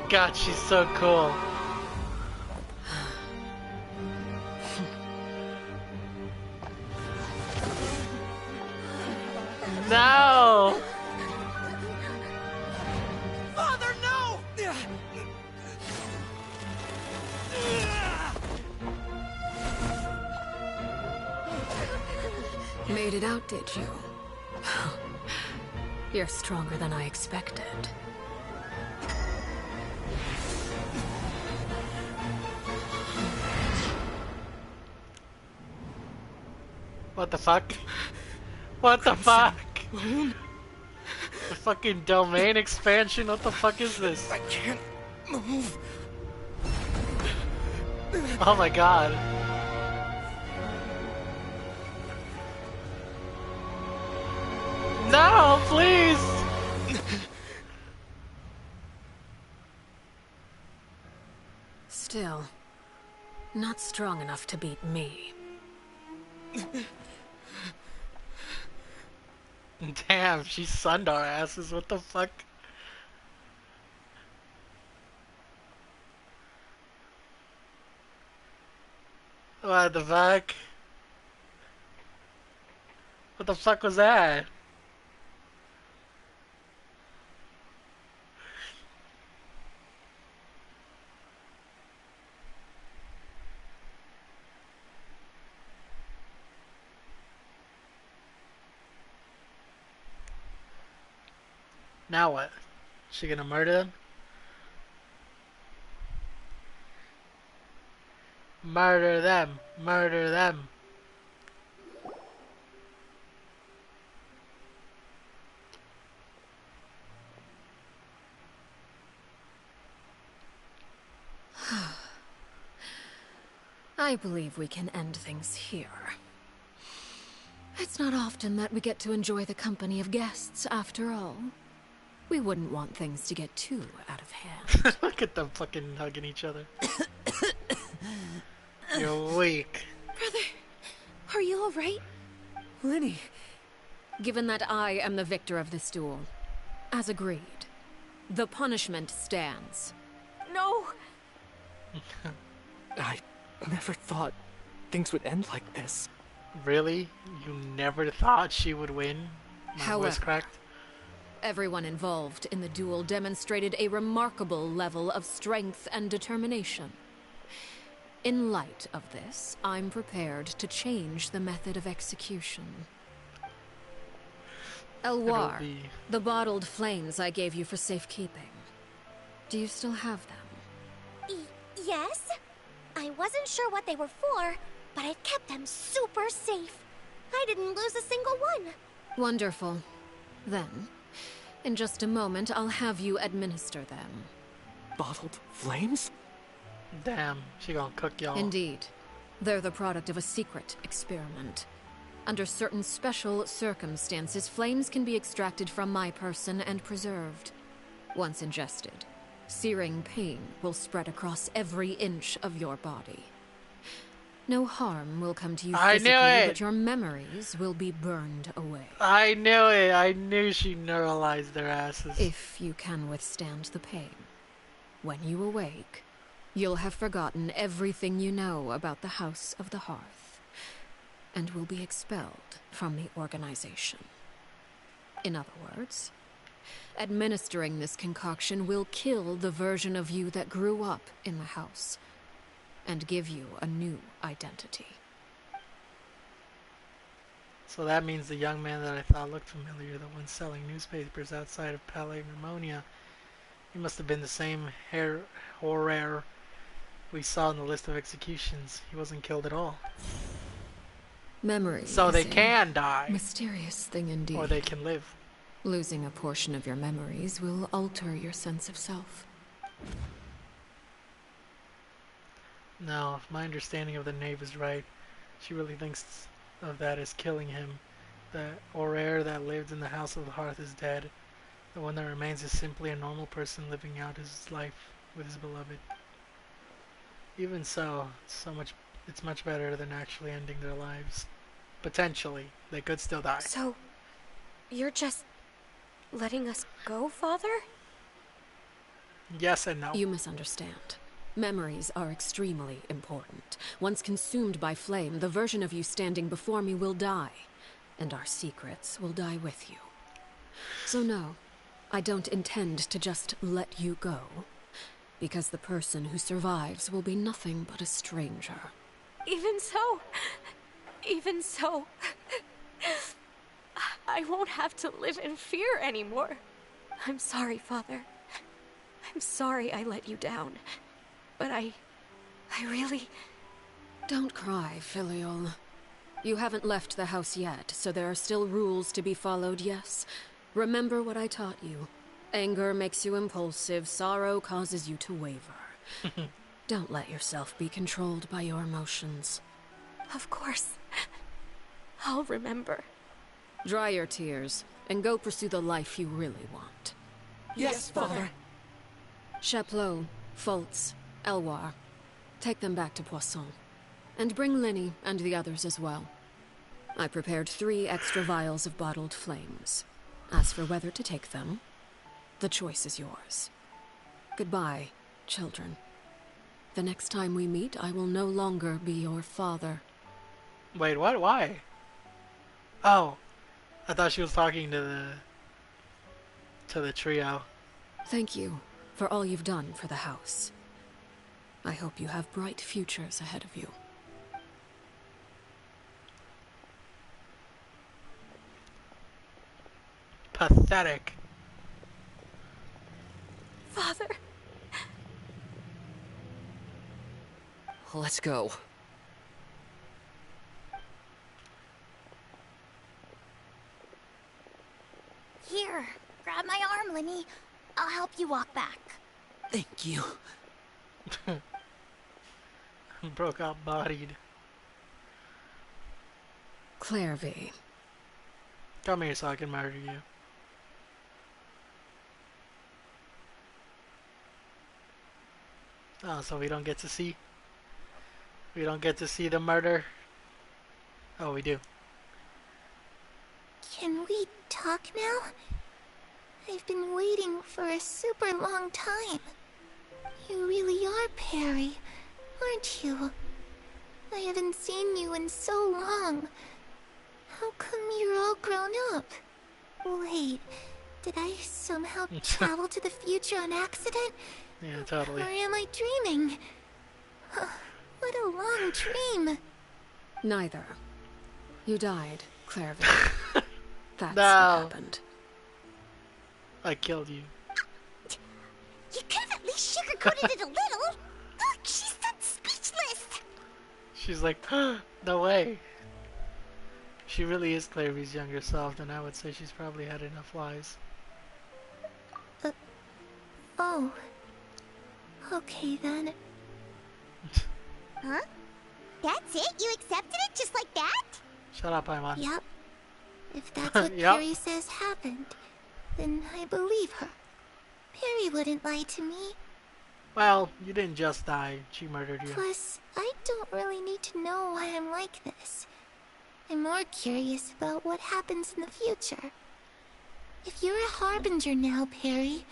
God, she's so cool. No! Father, no! Made it out, did you? You're stronger than I expected. What the fuck? What the fuck? The fucking domain expansion? What the fuck is this? I can't move. Oh my god. No, please! Still, not strong enough to beat me. Damn, she sunned our asses. What the fuck? What the fuck? What the fuck was that? Now what? She gonna murder them? Murder them! Murder them! I believe we can end things here. It's not often that we get to enjoy the company of guests, after all. We wouldn't want things to get too out of hand. Look at them fucking hugging each other. You're weak. Brother, are you alright? Lenny. Given that I am the victor of this duel, as agreed, the punishment stands. No! I never thought things would end like this. Really? You never thought she would win? My voice However, cracked. everyone involved in the duel demonstrated a remarkable level of strength and determination. In light of this, I'm prepared to change the method of execution. Elwar, the bottled flames I gave you for safekeeping. Do you still have them? Yes? I wasn't sure what they were for, but I've kept them super safe. I didn't lose a single one. Wonderful. Then, in just a moment, I'll have you administer them. Bottled flames? Damn, she gonna cook y'all. Indeed. They're the product of a secret experiment. Under certain special circumstances, flames can be extracted from my person and preserved. Once ingested, searing pain will spread across every inch of your body. No harm will come to you physically, but your memories will be burned away. I knew it. I knew she neuralized their asses. If you can withstand the pain. When you awake, you'll have forgotten everything you know about the House of the Hearth, and will be expelled from the organization. In other words, administering this concoction will kill the version of you that grew up in the house, and give you a new identity. So that means the young man that I thought looked familiar, the one selling newspapers outside of Palais Ramonia, he must have been the same horror we saw in the list of executions. He wasn't killed at all. Memory. So they can die. Mysterious thing indeed. Or they can live. Losing a portion of your memories will alter your sense of self. No, if my understanding of the knave is right, she really thinks of that as killing him. The Aurore that lived in the House of the Hearth is dead. The one that remains is simply a normal person living out his life with his beloved. Even so, it's much better than actually ending their lives. Potentially, they could still die. So, you're just letting us go, Father? Yes and no. You misunderstand. Memories are extremely important. Once consumed by flame, the version of you standing before me will die, and our secrets will die with you. So no, I don't intend to just let you go, because the person who survives will be nothing but a stranger. Even so, I won't have to live in fear anymore. I'm sorry, Father. I'm sorry I let you down. But I really... Don't cry, Filial. You haven't left the house yet, so there are still rules to be followed, yes? Remember what I taught you. Anger makes you impulsive, sorrow causes you to waver. Don't let yourself be controlled by your emotions. Of course. I'll remember. Dry your tears, and go pursue the life you really want. Yes, Father. Chaplot, Foltz, Elwar, take them back to Poisson. And bring Linny and the others as well. I prepared 3 extra vials of bottled flames. As for whether to take them, the choice is yours. Goodbye, children. The next time we meet, I will no longer be your father. Wait, what? Why? Oh, I thought she was talking to the trio. Thank you for all you've done for the house. I hope you have bright futures ahead of you. Pathetic. Father. Let's go. Here, grab my arm, Linny. I'll help you walk back. Thank you. Broke out bodied. Claire V. Come here so I can murder you. Oh, so we don't get to see? We don't get to see the murder? Oh, we do. Can we talk now? I've been waiting for a super long time. You really are Perry, aren't you? I haven't seen you in so long. How come you're all grown up? Wait, did I somehow travel to the future on accident? Yeah, totally. Or am I dreaming? What a long dream. Neither. You died, Claire V. That's No. what happened. I killed you. You could have at least sugarcoated it a little. Look, she's done speechless. She's like, no way. She really is Claire V's younger self, then I would say she's probably had enough lies. Oh. Okay then. Huh? That's it? You accepted it just like that? Shut up, Paimon. Yep. If that's what Yep. Perry says happened, then I believe her. Perry wouldn't lie to me. Well, you didn't just die. She murdered you. Plus, I don't really need to know why I'm like this. I'm more curious about what happens in the future. If you're a harbinger now, Perry,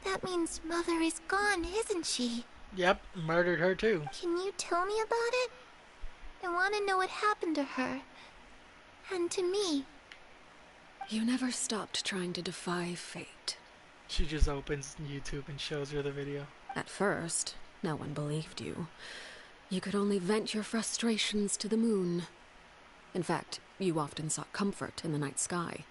that means Mother is gone, isn't she? Yep, murdered her too. Can you tell me about it? I want to know what happened to her. And to me. You never stopped trying to defy fate. She just opens YouTube and shows her the video. At first, no one believed you. You could only vent your frustrations to the moon. In fact, you often sought comfort in the night sky.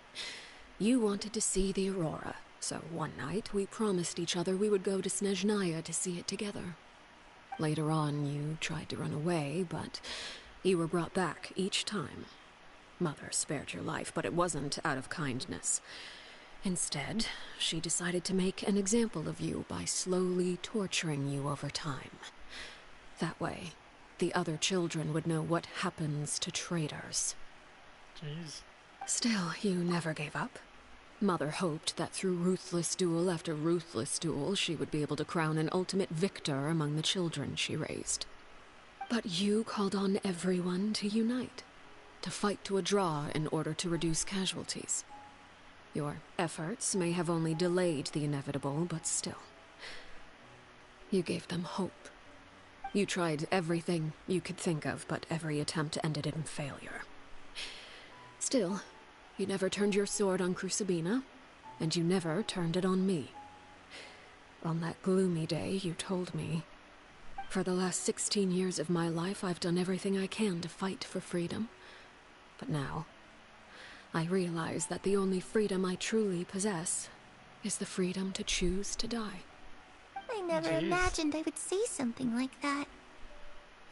You wanted to see the aurora, so one night we promised each other we would go to Snezhnaya to see it together. Later on, you tried to run away, but you were brought back each time. Mother spared your life, but it wasn't out of kindness. Instead, she decided to make an example of you by slowly torturing you over time. That way, the other children would know what happens to traitors. Jeez. Still, you never gave up. Mother hoped that through ruthless duel after ruthless duel, she would be able to crown an ultimate victor among the children she raised. But you called on everyone to unite, to fight to a draw in order to reduce casualties. Your efforts may have only delayed the inevitable, but still. You gave them hope. You tried everything you could think of, but every attempt ended in failure. Still, you never turned your sword on Crucibina, and you never turned it on me. On that gloomy day, you told me, "For the last 16 years of my life, I've done everything I can to fight for freedom. But now, I realize that the only freedom I truly possess is the freedom to choose to die." I never Jeez. imagined I would say something like that.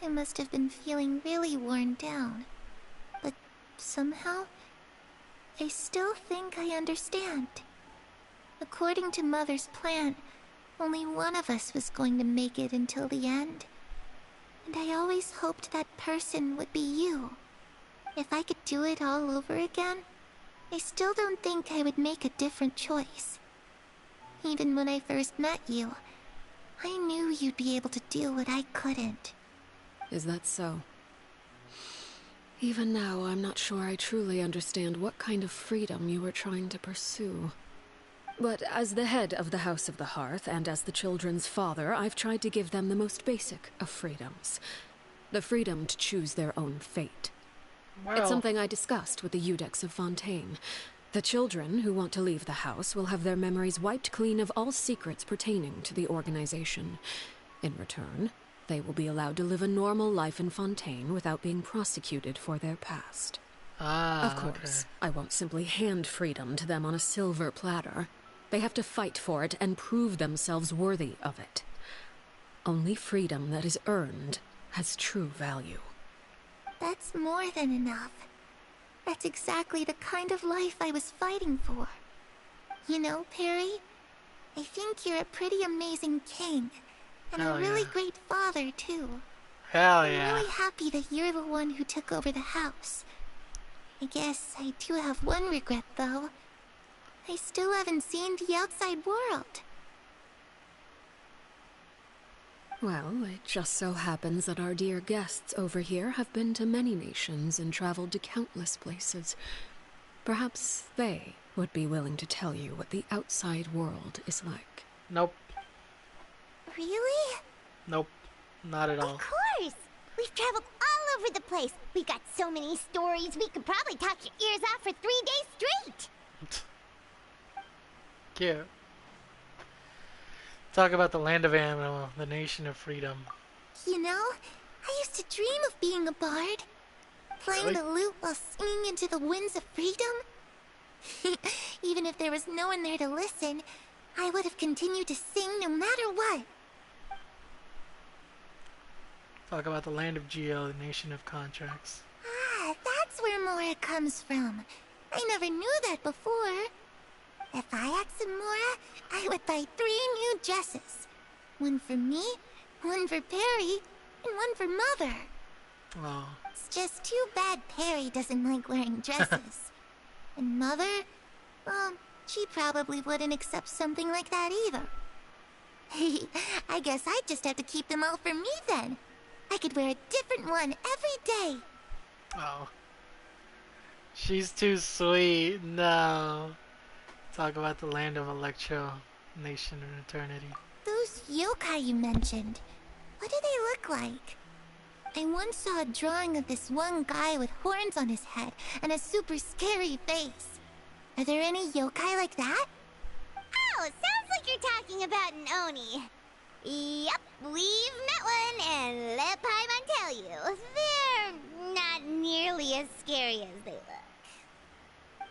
I must have been feeling really worn down. But somehow, I still think I understand. According to Mother's plan, only one of us was going to make it until the end. And I always hoped that person would be you. If I could do it all over again, I still don't think I would make a different choice. Even when I first met you, I knew you'd be able to do what I couldn't. Is that so? Even now, I'm not sure I truly understand what kind of freedom you were trying to pursue. But as the head of the House of the Hearth, and as the children's father, I've tried to give them the most basic of freedoms. The freedom to choose their own fate. Well, It's something I discussed with the Eudex of Fontaine. The children who want to leave the house will have their memories wiped clean of all secrets pertaining to the organization. In return, they will be allowed to live a normal life in Fontaine without being prosecuted for their past. Of course, I won't simply hand freedom to them on a silver platter. They have to fight for it and prove themselves worthy of it. Only freedom that is earned has true value. That's more than enough. That's exactly the kind of life I was fighting for. You know, Perry, I think you're a pretty amazing king. And Hell a really yeah. great father, too. Hell I'm yeah. really happy that you're the one who took over the house. I guess I do have one regret, though. I still haven't seen the outside world. Well, it just so happens that our dear guests over here have been to many nations and traveled to countless places. Perhaps they would be willing to tell you what the outside world is like. Nope. Really? Nope. Not at all. Of course! We've traveled all over the place. We've got so many stories, we could probably talk your ears off for 3 days straight. Cute. Talk about the land of Animal, the nation of freedom. You know, I used to dream of being a bard. Playing Really? the lute while singing into the winds of freedom. Even if there was no one there to listen, I would have continued to sing no matter what. Talk about the land of Geo, the nation of contracts. Ah, that's where Mora comes from. I never knew that before. If I asked Mora, I would buy 3 new dresses. One for me, one for Perry, and one for Mother. Oh. It's just too bad Perry doesn't like wearing dresses. And Mother, well, she probably wouldn't accept something like that either. I guess I'd just have to keep them all for me then. I could wear a different one every day. Oh. She's too sweet. No. Talk about the land of Electro, nation of eternity. Those yokai you mentioned, what do they look like? I once saw a drawing of this one guy with horns on his head and a super scary face. Are there any yokai like that? Oh, sounds like you're talking about an Oni. Yep, we've met one, and let Paimon tell you, they're not nearly as scary as they look.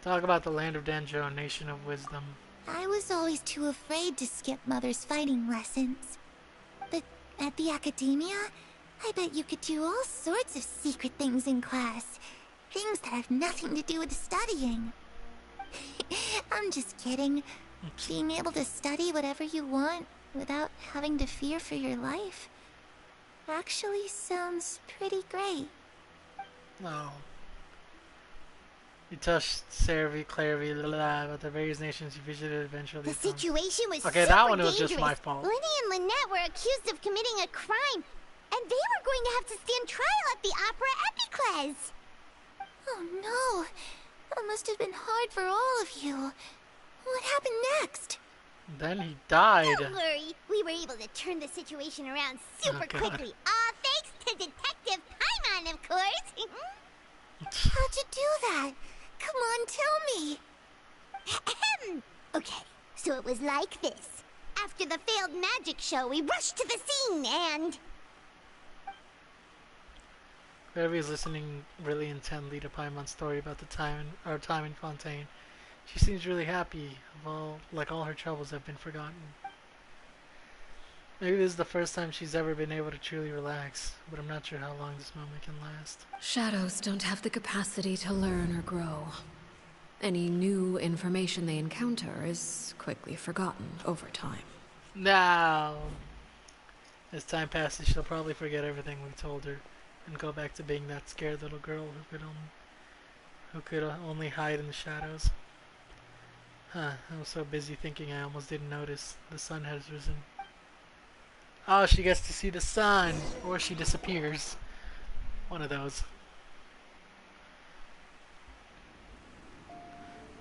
Talk about the land of Denjo, nation of wisdom. I was always too afraid to skip Mother's fighting lessons. But at the academia, I bet you could do all sorts of secret things in class. Things that have nothing to do with studying. I'm just kidding. Being able to study whatever you want without having to fear for your life actually sounds pretty great. Oh. You touched Cervi, Clairvy, about the various nations you visited eventually. The situation was okay, super that one was dangerous. just my fault. Lenny and Lynette were accused of committing a crime, and they were going to have to stand trial at the Opera Epicles. Oh no! That must have been hard for all of you. What happened next? Then he died. Don't worry, we were able to turn the situation around super God. quickly. All thanks to Detective Paimon, of course. How'd you do that? Come on, tell me. Okay, so it was like this. After the failed magic show, we rushed to the scene and... Clairvy is listening really intently to Paimon's story about the time in Fontaine. She seems really happy. Like all her troubles have been forgotten. Maybe this is the first time she's ever been able to truly relax, but I'm not sure how long this moment can last. Shadows don't have the capacity to learn or grow. Any new information they encounter is quickly forgotten over time. Now, as time passes, she'll probably forget everything we told her and go back to being that scared little girl who could only hide in the shadows. Huh, I was so busy thinking I almost didn't notice the sun has risen. Oh, she gets to see the sun, or she disappears. One of those.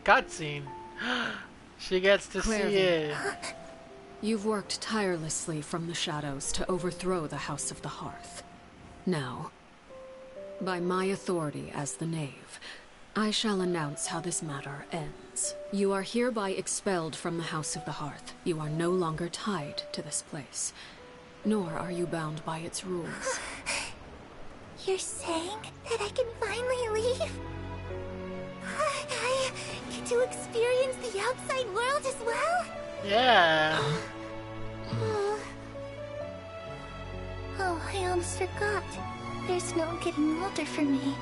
Cutscene. She gets to see it. You've worked tirelessly from the shadows to overthrow the House of the Hearth. Now, by my authority as the Knave, I shall announce how this matter ends. You are hereby expelled from the House of the Hearth. You are no longer tied to this place, nor are you bound by its rules. You're saying that I can finally leave? I get to experience the outside world as well? Yeah. Oh, I almost forgot. There's no getting older for me.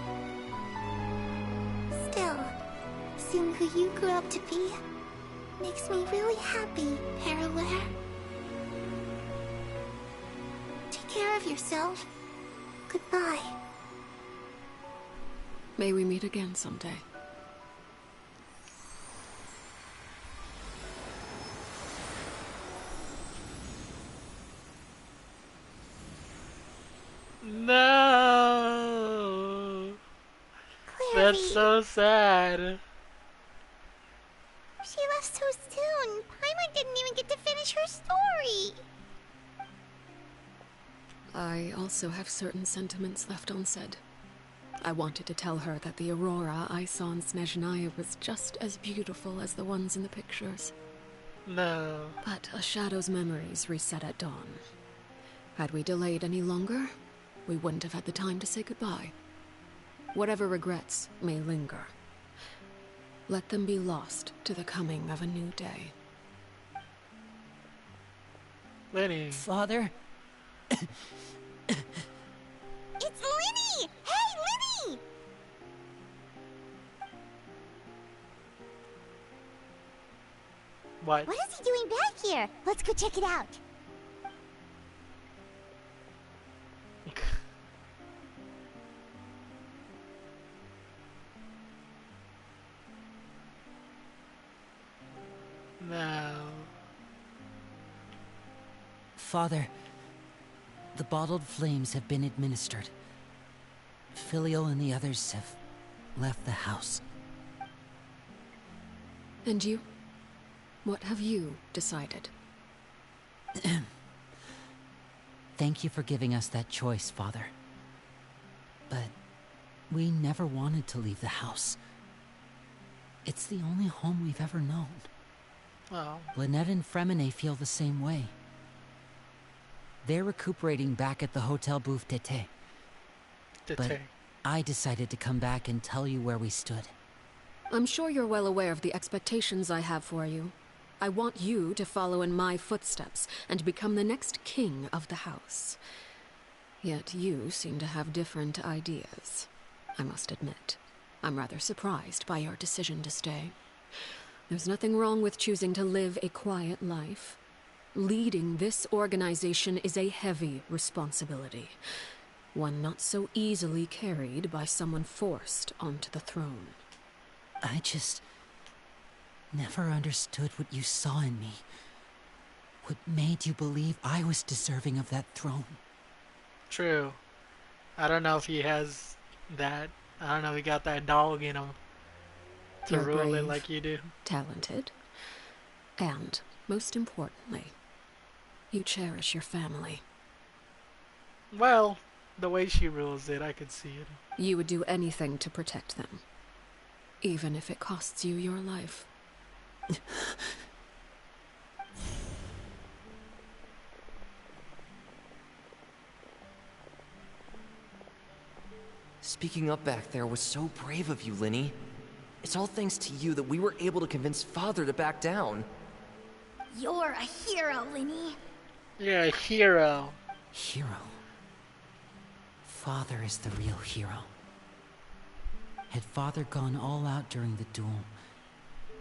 Still, seeing who you grew up to be makes me really happy, Paraware. care of yourself. Goodbye. May we meet again someday. No. Clary. That's so sad. She left so soon. Paimon didn't even get to finish her story. I also have certain sentiments left unsaid. I wanted to tell her that the aurora I saw in Snezhnaya was just as beautiful as the ones in the pictures. No. But a shadow's memories reset at dawn. Had we delayed any longer, we wouldn't have had the time to say goodbye. Whatever regrets may linger, let them be lost to the coming of a new day. Lenny. Father? It's Linny! Hey, Linny! What? What is he doing back here? Let's go check it out. No. Father, the bottled flames have been administered. Filial and the others have left the house. And you? What have you decided? Thank you for giving us that choice, Father. But we never wanted to leave the house. It's the only home we've ever known. Oh. Lynette and Fremine feel the same way. They're recuperating back at the Hotel Bouffe d'été. But I decided to come back and tell you where we stood. I'm sure you're well aware of the expectations I have for you. I want you to follow in my footsteps and become the next king of the house. Yet you seem to have different ideas. I must admit, I'm rather surprised by your decision to stay. There's nothing wrong with choosing to live a quiet life. Leading this organization is a heavy responsibility, one not so easily carried by someone forced onto the throne. I just never understood what you saw in me. What made you believe I was deserving of that throne? True. I don't know if he has that. I don't know if he got that dog in him to You're rule it brave, like you do. talented, and, most importantly, you cherish your family. Well, the way she rules it, I could see it. You would do anything to protect them, even if it costs you your life. Speaking up back there was so brave of you, Linny. It's all thanks to you that we were able to convince Father to back down. You're a hero, Linny. You're a hero. Hero? Father is the real hero. Had Father gone all out during the duel,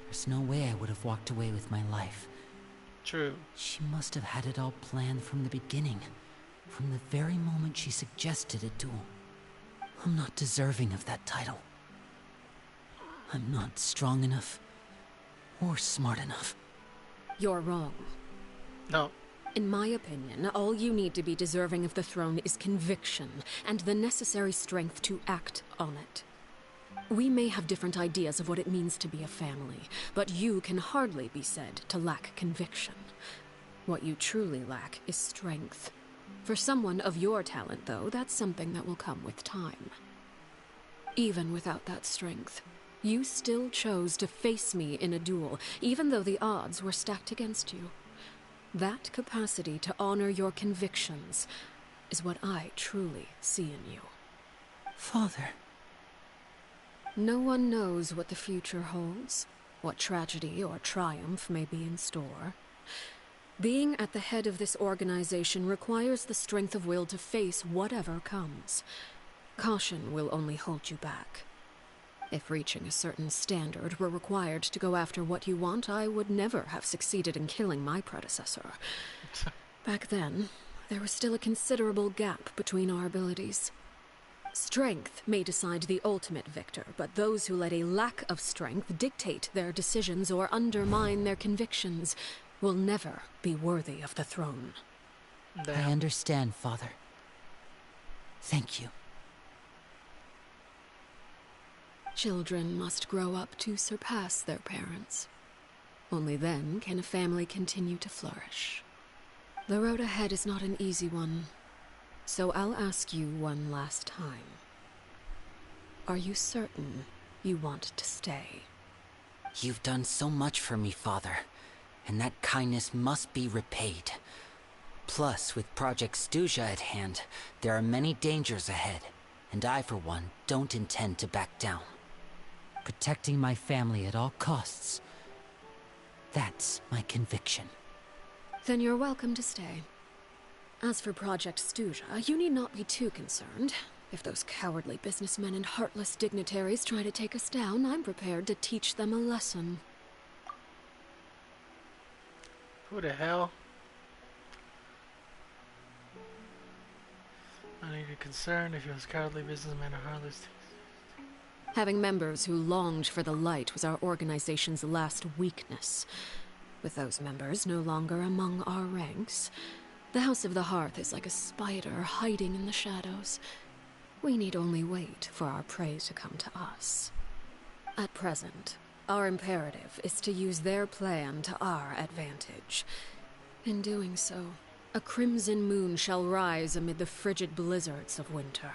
there's no way I would have walked away with my life. True. She must have had it all planned from the beginning, from the very moment she suggested a duel. I'm not deserving of that title. I'm not strong enough or smart enough. You're wrong. No. In my opinion, all you need to be deserving of the throne is conviction and the necessary strength to act on it. We may have different ideas of what it means to be a family, but you can hardly be said to lack conviction. What you truly lack is strength. For someone of your talent, though, that's something that will come with time. Even without that strength, you still chose to face me in a duel, even though the odds were stacked against you. That capacity to honor your convictions is what I truly see in you. Father. No one knows what the future holds, what tragedy or triumph may be in store. Being at the head of this organization requires the strength of will to face whatever comes. Caution will only hold you back. If reaching a certain standard were required to go after what you want, I would never have succeeded in killing my predecessor. Back then, there was still a considerable gap between our abilities. Strength may decide the ultimate victor, but those who let a lack of strength dictate their decisions or undermine their convictions will never be worthy of the throne. I understand, Father. Thank you. Children must grow up to surpass their parents. Only then can a family continue to flourish. The road ahead is not an easy one, so I'll ask you one last time. Are you certain you want to stay? You've done so much for me, Father, and that kindness must be repaid. Plus, with Project Stuja at hand, there are many dangers ahead, and I, for one, don't intend to back down. Protecting my family at all costs. That's my conviction. Then you're welcome to stay. As for Project Stuja, you need not be too concerned. If those cowardly businessmen and heartless dignitaries try to take us down, I'm prepared to teach them a lesson. Who the hell? I need to be concerned if it was cowardly businessmen or heartless. Having members who longed for the light was our organization's last weakness. With those members no longer among our ranks, the House of the Hearth is like a spider hiding in the shadows. We need only wait for our prey to come to us. At present, our imperative is to use their plan to our advantage. In doing so, a crimson moon shall rise amid the frigid blizzards of winter.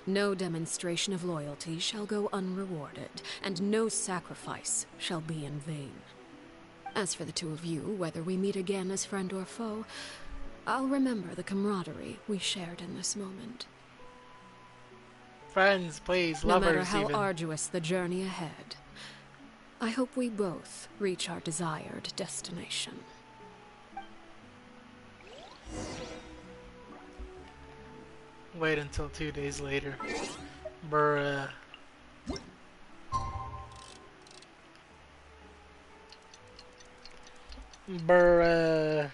No demonstration of loyalty shall go unrewarded, and no sacrifice shall be in vain. As for the two of you, whether we meet again as friend or foe, I'll remember the camaraderie we shared in this moment. Friends, please, no lovers matter how even. arduous the journey ahead, I hope we both reach our desired destination. Wait until 2 days later. Bruh. Bruh.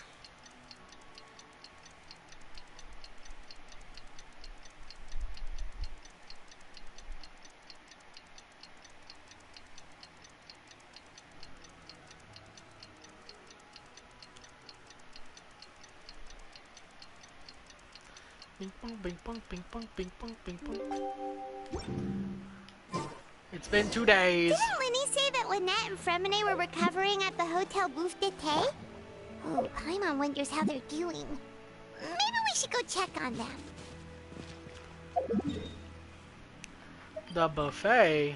Ping pong, ping pong, ping pong, ping pong, ping pong. It's been 2 days. Didn't Linny say that Lynette and Fremine were recovering at the Hotel Bouffe d'été? Oh, Paimon wonders how they're doing. Maybe we should go check on them. The buffet.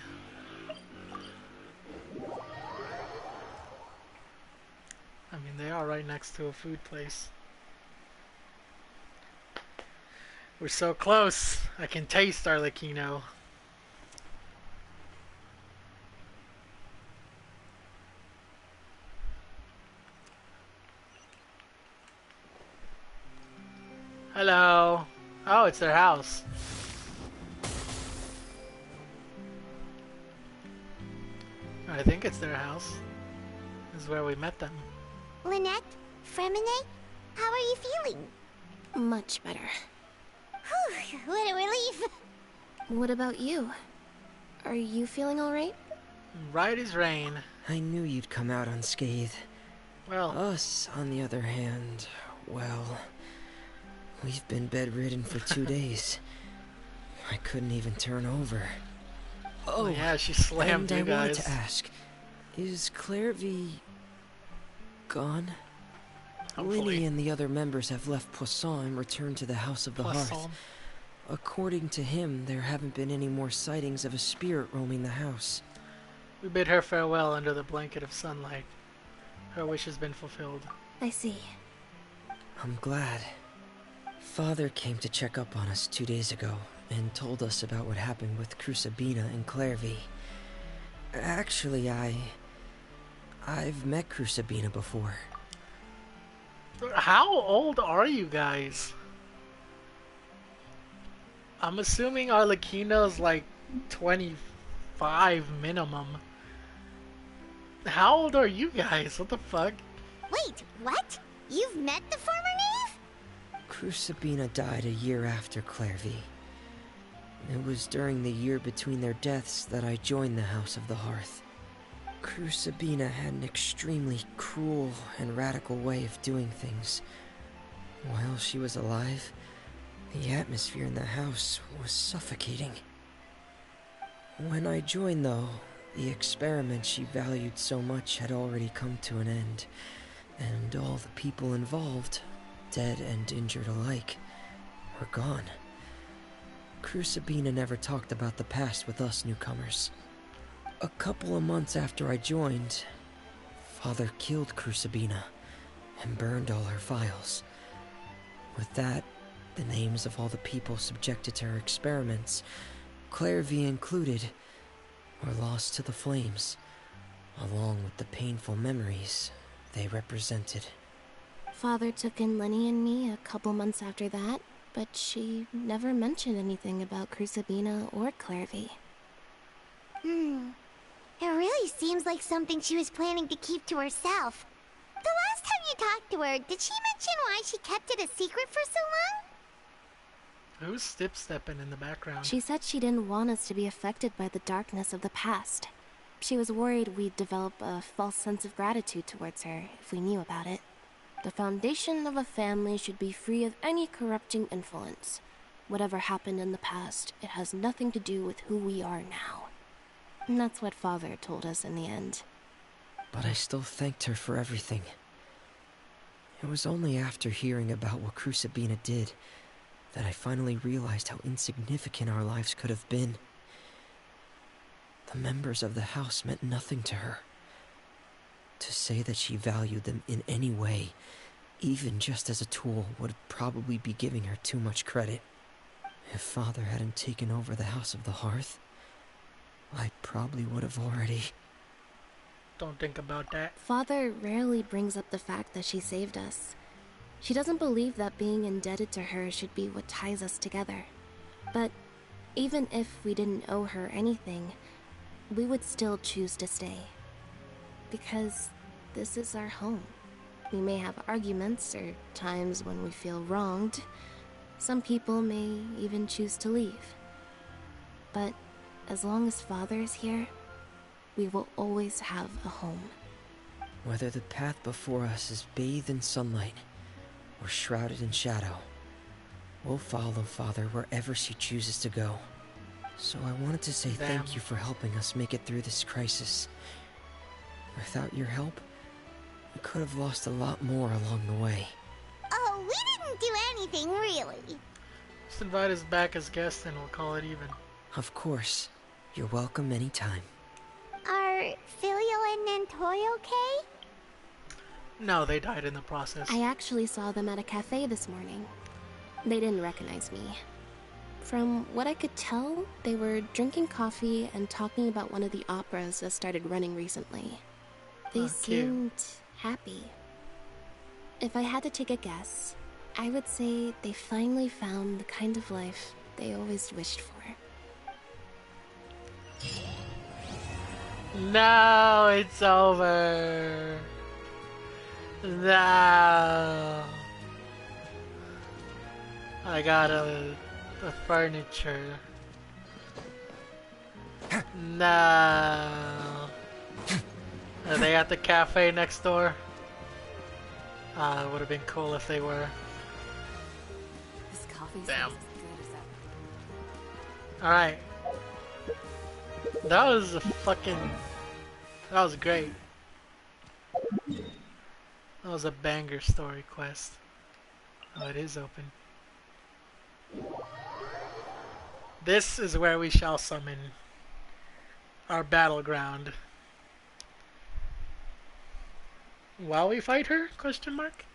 I mean, they are right next to a food place. We're so close. I can taste Arlecchino. Hello. Oh, it's their house. I think it's their house. This is where we met them. Lynette? Fremine? How are you feeling? Much better. Whew, what a relief. What about you? Are you feeling alright? Right as rain. I knew you'd come out unscathed. Well, us, on the other hand, well, we've been bedridden for 2 days. I couldn't even turn over. Oh, yeah, she slammed and you I wanted guys. to ask, is Claire V gone? Hopefully. Linny and the other members have left Poisson and returned to the House of the Hearth. Poisson. According to him, there haven't been any more sightings of a spirit roaming the house. We bid her farewell under the blanket of sunlight. Her wish has been fulfilled. I see. I'm glad. Father came to check up on us 2 days ago and told us about what happened with Crusabina and Clairvy. Actually, I've met Crusabina before. How old are you guys? I'm assuming Arlecchino's like 25 minimum. How old are you guys? What the fuck? Wait, what? You've met the former knave? Crucibina died a year after Clairvy. It was during the year between their deaths that I joined the House of the Hearth. Crucibina had an extremely cruel and radical way of doing things. While she was alive, the atmosphere in the house was suffocating. When I joined, though, the experiment she valued so much had already come to an end, and all the people involved, dead and injured alike, were gone. Crucibina never talked about the past with us newcomers. A couple of months after I joined, Father killed Crucibina and burned all her files. With that, the names of all the people subjected to her experiments, Clairvy included, were lost to the flames, along with the painful memories they represented. Father took in Lenny and me a couple months after that, but she never mentioned anything about Crucibina or Clairvy. It really seems like something she was planning to keep to herself. The last time you talked to her, did she mention why she kept it a secret for so long? Who's step-stepping in the background? She said she didn't want us to be affected by the darkness of the past. She was worried we'd develop a false sense of gratitude towards her if we knew about it. The foundation of a family should be free of any corrupting influence. Whatever happened in the past, it has nothing to do with who we are now. And that's what Father told us in the end. But I still thanked her for everything. It was only after hearing about what Crucibina did that I finally realized how insignificant our lives could have been. The members of the house meant nothing to her. To say that she valued them in any way, even just as a tool, would probably be giving her too much credit. If Father hadn't taken over the House of the Hearth, I probably would have already... Don't think about that. Father rarely brings up the fact that she saved us. She doesn't believe that being indebted to her should be what ties us together. But even if we didn't owe her anything, we would still choose to stay. Because this is our home. We may have arguments or times when we feel wronged. Some people may even choose to leave. But as long as Father is here, we will always have a home. Whether the path before us is bathed in sunlight or shrouded in shadow, we'll follow Father wherever she chooses to go. So I wanted to say thank you for helping us make it through this crisis. Without your help, we could have lost a lot more along the way. Oh, we didn't do anything, really. Just invite us back as guests and we'll call it even. Of course. You're welcome anytime. Are Filial and Nantoy okay? No, they died in the process. I actually saw them at a cafe this morning. They didn't recognize me. From what I could tell, they were drinking coffee and talking about one of the operas that started running recently. They seemed happy. If I had to take a guess, I would say they finally found the kind of life they always wished for. No, it's over. No. I got the furniture. No. Are they at the cafe next door? It would have been cool if they were. This coffee's damn. as good as ever. Alright. That was a fucking... That was great. That was a banger story quest. Oh, it is open. This is where we shall summon our battleground. While we fight her? Question mark?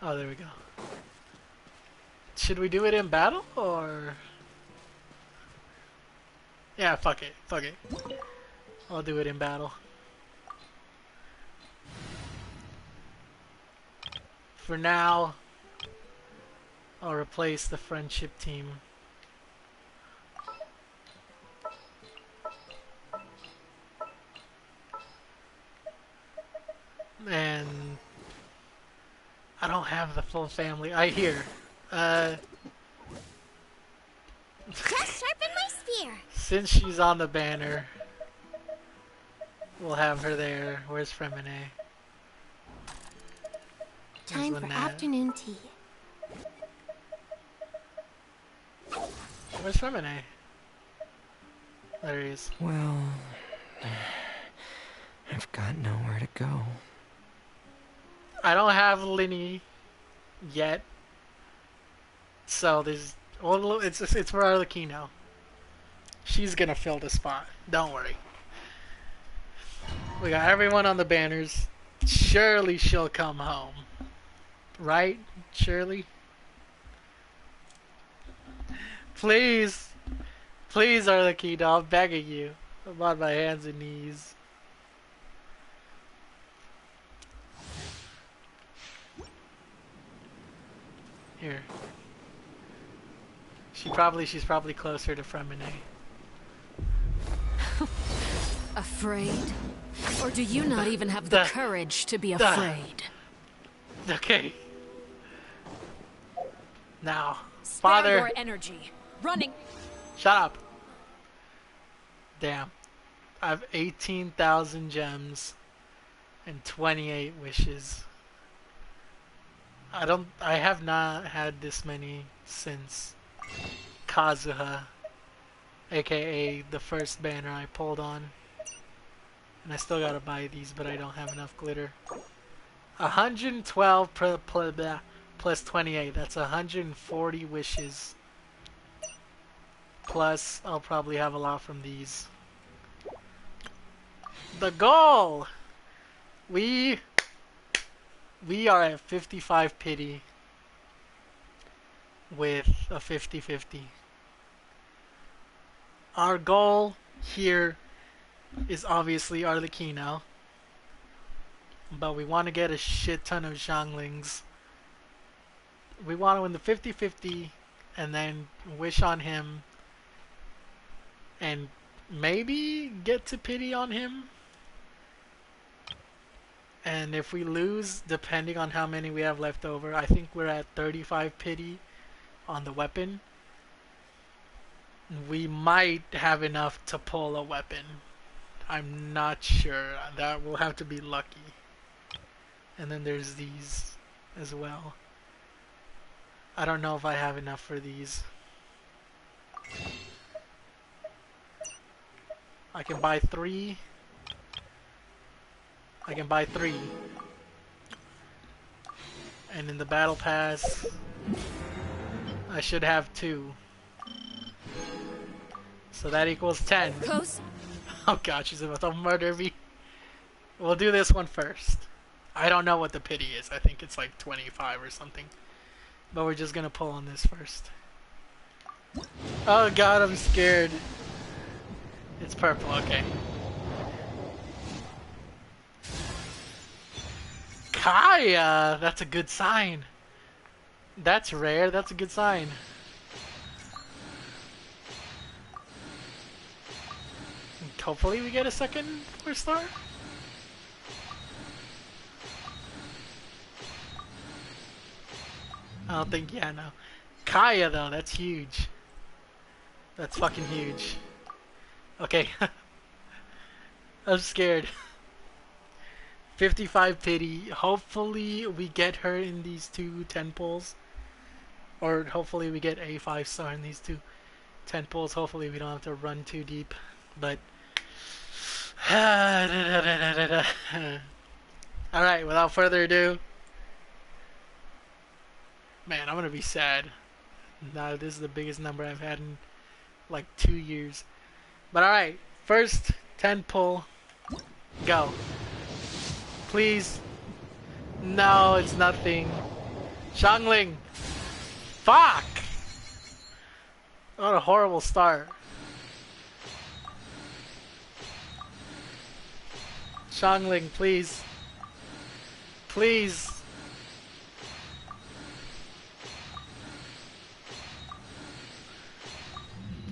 Oh, there we go. Should we do it in battle, or... Yeah, fuck it. Fuck it. I'll do it in battle. For now, I'll replace the friendship team. And the full family. I hear. Just sharpen my spear. Since she's on the banner, we'll have her there. Where's Fremine? Time for afternoon tea. Where's Fremine? There he is. Well, I've got nowhere to go. I don't have Linny yet, so there's it's for Arlecchino. She's gonna fill the spot. Don't worry. We got everyone on the banners. Surely she'll come home, right? Surely. Please, please, Arlecchino, I'm begging you. I'm on my hands and knees. Here. She's probably closer to Fremine. Afraid? Or do you not even have the courage to be afraid? Okay. Now, Spare Father. your energy. Running. Shut up. Damn. I have 18,000 gems and 28 wishes. I have not had this many since Kazuha, aka the first banner I pulled on. And I still gotta buy these, but I don't have enough glitter. 112 plus 28, that's 140 wishes. Plus, I'll probably have a lot from these. The goal! We are at 55 pity with a 50-50. Our goal here is obviously Arlecchino, but we want to get a shit ton of Zhanglings. We want to win the 50-50 and then wish on him and maybe get to pity on him. And if we lose, depending on how many we have left over, I think we're at 35 pity on the weapon. We might have enough to pull a weapon. I'm not sure. That will have to be lucky. And then there's these as well. I don't know if I have enough for these. I can buy 3. I can buy 3. And in the battle pass, I should have 2. So that equals 10. Close. Oh god, she's about to murder me. We'll do this one first. I don't know what the pity is. I think it's like 25 or something. But we're just gonna pull on this first. Oh god, I'm scared. It's purple, okay. Kaya! That's a good sign. That's rare, that's a good sign. Hopefully we get a second 4-star. I don't think, yeah, no. Kaya though, that's huge. That's fucking huge. Okay. I'm scared. 55 pity. Hopefully we get her in these 2 10 pulls. Or hopefully we get a 5-star in these 2 10 pulls. Hopefully we don't have to run too deep. But alright, without further ado. Man, I'm gonna be sad. Now this is the biggest number I've had in like 2 years. But alright, first 10 pull. Go. Please. No, it's nothing. Zhangling. Fuck! What a horrible start. Zhangling, please. Please.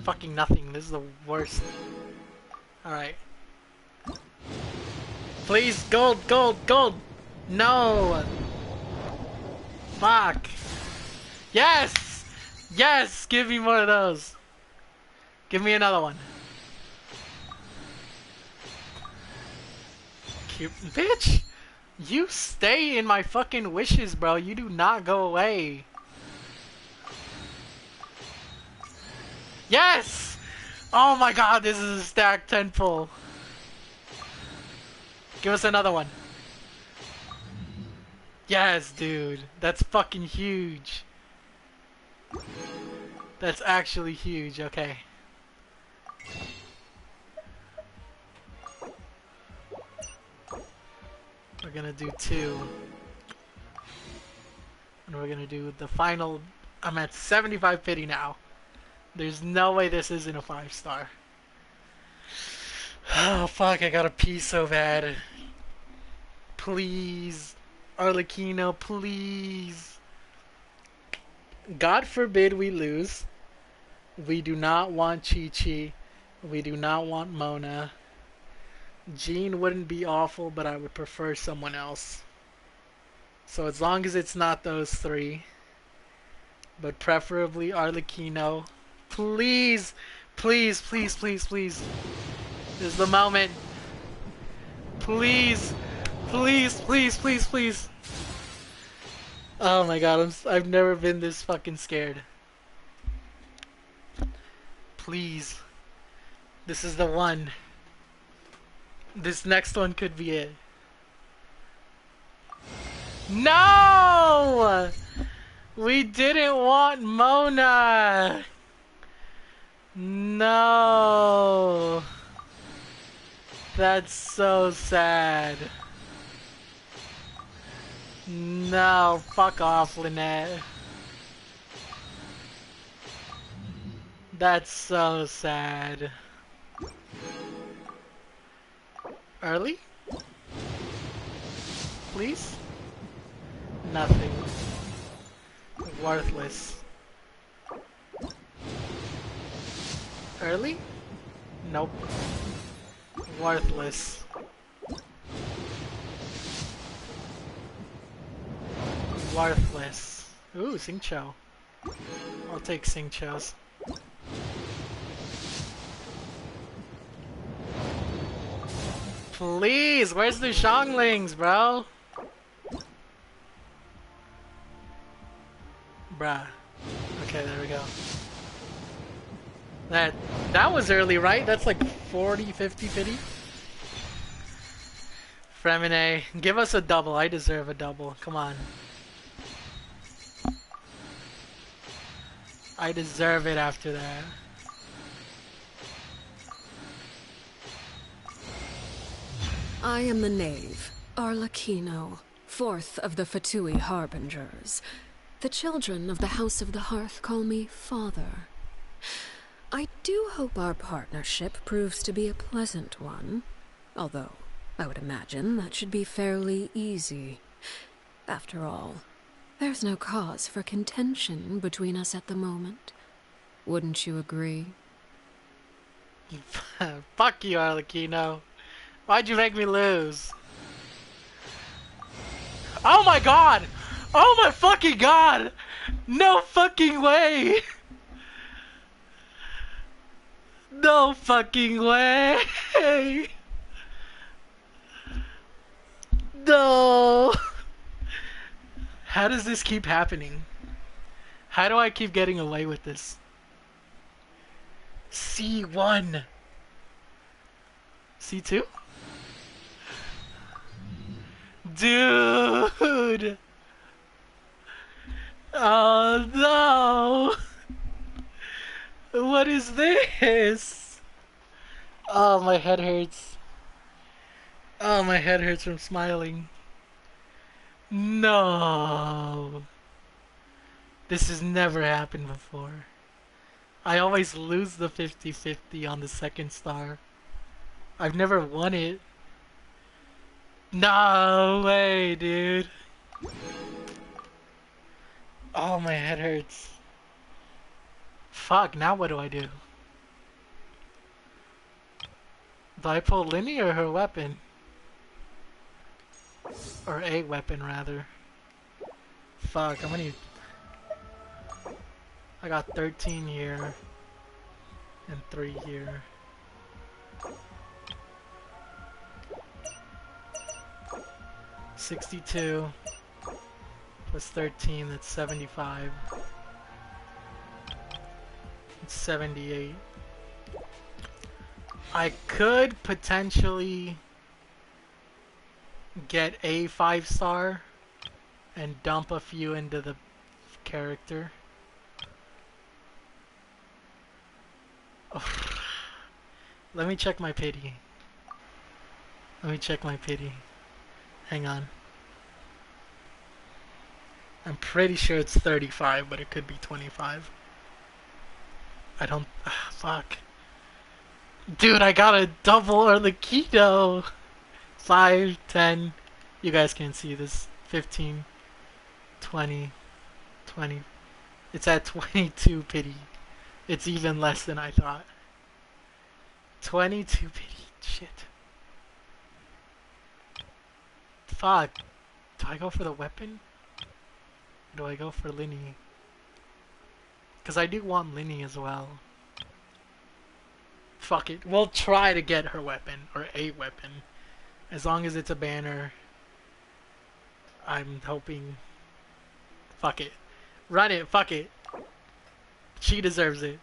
Fucking nothing. This is the worst. Alright. Please, gold, gold, gold! No! Fuck. Yes! Yes! Give me more of those. Give me another one. Cute. Bitch! You stay in my fucking wishes, bro. You do not go away. Yes! Oh my god, this is a stacked tenfold. Give us another one. Yes, dude. That's fucking huge. That's actually huge. Okay. We're gonna do 2. And we're gonna do the final. I'm at 75 pity now. There's no way this isn't a 5-star. Oh fuck, I gotta pee so bad. Please. Arlecchino, please. God forbid we lose. We do not want Chi-Chi. We do not want Mona. Jean wouldn't be awful, but I would prefer someone else. So as long as it's not those 3. But preferably Arlecchino. Please! Please, please, please, please. This is the moment. Please! Please, please, please, please. Oh my god, I've never been this fucking scared. Please. This is the one. This next one could be it. No! We didn't want Mona! No! That's so sad. No, fuck off, Lynette. That's so sad. Early? Please? Nothing. Worthless. Early? Nope. Worthless. Worthless. Ooh, Xingqiu. I'll take Xingqiu's. Please, where's the Xianglings, bro? Bruh. Okay, there we go. That was early, right? That's like 40, 50, 50. Fremine, give us a double. I deserve a double. Come on. I deserve it after that. I am the knave, Arlecchino, 4th of the Fatui Harbingers. The children of the House of the Hearth call me Father. I do hope our partnership proves to be a pleasant one, although I would imagine that should be fairly easy. After all, there's no cause for contention between us at the moment. Wouldn't you agree? Fuck you, Arlecchino. Why'd you make me lose? Oh my god! Oh my fucking god! No fucking way! No fucking way! No! How does this keep happening? How do I keep getting away with this? C1! C2? Dude! Oh no! What is this? Oh, my head hurts. Oh, my head hurts from smiling. No! This has never happened before. I always lose the 50-50 on the second star. I've never won it. No way, dude. Oh, my head hurts. Fuck, now what do I do? Do I pull Linny or her weapon? Or a weapon, rather. Fuck, I'm gonna... I got 13 here. And 3 here. $62 plus 13, that's 75. It's 78. I could potentially get a 5-star and dump a few into the character. Oh. Let me check my pity. Let me check my pity. Hang on. I'm pretty sure it's 35, but it could be 25. I don't... fuck. Dude, I got a double Arlecchino! 5, 10... You guys can't see this. 15, 20, 20... It's at 22 pity. It's even less than I thought. 22 pity. Shit. Fuck. Do I go for the weapon? Or do I go for Linny? Because I do want Linny as well. Fuck it. We'll try to get her weapon. Or a weapon. As long as it's a banner. I'm hoping... Fuck it. Run it. Fuck it. She deserves it.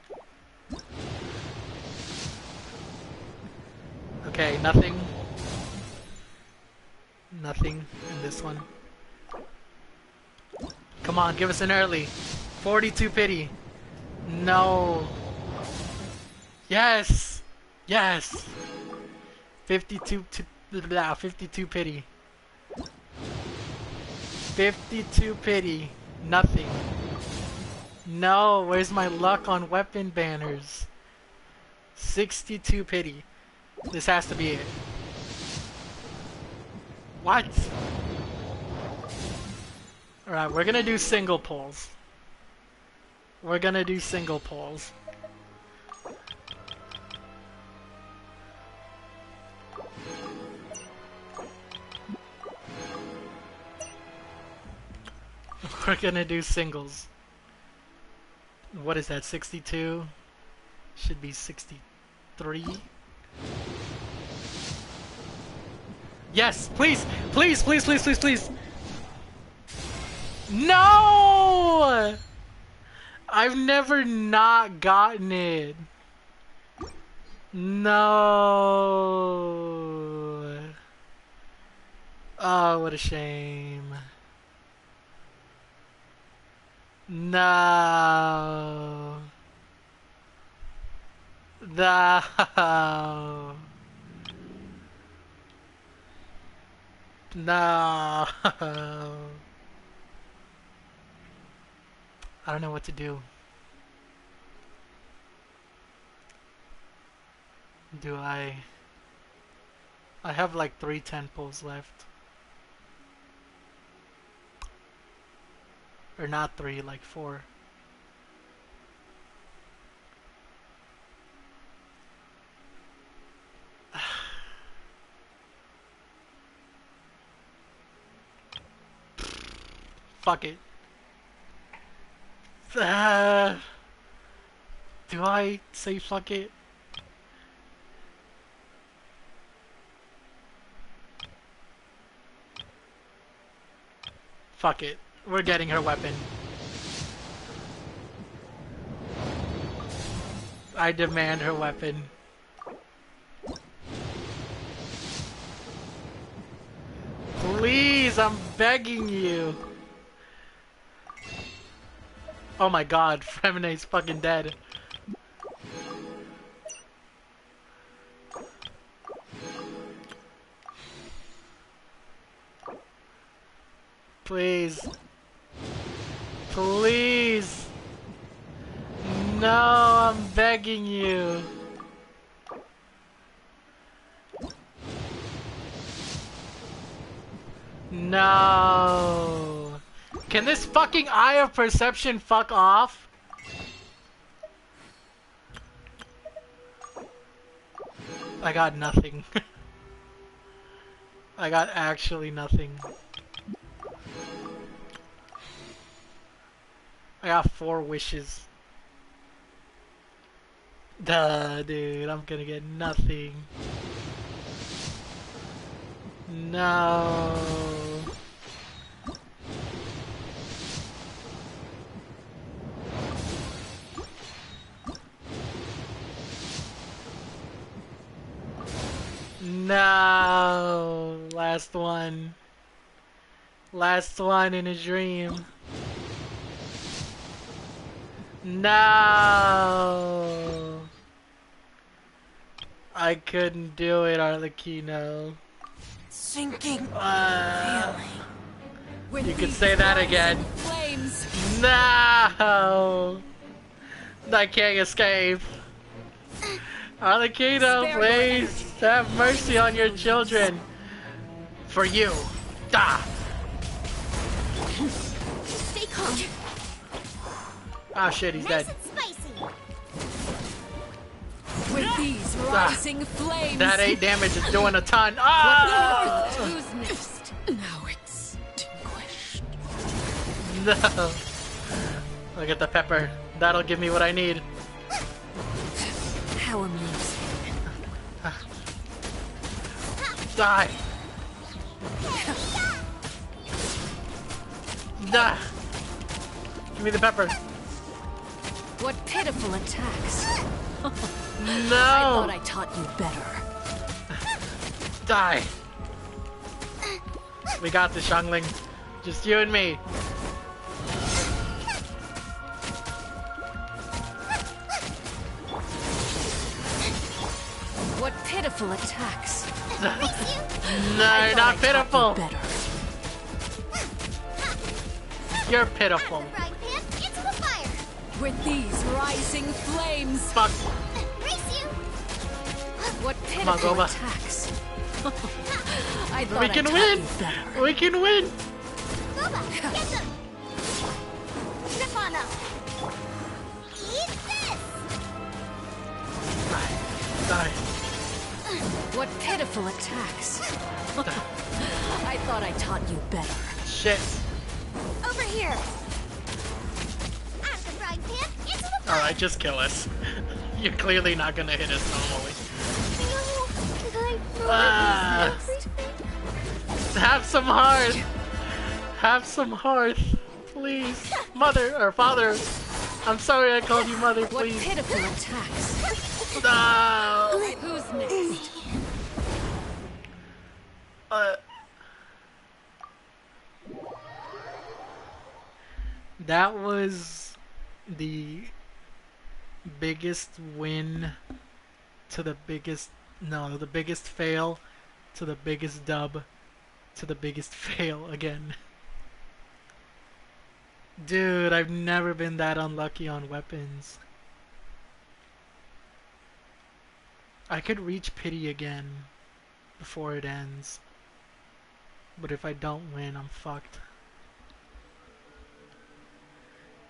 Okay, nothing. Nothing in this one. Come on, give us an early. 42 pity. No. Yes. Yes. 52 52 pity. 52 pity. Nothing. No, where's my luck on weapon banners? 62 pity. This has to be it. What? Alright, we're gonna do single pulls. We're gonna do single pulls. We're gonna do singles. What is that, 62? Should be 63. Yes, please, please, please, please, please, please. No! I've never not gotten it. No. Oh, what a shame. No. No. No. I don't know what to do. Do I have like 3 10 pulls left. Or not 3, like 4. Fuck it. Do I say fuck it? Fuck it. We're getting her weapon. I demand her weapon. Please, I'm begging you. Oh my god, Fremene's fucking dead. Please. Please. No, I'm begging you. No. Can this fucking Eye of Perception fuck off? I got nothing. I got actually nothing. I got 4 wishes. Duh, dude, I'm gonna get nothing. No. No. Last one. Last one in a dream. No. I couldn't do it, Arlecchino. Sinking. You could say that again. Flames. No. I can't escape. Arlecchino, please have mercy on your children. For you. Da. Stay calm. Oh shit, he's dead. With these rising flames. That 8 damage is doing a ton. Ah! Who's next? Now extinguished. No. Look at the pepper. That'll give me what I need. How amusing. Die. Die. Give me the pepper. What pitiful attacks. No. I thought I taught you better. Die. We got this, Xiangling. Just you and me. What pitiful attacks. No, you're not pitiful. Better. You're pitiful. With these rising flames. Fuck. What Come on, pitiful Goba. attacks. I thought We I can taught win. you better. We can win. Goba, get them. Step on up. Eat this. Die. What pitiful attacks. I thought I taught you better. Shit. Over here. Out of the frying pan, into the fire. Alright, just kill us. You're clearly not gonna hit us normally. Ah. Have some heart. Have some heart. Please. Mother, or father. I'm sorry I called you mother, please. What pitiful attacks. No. Who's next? That was the biggest win to the biggest, no, the biggest fail to the biggest dub to the biggest fail again. Dude, I've never been that unlucky on weapons. I could reach pity again before it ends. But if I don't win, I'm fucked.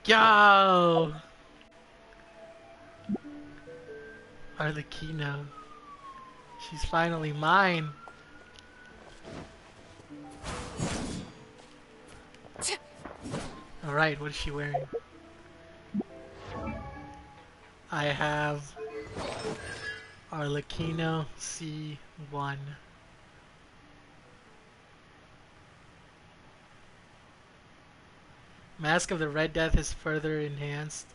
Yo! Arlecchino. She's finally mine. Alright, what is she wearing? I have Arlecchino C1. Mask of the Red Death is further enhanced.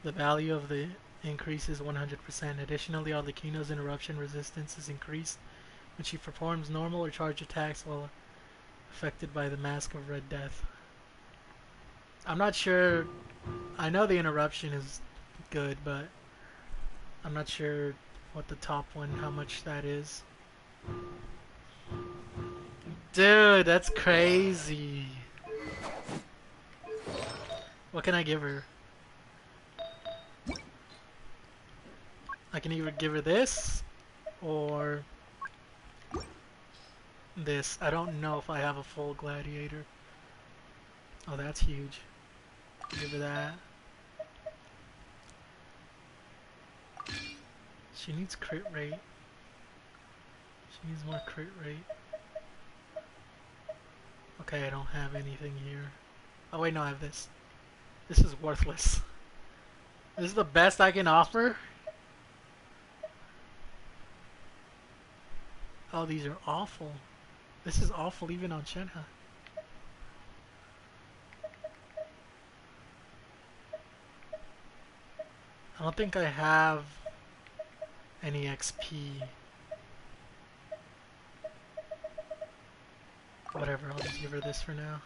The value of the increase is 100%. Additionally, Arlecchino's interruption resistance is increased when she performs normal or charge attacks while affected by the Mask of Red Death. I'm not sure. I know the interruption is good, but I'm not sure what the top one, how much that is. Dude, that's crazy. What can I give her? I can either give her this or this. I don't know if I have a full gladiator. Oh, that's huge. Give her that. She needs crit rate. She needs more crit rate. Okay, I don't have anything here. Oh wait, no, I have this. This is worthless. This is the best I can offer. Oh, these are awful. This is awful even on Shenhe. I don't think I have any XP. Whatever, I'll just give her this for now.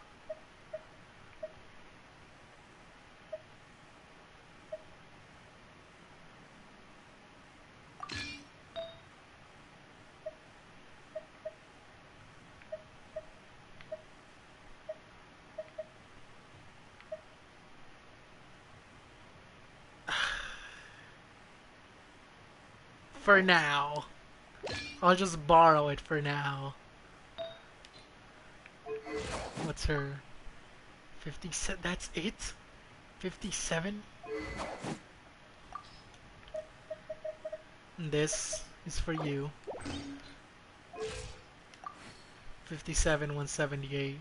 For now. I'll just borrow it for now. What's her? 57? That's it? 57? And this is for you. 57, 178.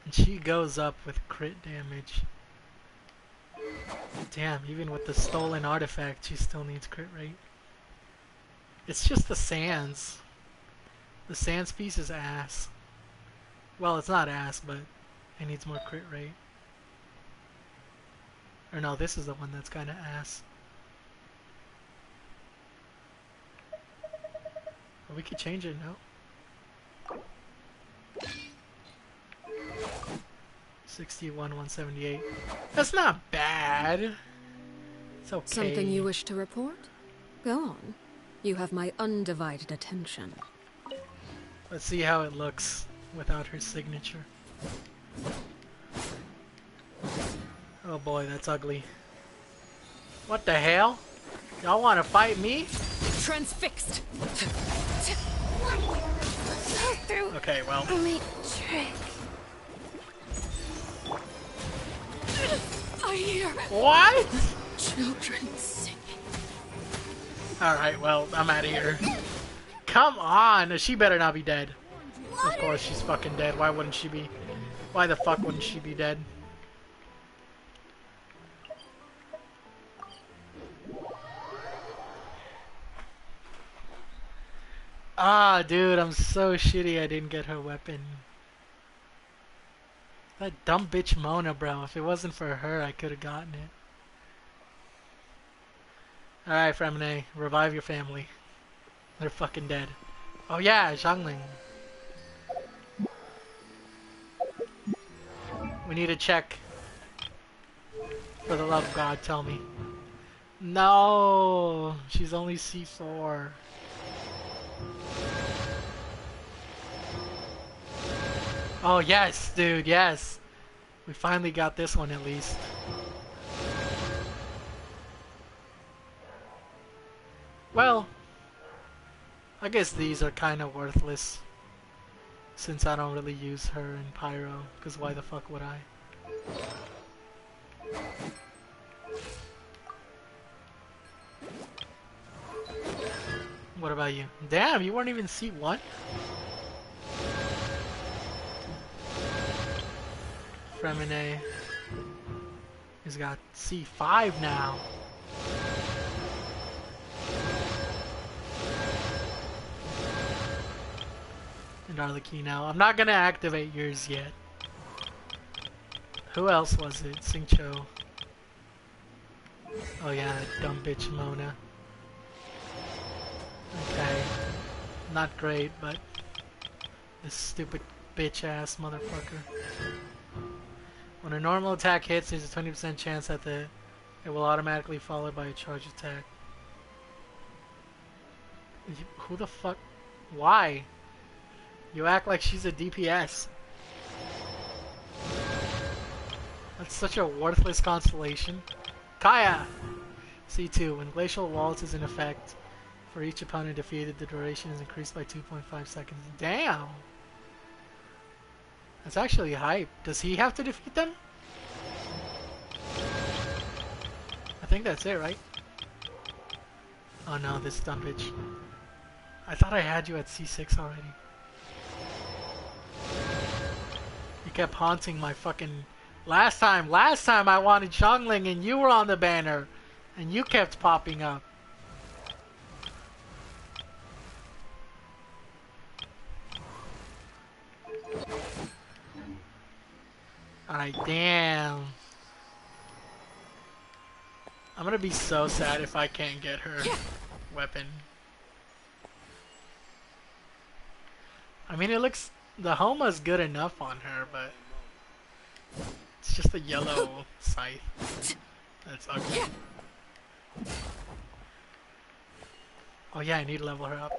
And she goes up with crit damage. Damn, even with the stolen artifact, she still needs crit rate. It's just the sands. The sands piece is ass. Well, it's not ass, but it needs more crit rate. Or no, this is the one that's kind of ass. But we could change it, no? 61, 178. That's not bad. It's okay. Something you wish to report? Go on. You have my undivided attention. Let's see how it looks without her signature. Oh boy, that's ugly. What the hell? Y'all want to fight me? Transfixed. Okay, well. I hear what? Children singing. Alright, well, I'm out of here. Come on! She better not be dead. Of course she's fucking dead. Why wouldn't she be? Why the fuck wouldn't she be dead? Ah, dude, I'm so shitty I didn't get her weapon. That dumb bitch Mona, bro. If it wasn't for her, I could have gotten it. Alright, Fremine, revive your family. They're fucking dead. Oh yeah, Xiangling. We need to check. For the love of God, tell me. No! She's only C4. Oh yes, dude, yes! We finally got this one at least. Well, I guess these are kind of worthless. Since I don't really use her in Pyro, because why the fuck would I? What about you? Damn, you weren't even C1? Fremine has got C5 now. And Arlecchino. I'm not gonna activate yours yet. Who else was it? Xingqiu. Oh yeah, that dumb bitch Mona. Okay. Not great, but this stupid bitch ass motherfucker. When a normal attack hits, there's a 20% chance that it will automatically followed by a charge attack. Who the fuck? Why? You act like she's a DPS. That's such a worthless constellation. Kaya! C2. When Glacial Waltz is in effect, for each opponent defeated, the duration is increased by 2.5 seconds. Damn! That's actually hype. Does he have to defeat them? I think that's it, right? Oh no, this dumb bitch. I thought I had you at C6 already. You kept haunting my fucking Last time I wanted Xiangling and you were on the banner. And you kept popping up. Alright, damn. I'm gonna be so sad if I can't get her weapon. I mean, it looks... The Homa's good enough on her, but... It's just a yellow scythe. That's ugly. Oh yeah, I need to level her up.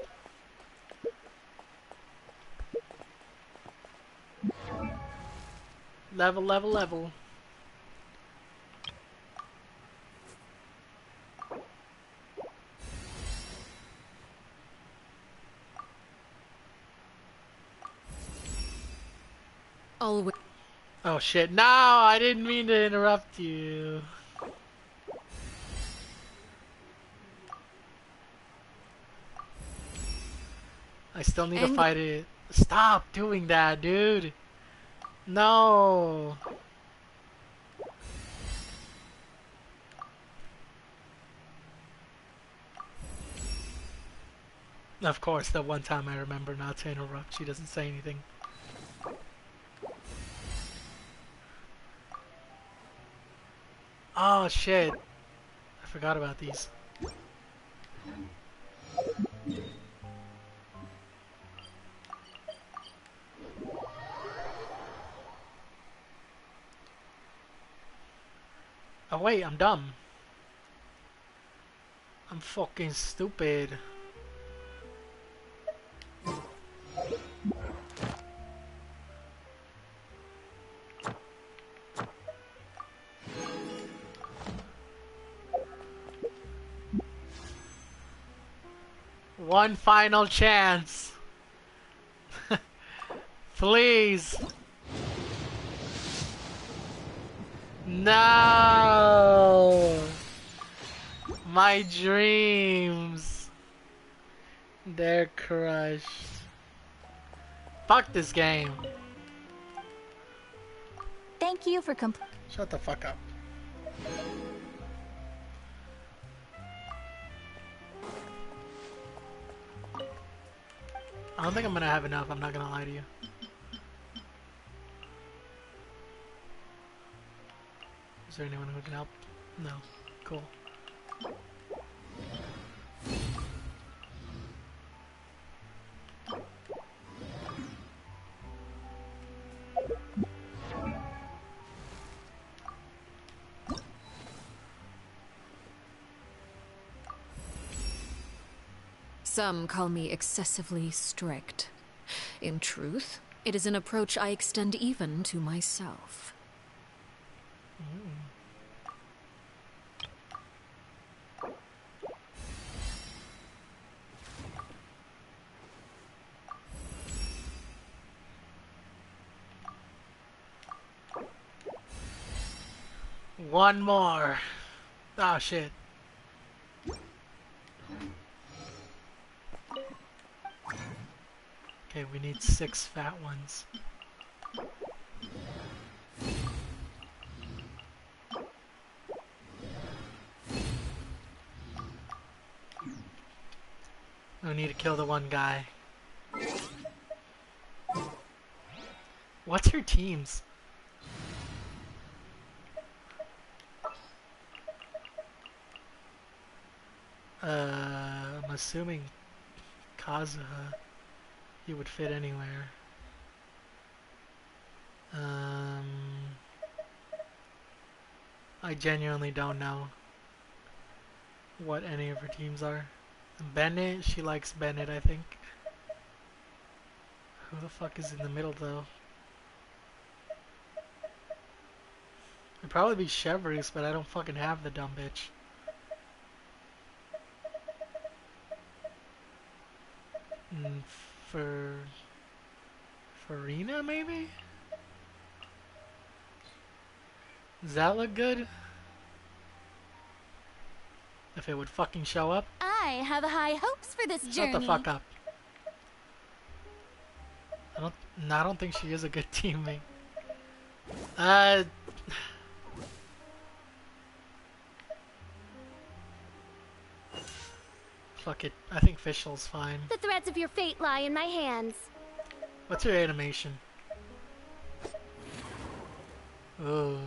Level, level, level. Always. Oh shit, no! I didn't mean to interrupt you. I still need to fight it. Stop doing that, dude! No! Of course, the one time I remember not to interrupt, she doesn't say anything. Oh shit! I forgot about these. Oh wait, I'm dumb. I'm fucking stupid. One final chance. Please. No. My dreams. They're crushed. Fuck this game. Thank you for Shut the fuck up. I don't think I'm gonna have enough, I'm not gonna lie to you. Is there anyone who can help? No. Cool. Some call me excessively strict. In truth, it is an approach I extend even to myself. One more. Oh shit. Okay, we need 6 fat ones. I need to kill the one guy. What's your teams? I'm assuming Kazuha. He would fit anywhere. I genuinely don't know what any of her teams are. Bennett, she likes Bennett, I think. Who the fuck is in the middle, though? It'd probably be Chevreuse, but I don't fucking have the dumb bitch. For Farina, maybe? Does that look good? If it would fucking show up? I have high hopes for this journey. Shut the fuck up. I don't think she is a good teammate. fuck it. I think Fischl's fine. The threads of your fate lie in my hands. What's your animation? Ooh.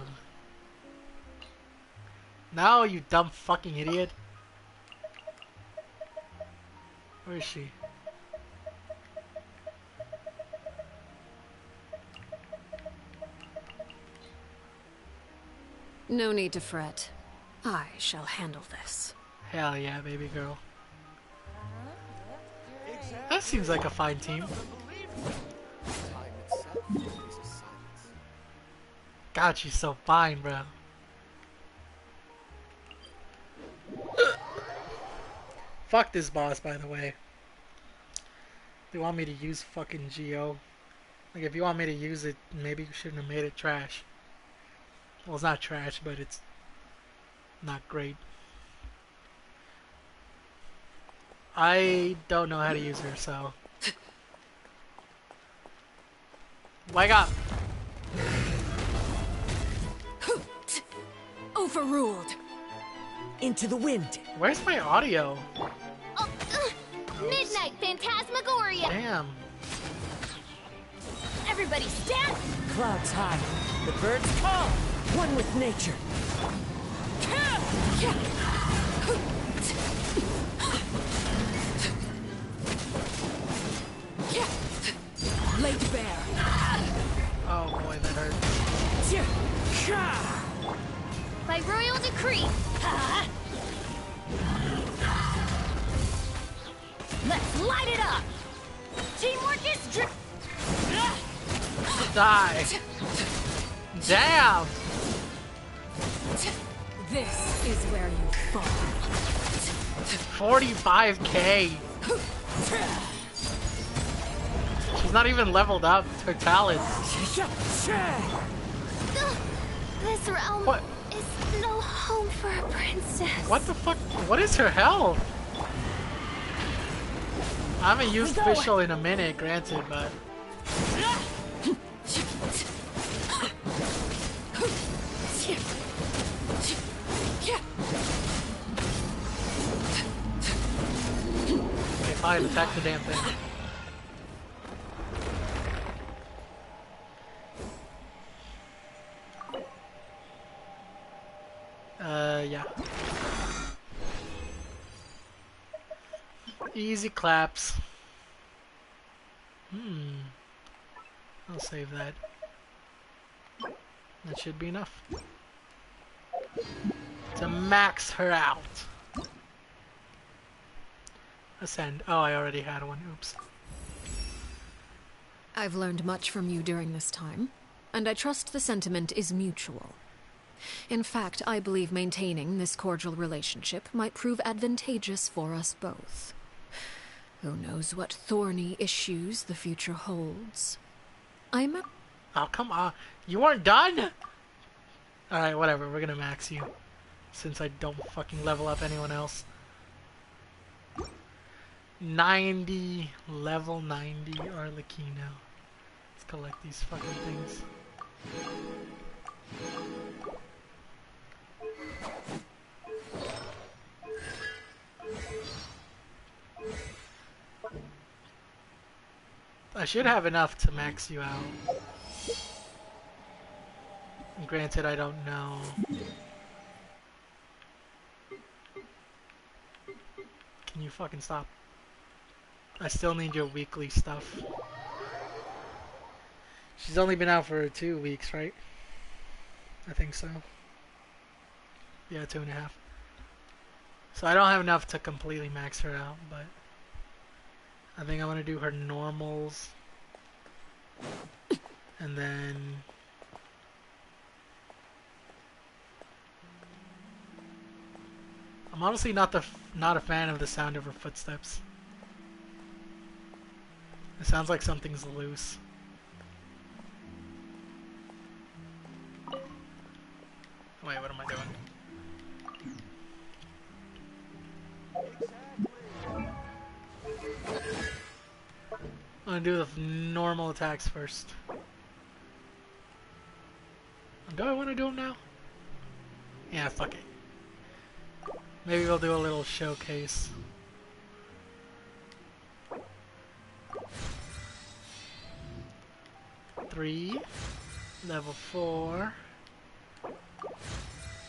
Now, you dumb fucking idiot. Where is she? No need to fret. I shall handle this. Hell yeah, baby girl. That seems like a fine team. God, she's so fine, bro. Fuck this boss, by the way. They want me to use fucking Geo. Like, if you want me to use it, maybe you shouldn't have made it trash. Well, it's not trash, but it's not great. I don't know how to use her, so... Wake up! Overruled. Into the wind. Where's my audio? Oh, Midnight Phantasmagoria! Damn. Everybody stand! Clouds high. The birds call. One with nature. Laid bare. Oh boy, that hurt. By royal decree. Let's light it up! Teamwork is Die! Damn! This is where you fall. 45k! She's not even leveled up. Her talents. This realm is no home for a princess. What the fuck? What is her health? I haven't used Fischl in a minute, granted, but... Okay, fine, attack the damn thing. Yeah. Easy claps. I'll save that. That should be enough. To max her out. Ascend. Oh, I already had one. Oops. I've learned much from you during this time, and I trust the sentiment is mutual. In fact, I believe maintaining this cordial relationship might prove advantageous for us both. Who knows what thorny issues the future holds? Oh, come on. You weren't done? Alright, whatever. We're gonna max you. Since I don't fucking level up anyone else. 90. Level 90 Arlecchino. Let's collect these fucking things. I should have enough to max you out. Granted, I don't know. Can you fucking stop? I still need your weekly stuff. She's only been out for 2 weeks, right? I think so. Yeah, 2.5. So I don't have enough to completely max her out, but I think I'm gonna do her normals, and then I'm honestly not a fan of the sound of her footsteps. It sounds like something's loose. Wait, what am I doing? I'm gonna do the normal attacks first. Do I want to do them now? Yeah, fuck it. Maybe we'll do a little showcase. 3, level 4,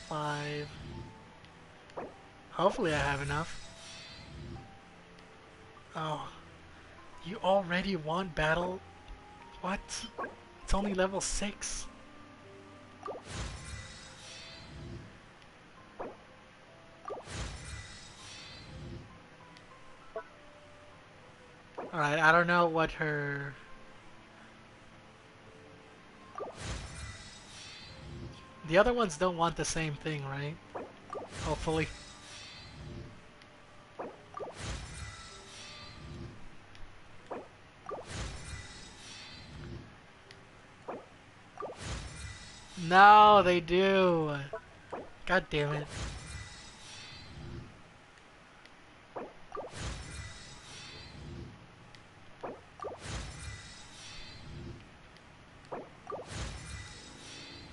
5. Hopefully I have enough. Oh, you already want battle? What? It's only level 6. Alright, I don't know what her... The other ones don't want the same thing, right? Hopefully. No, they do. God damn it.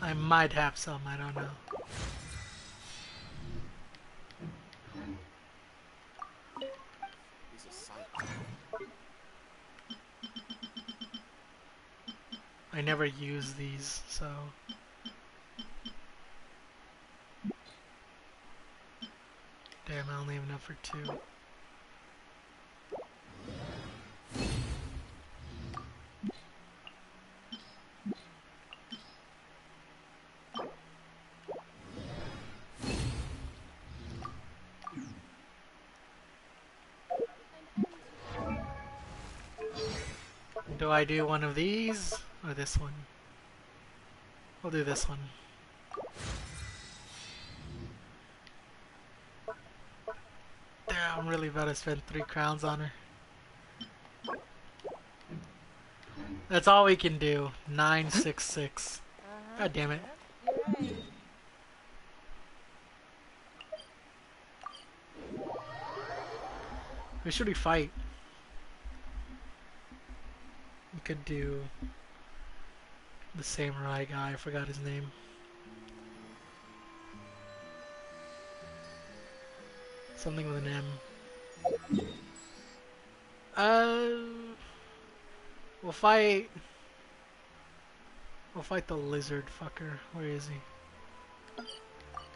I might have some, I don't know. I never use these, so... Damn, I only have enough for 2. Do I do one of these or this one? We'll do this one. Damn, I'm really about to spend 3 crowns on her. That's all we can do. 966. God damn it. Who should we fight? We could do the samurai guy. I forgot his name. Something with an M. We'll fight the lizard fucker. Where is he?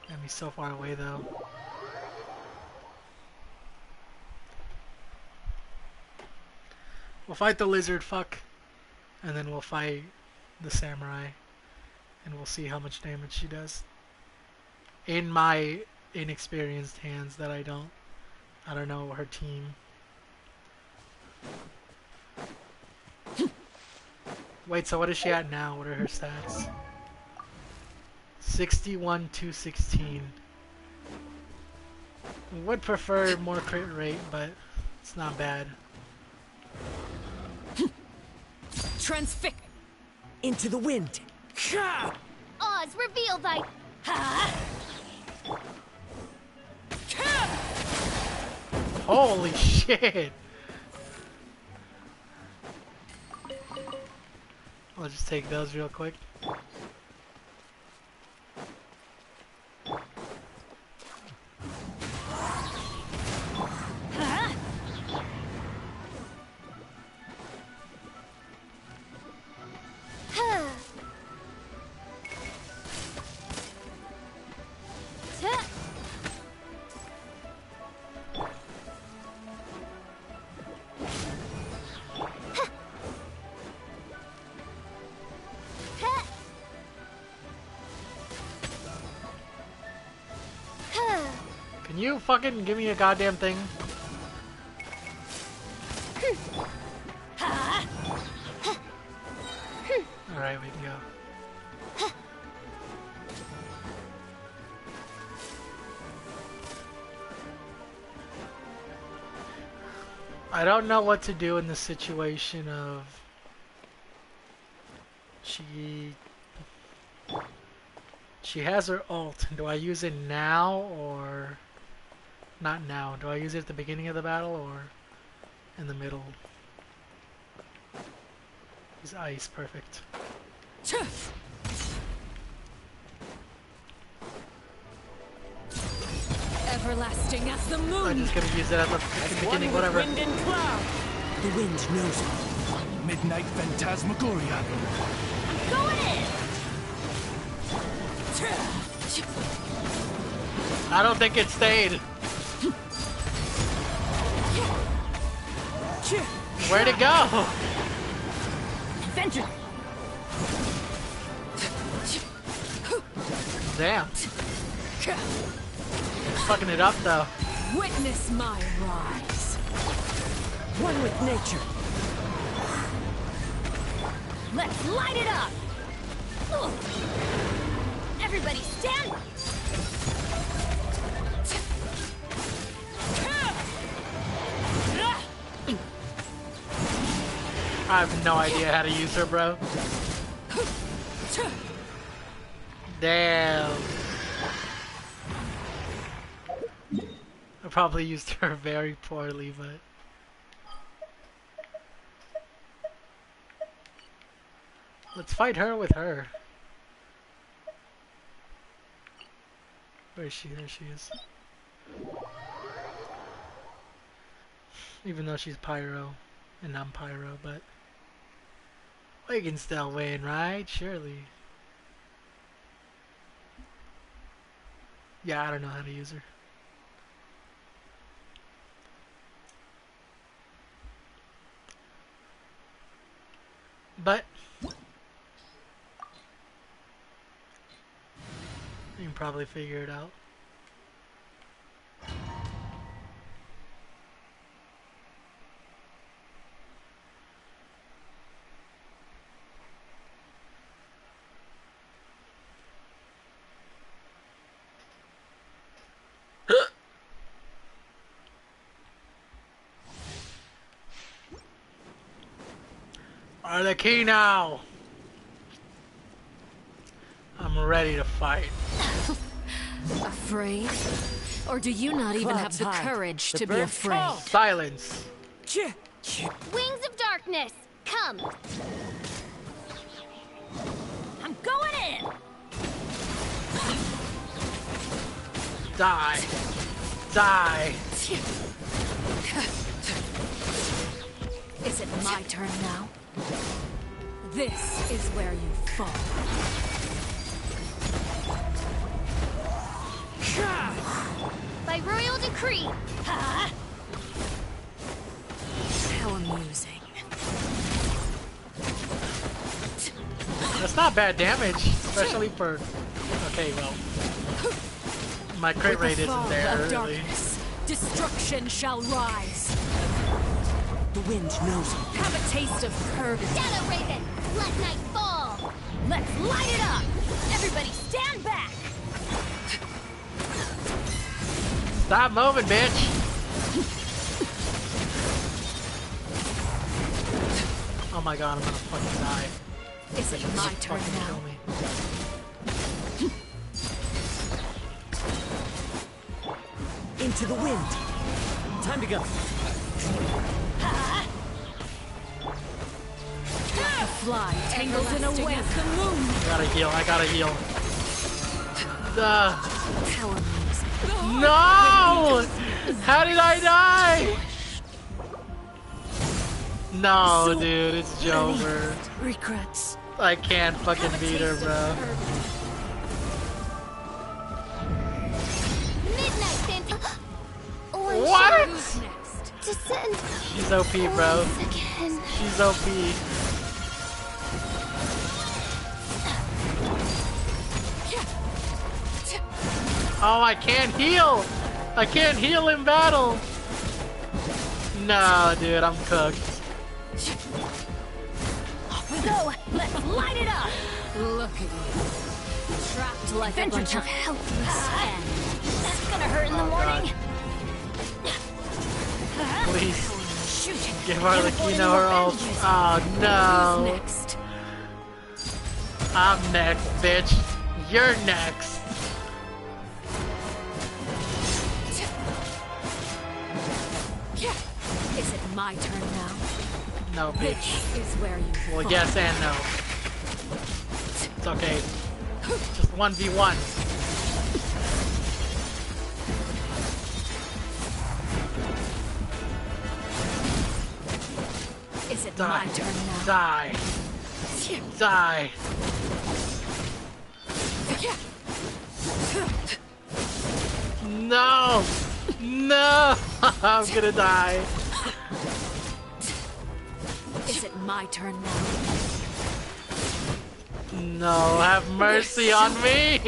Damn, he's so far away though. We'll fight the lizard fuck, and then we'll fight the samurai, and we'll see how much damage she does. In my inexperienced hands that I don't know her team. Wait, so what is she at now? What are her stats? 61 to 16. Would prefer more crit rate, but it's not bad. Transfix into the wind. Oz, reveal thy... Holy shit! I'll just take those real quick. Can you fucking give me a goddamn thing? Alright, we can go. I don't know what to do in the situation of she has her ult. Do I use it now or not now? Do I use it at the beginning of the battle or in the middle? He's ice, perfect. Everlasting as the moon. I'm just gonna use it at the beginning, whatever. The wind knows me. Midnight Phantasmagoria. Going in! I don't think it stayed. Where'd it go? Venture! Damn. Fucking it up though. Witness my rise. One with nature. Let's light it up! Everybody stand! I have no idea how to use her, bro. Damn. I probably used her very poorly, but... Let's fight her with her. Where is she? There she is. Even though she's Pyro, and I'm Pyro, but... We can still win, right? Surely. Yeah, I don't know how to use her. But... You can probably figure it out. Arlecchino! I'm ready to fight. Afraid? Or do you not even have the courage to be afraid? Silence. Wings of darkness, come. I'm going in! Die. Die. Is it my turn now? This is where you fall. By royal decree. How amusing. That's not bad damage, especially for... Okay, well... My crit rate isn't there, really. Darkness, destruction shall rise. The wind knows. Have a taste of purgatory. Shadow Raven, let night fall. Let's light it up! Everybody stand back! Stop moving, bitch! Oh my god, I'm gonna fucking die. Is it my turn now? Kill me. Into the wind. Time to go. Like a fly tangled in a web. The moon. I gotta heal, I gotta heal. How amusing. No! How did I die? No, dude, it's Jover. Regrets. I can't fucking beat her, bro. Midnight Phantom. What? Descend. She's OP, bro. Again. She's OP. Oh, I can't heal! I can't heal in battle! No, dude, I'm cooked. Off we go! Let's light it up! Look at you. Trapped like a bunch of helpless ants. That's gonna hurt in the morning. Please. Shoot! Give Arlecchino her ult. Oh, no. Who's next? I'm next, bitch. You're next. Is it my turn now? No, bitch. This is where you Well, fall. yes and no. It's okay. Just 1v1. Is it My turn now. Die. Die. No! No! I'm gonna die. Is it my turn now? No, have mercy on me!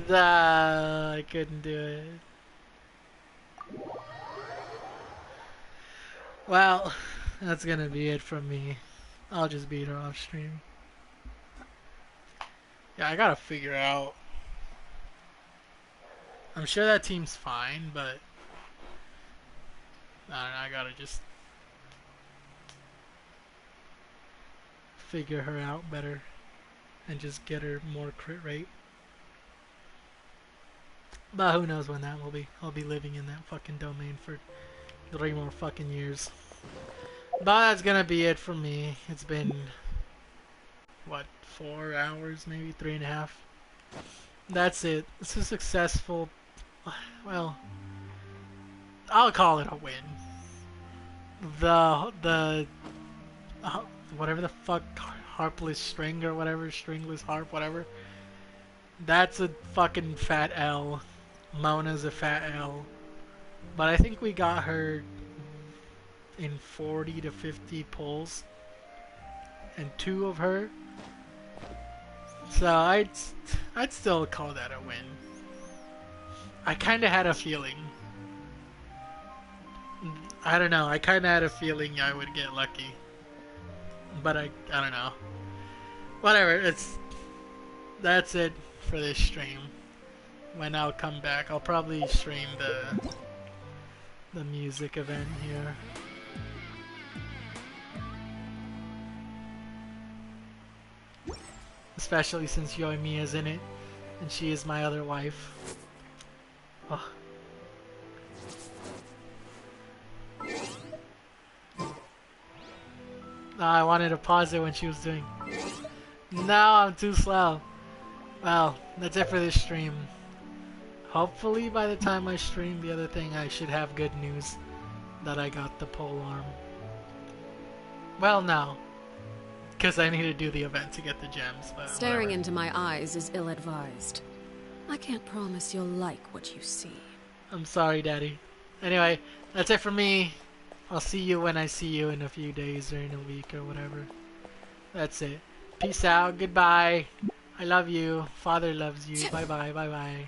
Nah, I couldn't do it. Well, that's gonna be it from me. I'll just beat her off stream. Yeah, I gotta figure out. I'm sure that team's fine, but I don't know, I gotta just figure her out better and just get her more crit rate. But who knows when that will be. I'll be living in that fucking domain for 3 more fucking years. But that's gonna be it from me. It's been, what, 4 hours, maybe 3.5. That's it. It's a successful, well, I'll call it a win. The whatever the fuck, harpless string or whatever, stringless harp, whatever. That's a fucking fat L. Mona's a fat L. But I think we got her in 40 to 50 pulls. And 2 of her. So I'd still call that a win. I kinda had a feeling. I don't know, I kinda had a feeling I would get lucky. But I don't know. Whatever, that's it for this stream. When I'll come back, I'll probably stream the music event here. Especially since Yoimiya's in it, and she is my other wife. Oh. No, I wanted to pause it when she was doing. No, I'm too slow. Well, that's it for this stream. Hopefully by the time I stream the other thing, I should have good news that I got the pole arm. Well, no. Because I need to do the event to get the gems, but Staring whatever. into my eyes is ill-advised. I can't promise you'll like what you see. I'm sorry, Daddy. Anyway, that's it for me. I'll see you when I see you in a few days or in a week or whatever. That's it. Peace out. Goodbye. I love you. Father loves you. Bye-bye. Bye-bye.